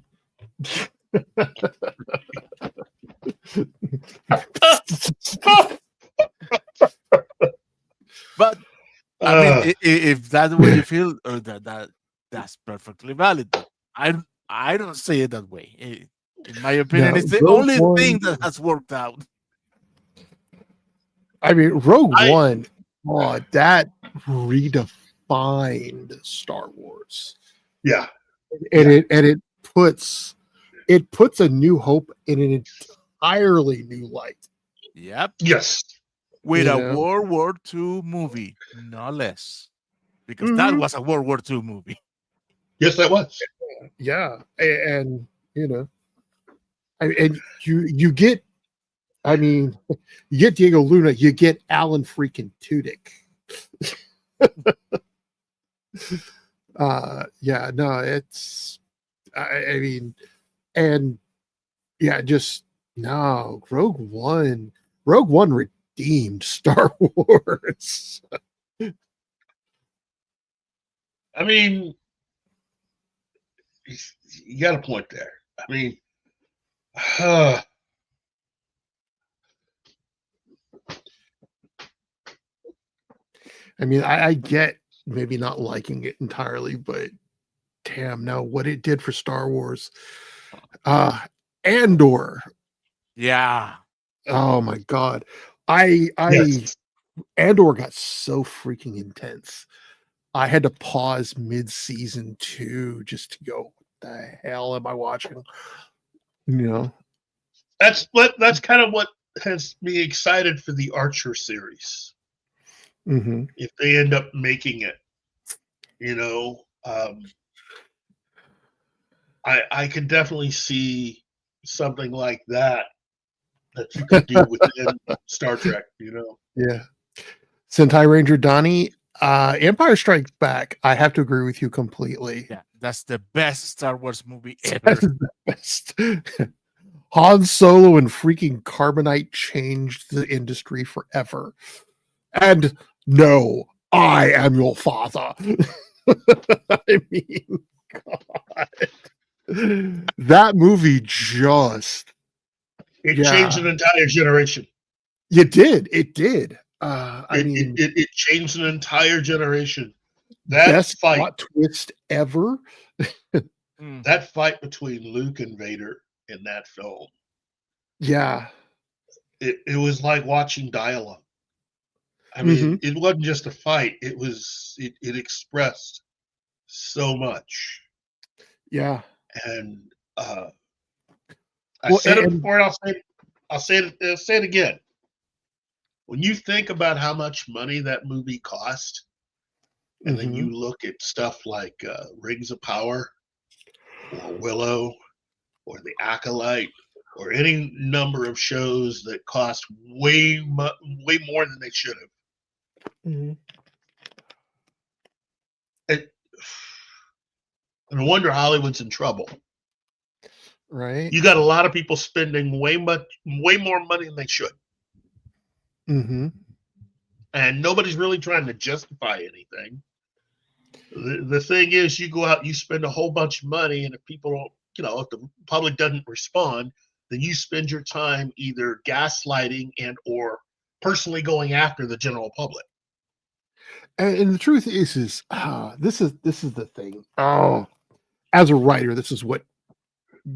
But I mean, if that's what you feel, or that's perfectly valid. But I don't say it that way. In my opinion, No, it's the Rogue only One- thing that has worked out. I mean, Rogue One, that redefined Star Wars. Yeah. And it puts a new hope in an entirely new light. Yep. Yes. With You a know? World War II movie, no less. Because that was a World War II movie. Yes, that was. Yeah. And you know, and you get, I mean, you get Diego Luna, you get Alan freaking Tudyk. Yeah, no, it's, I mean, and yeah, just no, Rogue One redeemed Star Wars. I mean, you got a point there. I mean, I mean, I get maybe not liking it entirely, but damn, no, what it did for Star Wars. Andor. Yeah. Oh my god. yes. Andor got so freaking intense. I had to pause mid-season 2 just to go, what the hell am I watching? You know. That's kind of what has me excited for the Archer series. Mm-hmm. If they end up making it, you know, I could definitely see something like that you could do within Star Trek, you know. Yeah. Sentai Ranger Donnie, Empire Strikes Back. I have to agree with you completely. Yeah, that's the best Star Wars movie That ever. is the best. Han Solo and freaking Carbonite changed the industry forever. And no, I am your father. I mean, God. That movie just It changed an entire generation. It did. It did. It changed an entire generation. That best fight, plot twist ever. that fight between Luke and Vader in that film. Yeah. It was like watching dialogue. I mean, it wasn't just a fight. It expressed so much. Yeah. And I said it before, and I'll say it again. When you think about how much money that movie cost, and then you look at stuff like Rings of Power, or Willow, or The Acolyte, or any number of shows that cost way more than they should have. No wonder Hollywood's in trouble. Right. You got a lot of people spending way more money than they should. Mm-hmm. And nobody's really trying to justify anything. The thing is, you go out, you spend a whole bunch of money, and if people don't, if the public doesn't respond, then you spend your time either gaslighting or personally going after the general public. And the truth is this is the thing. Oh, as a writer, this is what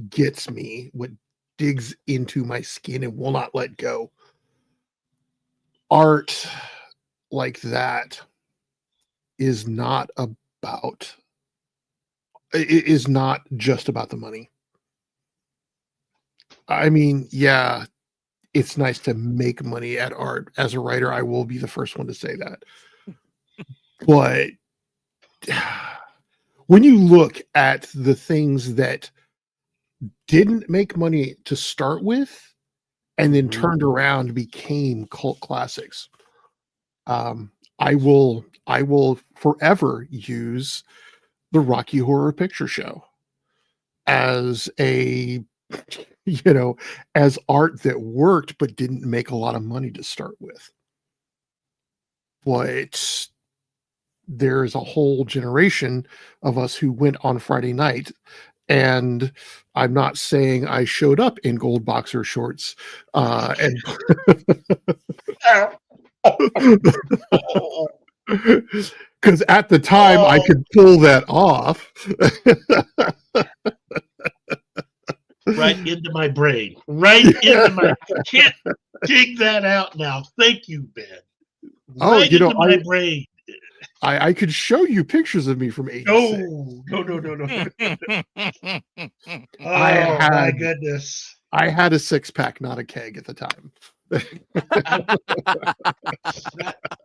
gets me, what digs into my skin and will not let go. Art like that is not just about the money. I mean, yeah, it's nice to make money at art. As a writer, I will be the first one to say that. But when you look at the things that didn't make money to start with and then turned around and became cult classics, I will forever use the Rocky Horror Picture Show as as art that worked but didn't make a lot of money to start with. But there's a whole generation of us who went on Friday night, and I'm not saying I showed up in gold boxer shorts and because at the time I could pull that off. Right into my brain. Right into my. I can't dig that out now. Thank you, Ben. Right into my brain. I could show you pictures of me from 86. No. Oh, my goodness. I had a 6-pack, not a keg at the time.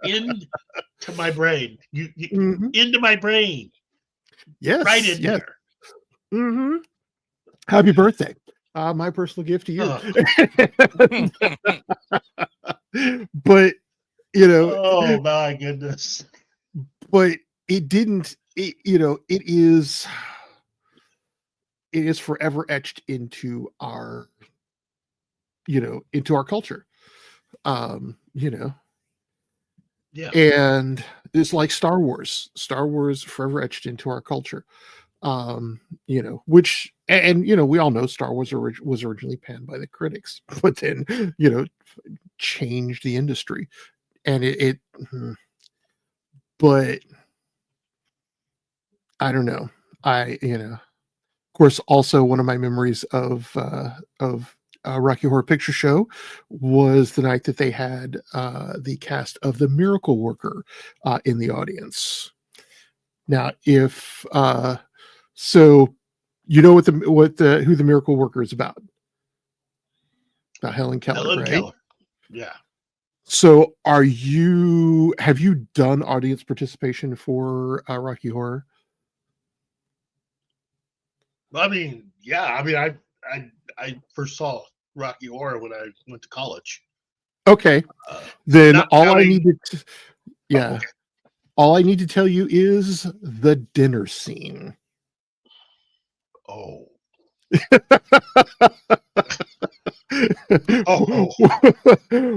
Into my brain. Into my brain. Yes. Right in there. Mm-hmm. Happy birthday. My personal gift to you. But, oh, my goodness. But it didn't, it is forever etched into our, into our culture. Yeah. And it's like Star Wars forever etched into our culture. Which, we all know Star Wars was originally panned by the critics, but then, changed the industry. And but I don't know. Of course, also one of my memories of Rocky Horror Picture Show was the night that they had the cast of The Miracle Worker in the audience. Now, if so, who the Miracle Worker is about? About Helen Keller, right? Keller. Yeah. So, have you done audience participation for Rocky Horror? I mean, yeah. I mean, I first saw Rocky Horror when I went to college. Okay, then all I need to, okay. all I need to tell you is the dinner scene. Oh.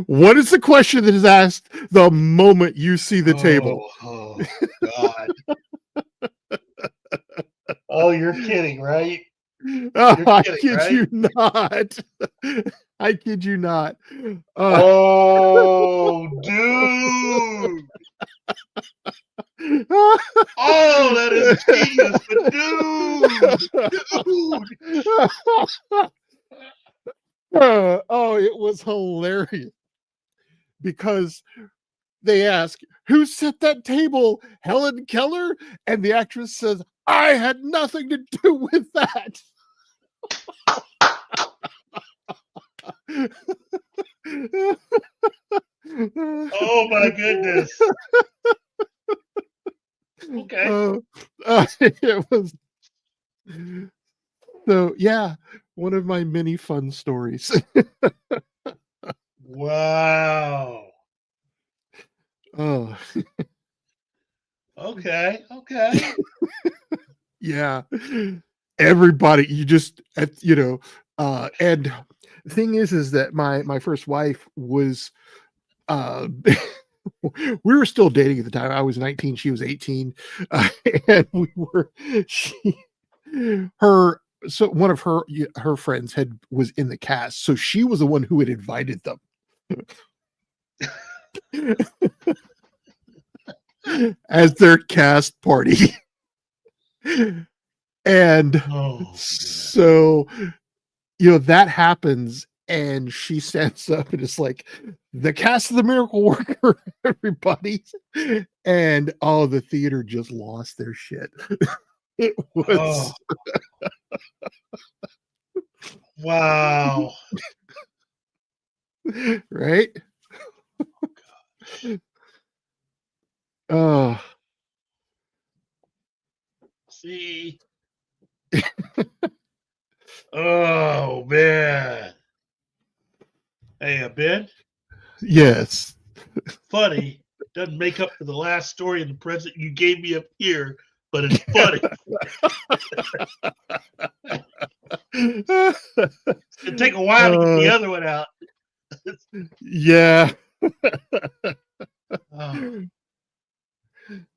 What is the question that is asked the moment you see the table? Oh, God. Oh, you're kidding, right? I kid you not. I kid you not. Oh, dude. Oh, that is genius, but dude. Oh, it was hilarious because they ask, who set that table? Helen Keller? And the actress says, I had nothing to do with that. Oh my goodness. Okay. It was so, yeah, one of my many fun stories. Wow. Oh. Okay. Yeah. everybody, you just, you know, and the thing is that my first wife was, we were still dating at the time. I was 19, she was 18, and so one of her friends was in the cast, so she was the one who had invited them as their cast party. And so, you know, that happens, and she stands up and is like, the cast of The Miracle Worker, everybody. And all the theater just lost their shit. It was wow. Right? Oh. See. Oh man. Hey, Ben. Yes. Funny doesn't make up for the last story in the present you gave me up here, but it's funny. It'd take a while to get the other one out. Yeah.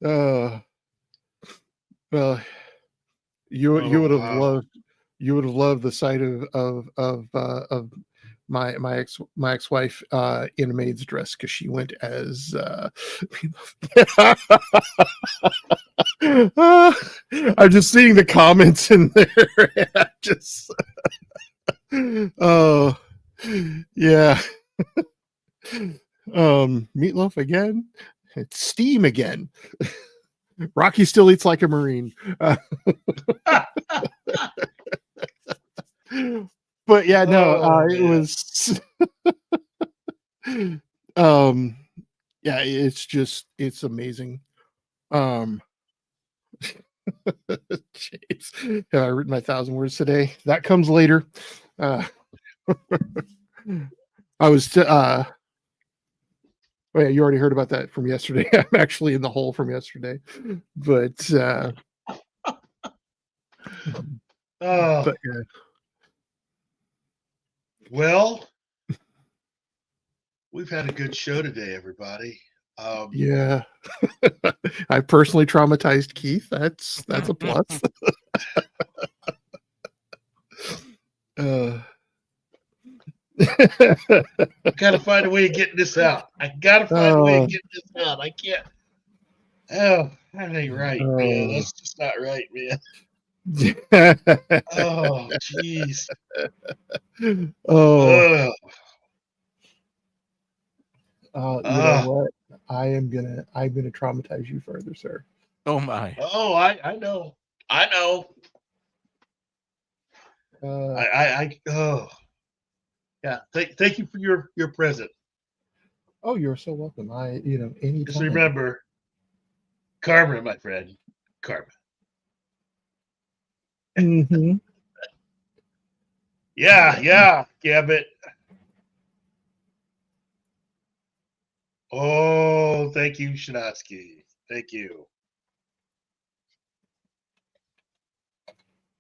Well, you would have loved the sight of my ex-wife in a maid's dress, because she went as I'm just seeing the comments in there. Just oh yeah. Meatloaf again. It's Steam again. Rocky still eats like a Marine. But yeah, no, it was yeah, it's amazing. Jeez. Have I written my 1,000 words today? That comes later. I was oh yeah, you already heard about that from yesterday. I'm actually in the hole from yesterday. But but yeah. Well, we've had a good show today, everybody. Yeah. I personally traumatized Keith. That's a plus. I gotta find a way of getting this out. I gotta find a way of getting this out. I can't. Oh, that ain't right, man. That's just not right, man. Oh, jeez. Oh. You know what? I'm gonna traumatize you further, sir. Oh my. Oh, I know. I know. Oh. Yeah. Thank you for your present. Oh, you're so welcome. Anytime. Just remember, karma, my friend. Karma. Mm-hmm. Yeah, Gambit. Oh, thank you, Shinatsky. Thank you.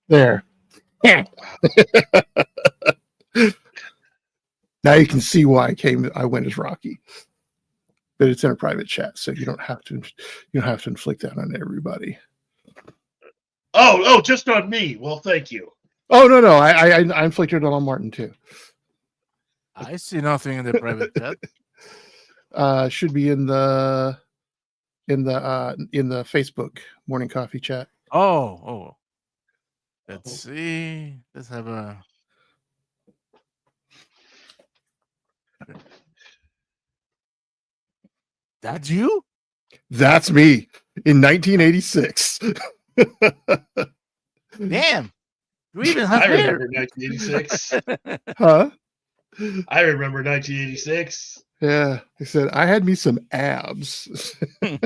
There. Now you can see why I went as Rocky. But it's in a private chat, so you don't have to inflict that on everybody. Oh, just on me. Well, thank you. Oh no, I inflicted it on Martin too. I see nothing in the private chat. Should be in the Facebook morning coffee chat. Oh. Let's see. Let's have a. That's you? That's me in 1986. Damn. You even have I hair. remember 1986. Huh? I remember 1986. Yeah, I said I had me some abs. I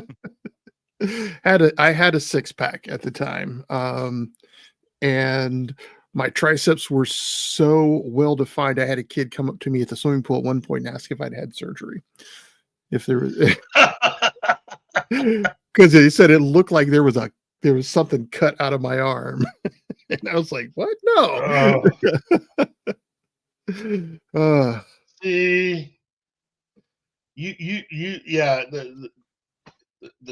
had a 6-pack at the time, and my triceps were so well defined. I had a kid come up to me at the swimming pool at one point and ask if I'd had surgery. If there was, because he said it looked like there there was something cut out of my arm. And I was like, what? No. See, yeah, the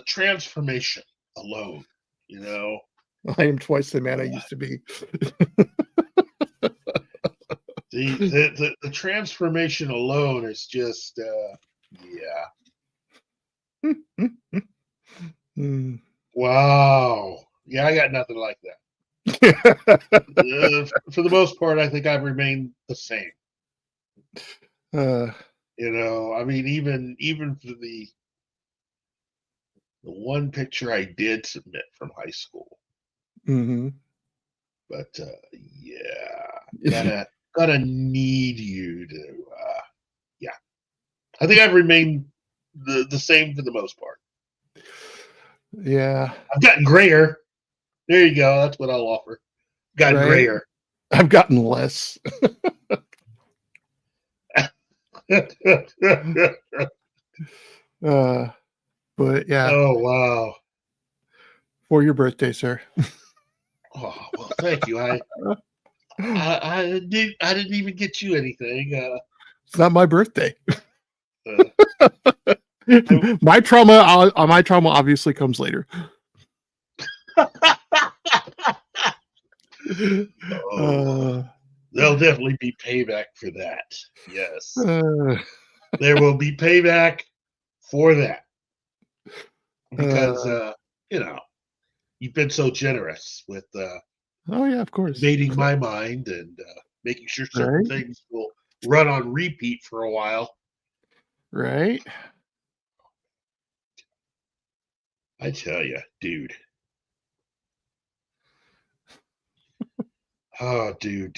transformation alone, you know. I am twice the man I used to be. The transformation alone is just wow. Yeah, I got nothing like that. For the most part, I think I've remained the same. You know, I mean, even for the one picture I did submit from high school. Mm-hmm. But yeah, gotta need you to yeah. I think I've remained the same for the most part. Yeah. I've gotten grayer. There you go. That's what I'll offer. Gotten grayer. I've gotten less. But yeah. Oh wow. For your birthday, sir. Oh well, thank you. I didn't even get you anything. It's not my birthday. My trauma obviously comes later. There'll definitely be payback for that. Yes. There will be payback for that. Because you know, you've been so generous with oh yeah, of course, invading my mind and making sure certain things will run on repeat for a while. Right. I tell you, dude. Oh, dude.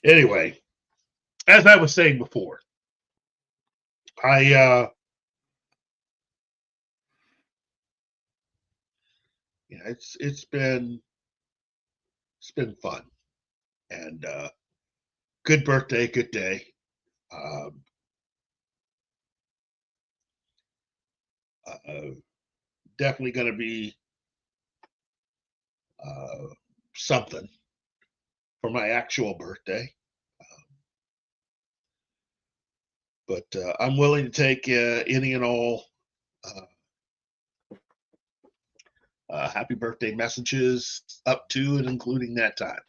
Anyway, as I was saying before, yeah, it's been fun and good birthday, good day. Definitely going to be something for my actual birthday. But I'm willing to take any and all happy birthday messages up to and including that time.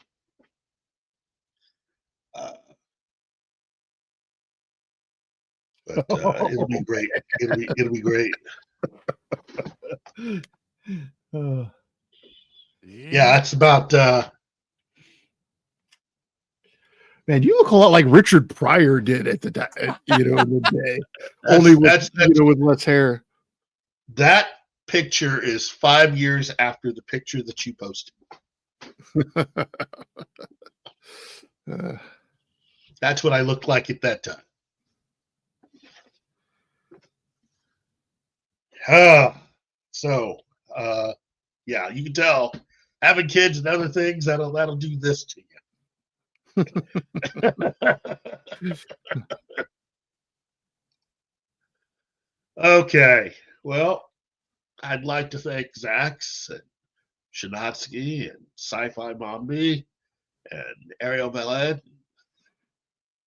But it'll be great. It'll be great. Yeah, it's about. Man, you look a lot like Richard Pryor did at the time, you know, in the day. Only with with less hair. That picture is 5 years after the picture that you posted. That's what I looked like at that time. So yeah, you can tell having kids and other things that'll do this to you. Okay, well, I'd like to thank Zax and Shanatsky and Sci-Fi Mombi and Ariel Veled,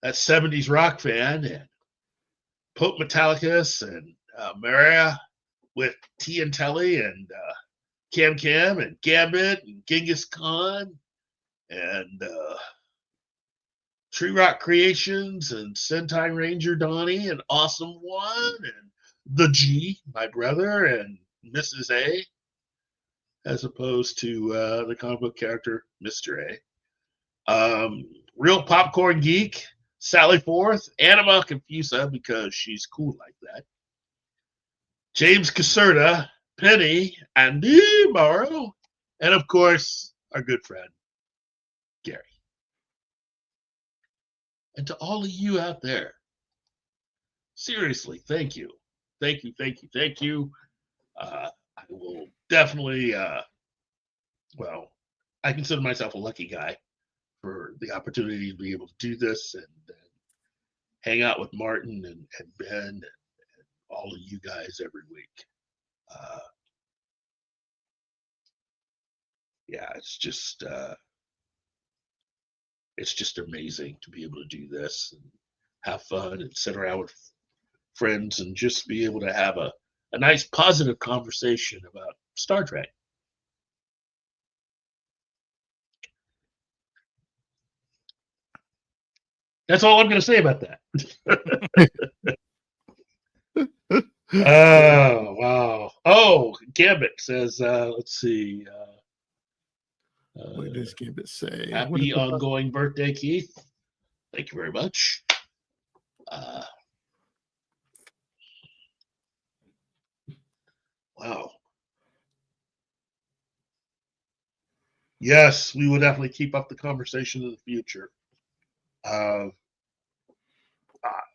that 70s rock fan, and Pope Metallicus and Maria with T and Telly and Cam and Gambit and Genghis Khan and Tree Rock Creations and Sentai Ranger Donnie and Awesome One and the G, my brother, and Mrs. A, as opposed to the comic book character Mr. A. Real Popcorn Geek, Sally Forth, Anima Confusa, because she's cool like that. James Caserta, Penny, Andy Morrow, and of course, our good friend, Gary. And to all of you out there, seriously, thank you. Thank you. I will definitely, well, I consider myself a lucky guy for the opportunity to be able to do this and hang out with Martin and Ben and all of you guys every week. Yeah, it's just amazing to be able to do this and have fun and sit around with friends and just be able to have a nice positive conversation about Star Trek. That's all I'm going to say about that. Oh, wow. Oh, Gambit says, let's see. What does Gambit say? Happy ongoing birthday, Keith. Thank you very much. Wow. Yes, we will definitely keep up the conversation in the future.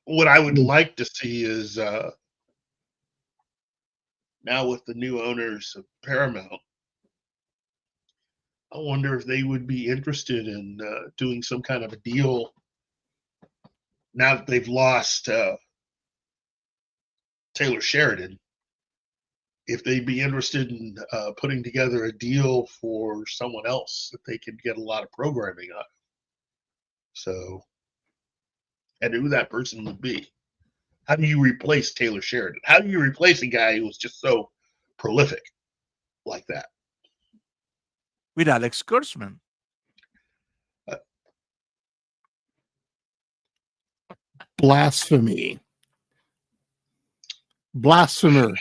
What I would like to see is now with the new owners of Paramount, I wonder if they would be interested in doing some kind of a deal now that they've lost Taylor Sheridan. If they'd be interested in putting together a deal for someone else that they could get a lot of programming on. So, and who that person would be. How do you replace Taylor Sheridan? How do you replace a guy who was just so prolific like that? With Alex Kurtzman. Blasphemy. Blasphemer.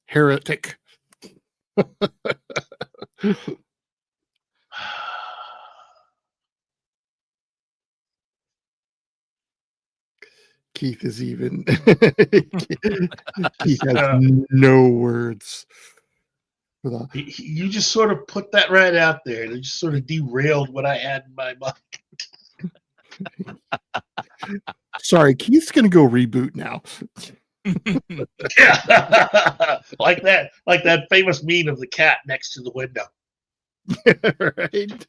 Heretic. Keith is even. Keith has no words. You just sort of put that right out there, and it just sort of derailed what I had in my mind. Sorry, Keith's gonna go reboot now. Yeah, like that famous meme of the cat next to the window. Right.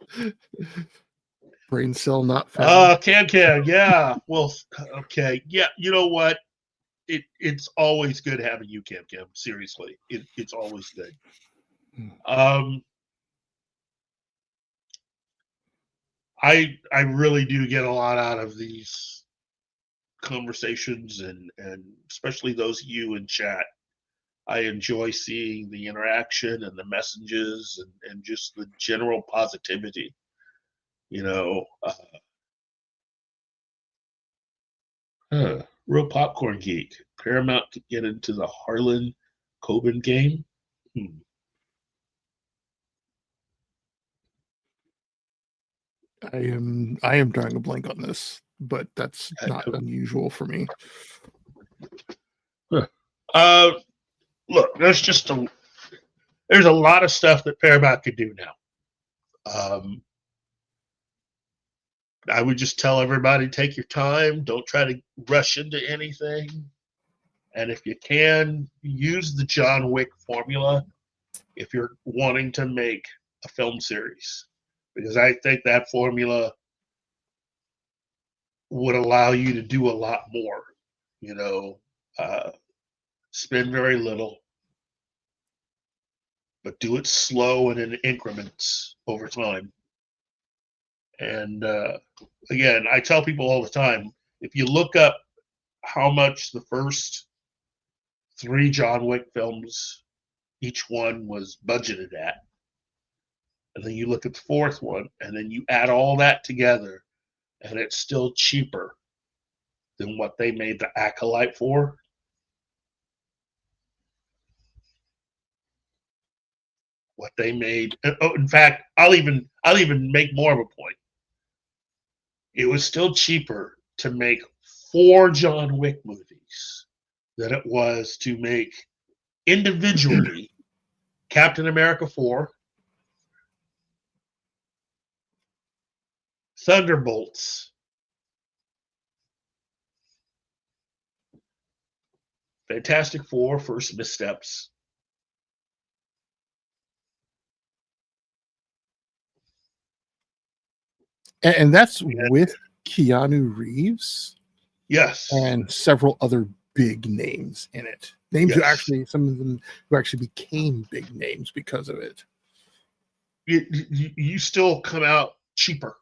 Brain cell not found. Cam, yeah. Well, okay, yeah. You know what? It's always good having you, Cam. Seriously, it's always good. I really do get a lot out of these conversations, and especially those of you in chat. I enjoy seeing the interaction and the messages and just the general positivity. You know, real popcorn geek. Paramount to get into the Harlan Coben game. I am drawing a blank on this, but that's not unusual for me. Look, there's a lot of stuff that Paramount could do now. I would just tell everybody, take your time. Don't try to rush into anything. And if you can, use the John Wick formula if you're wanting to make a film series. Because I think that formula would allow you to do a lot more. You know, spend very little, but do it slow and in increments over time. And again, I tell people all the time, if you look up how much the first 3 John Wick films, each one was budgeted at, and then you look at the 4th one, and then you add all that together, and it's still cheaper than what they made the Acolyte for. What they made. Oh, in fact, I'll even make more of a point. It was still cheaper to make 4 John Wick movies than it was to make individually Captain America 4, Thunderbolts, Fantastic Four, First Missteps, And that's with Keanu Reeves. Yes. and several other big names in it. Names who Yes. actually, some of them who actually became big names because of it. You still come out cheaper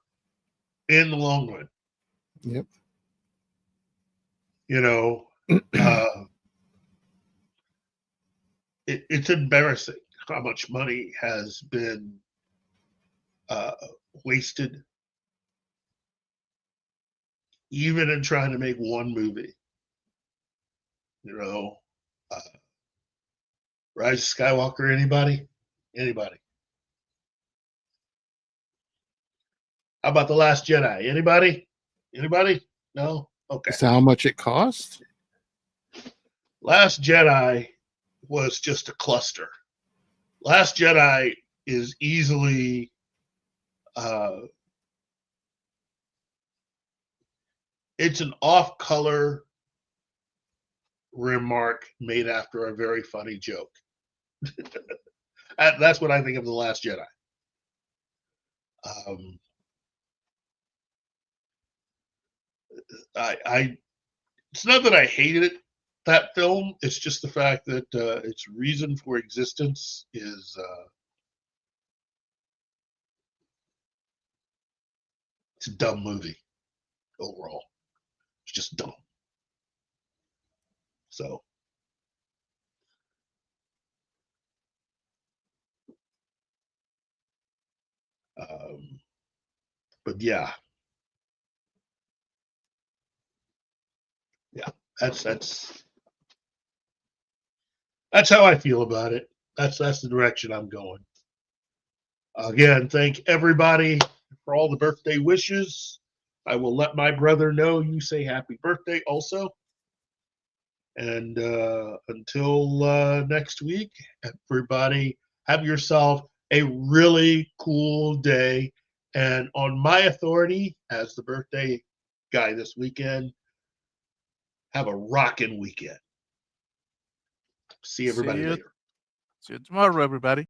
in the long run. Yep. You know, it's embarrassing how much money has been wasted, even in trying to make one movie. You know, Rise of Skywalker. Anybody? How about The Last Jedi? Anybody? No? Okay. Is that how much it cost? Last Jedi was just a cluster. Last Jedi is easily it's an off-color remark made after a very funny joke. That's what I think of The Last Jedi. It's not that I hated it, that film. It's just the fact that its reason for existence is it's a dumb movie overall. It's just dumb. So but yeah, that's how I feel about it. That's the direction I'm going. Again, thank everybody for all the birthday wishes. I will let my brother know you say happy birthday also. And until next week, everybody have yourself a really cool day. And on my authority as the birthday guy this weekend, have a rockin' weekend. See everybody later. See you tomorrow, everybody.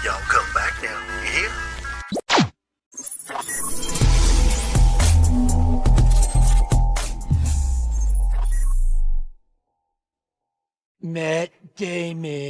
Y'all come back now, you hear? Matt Damon.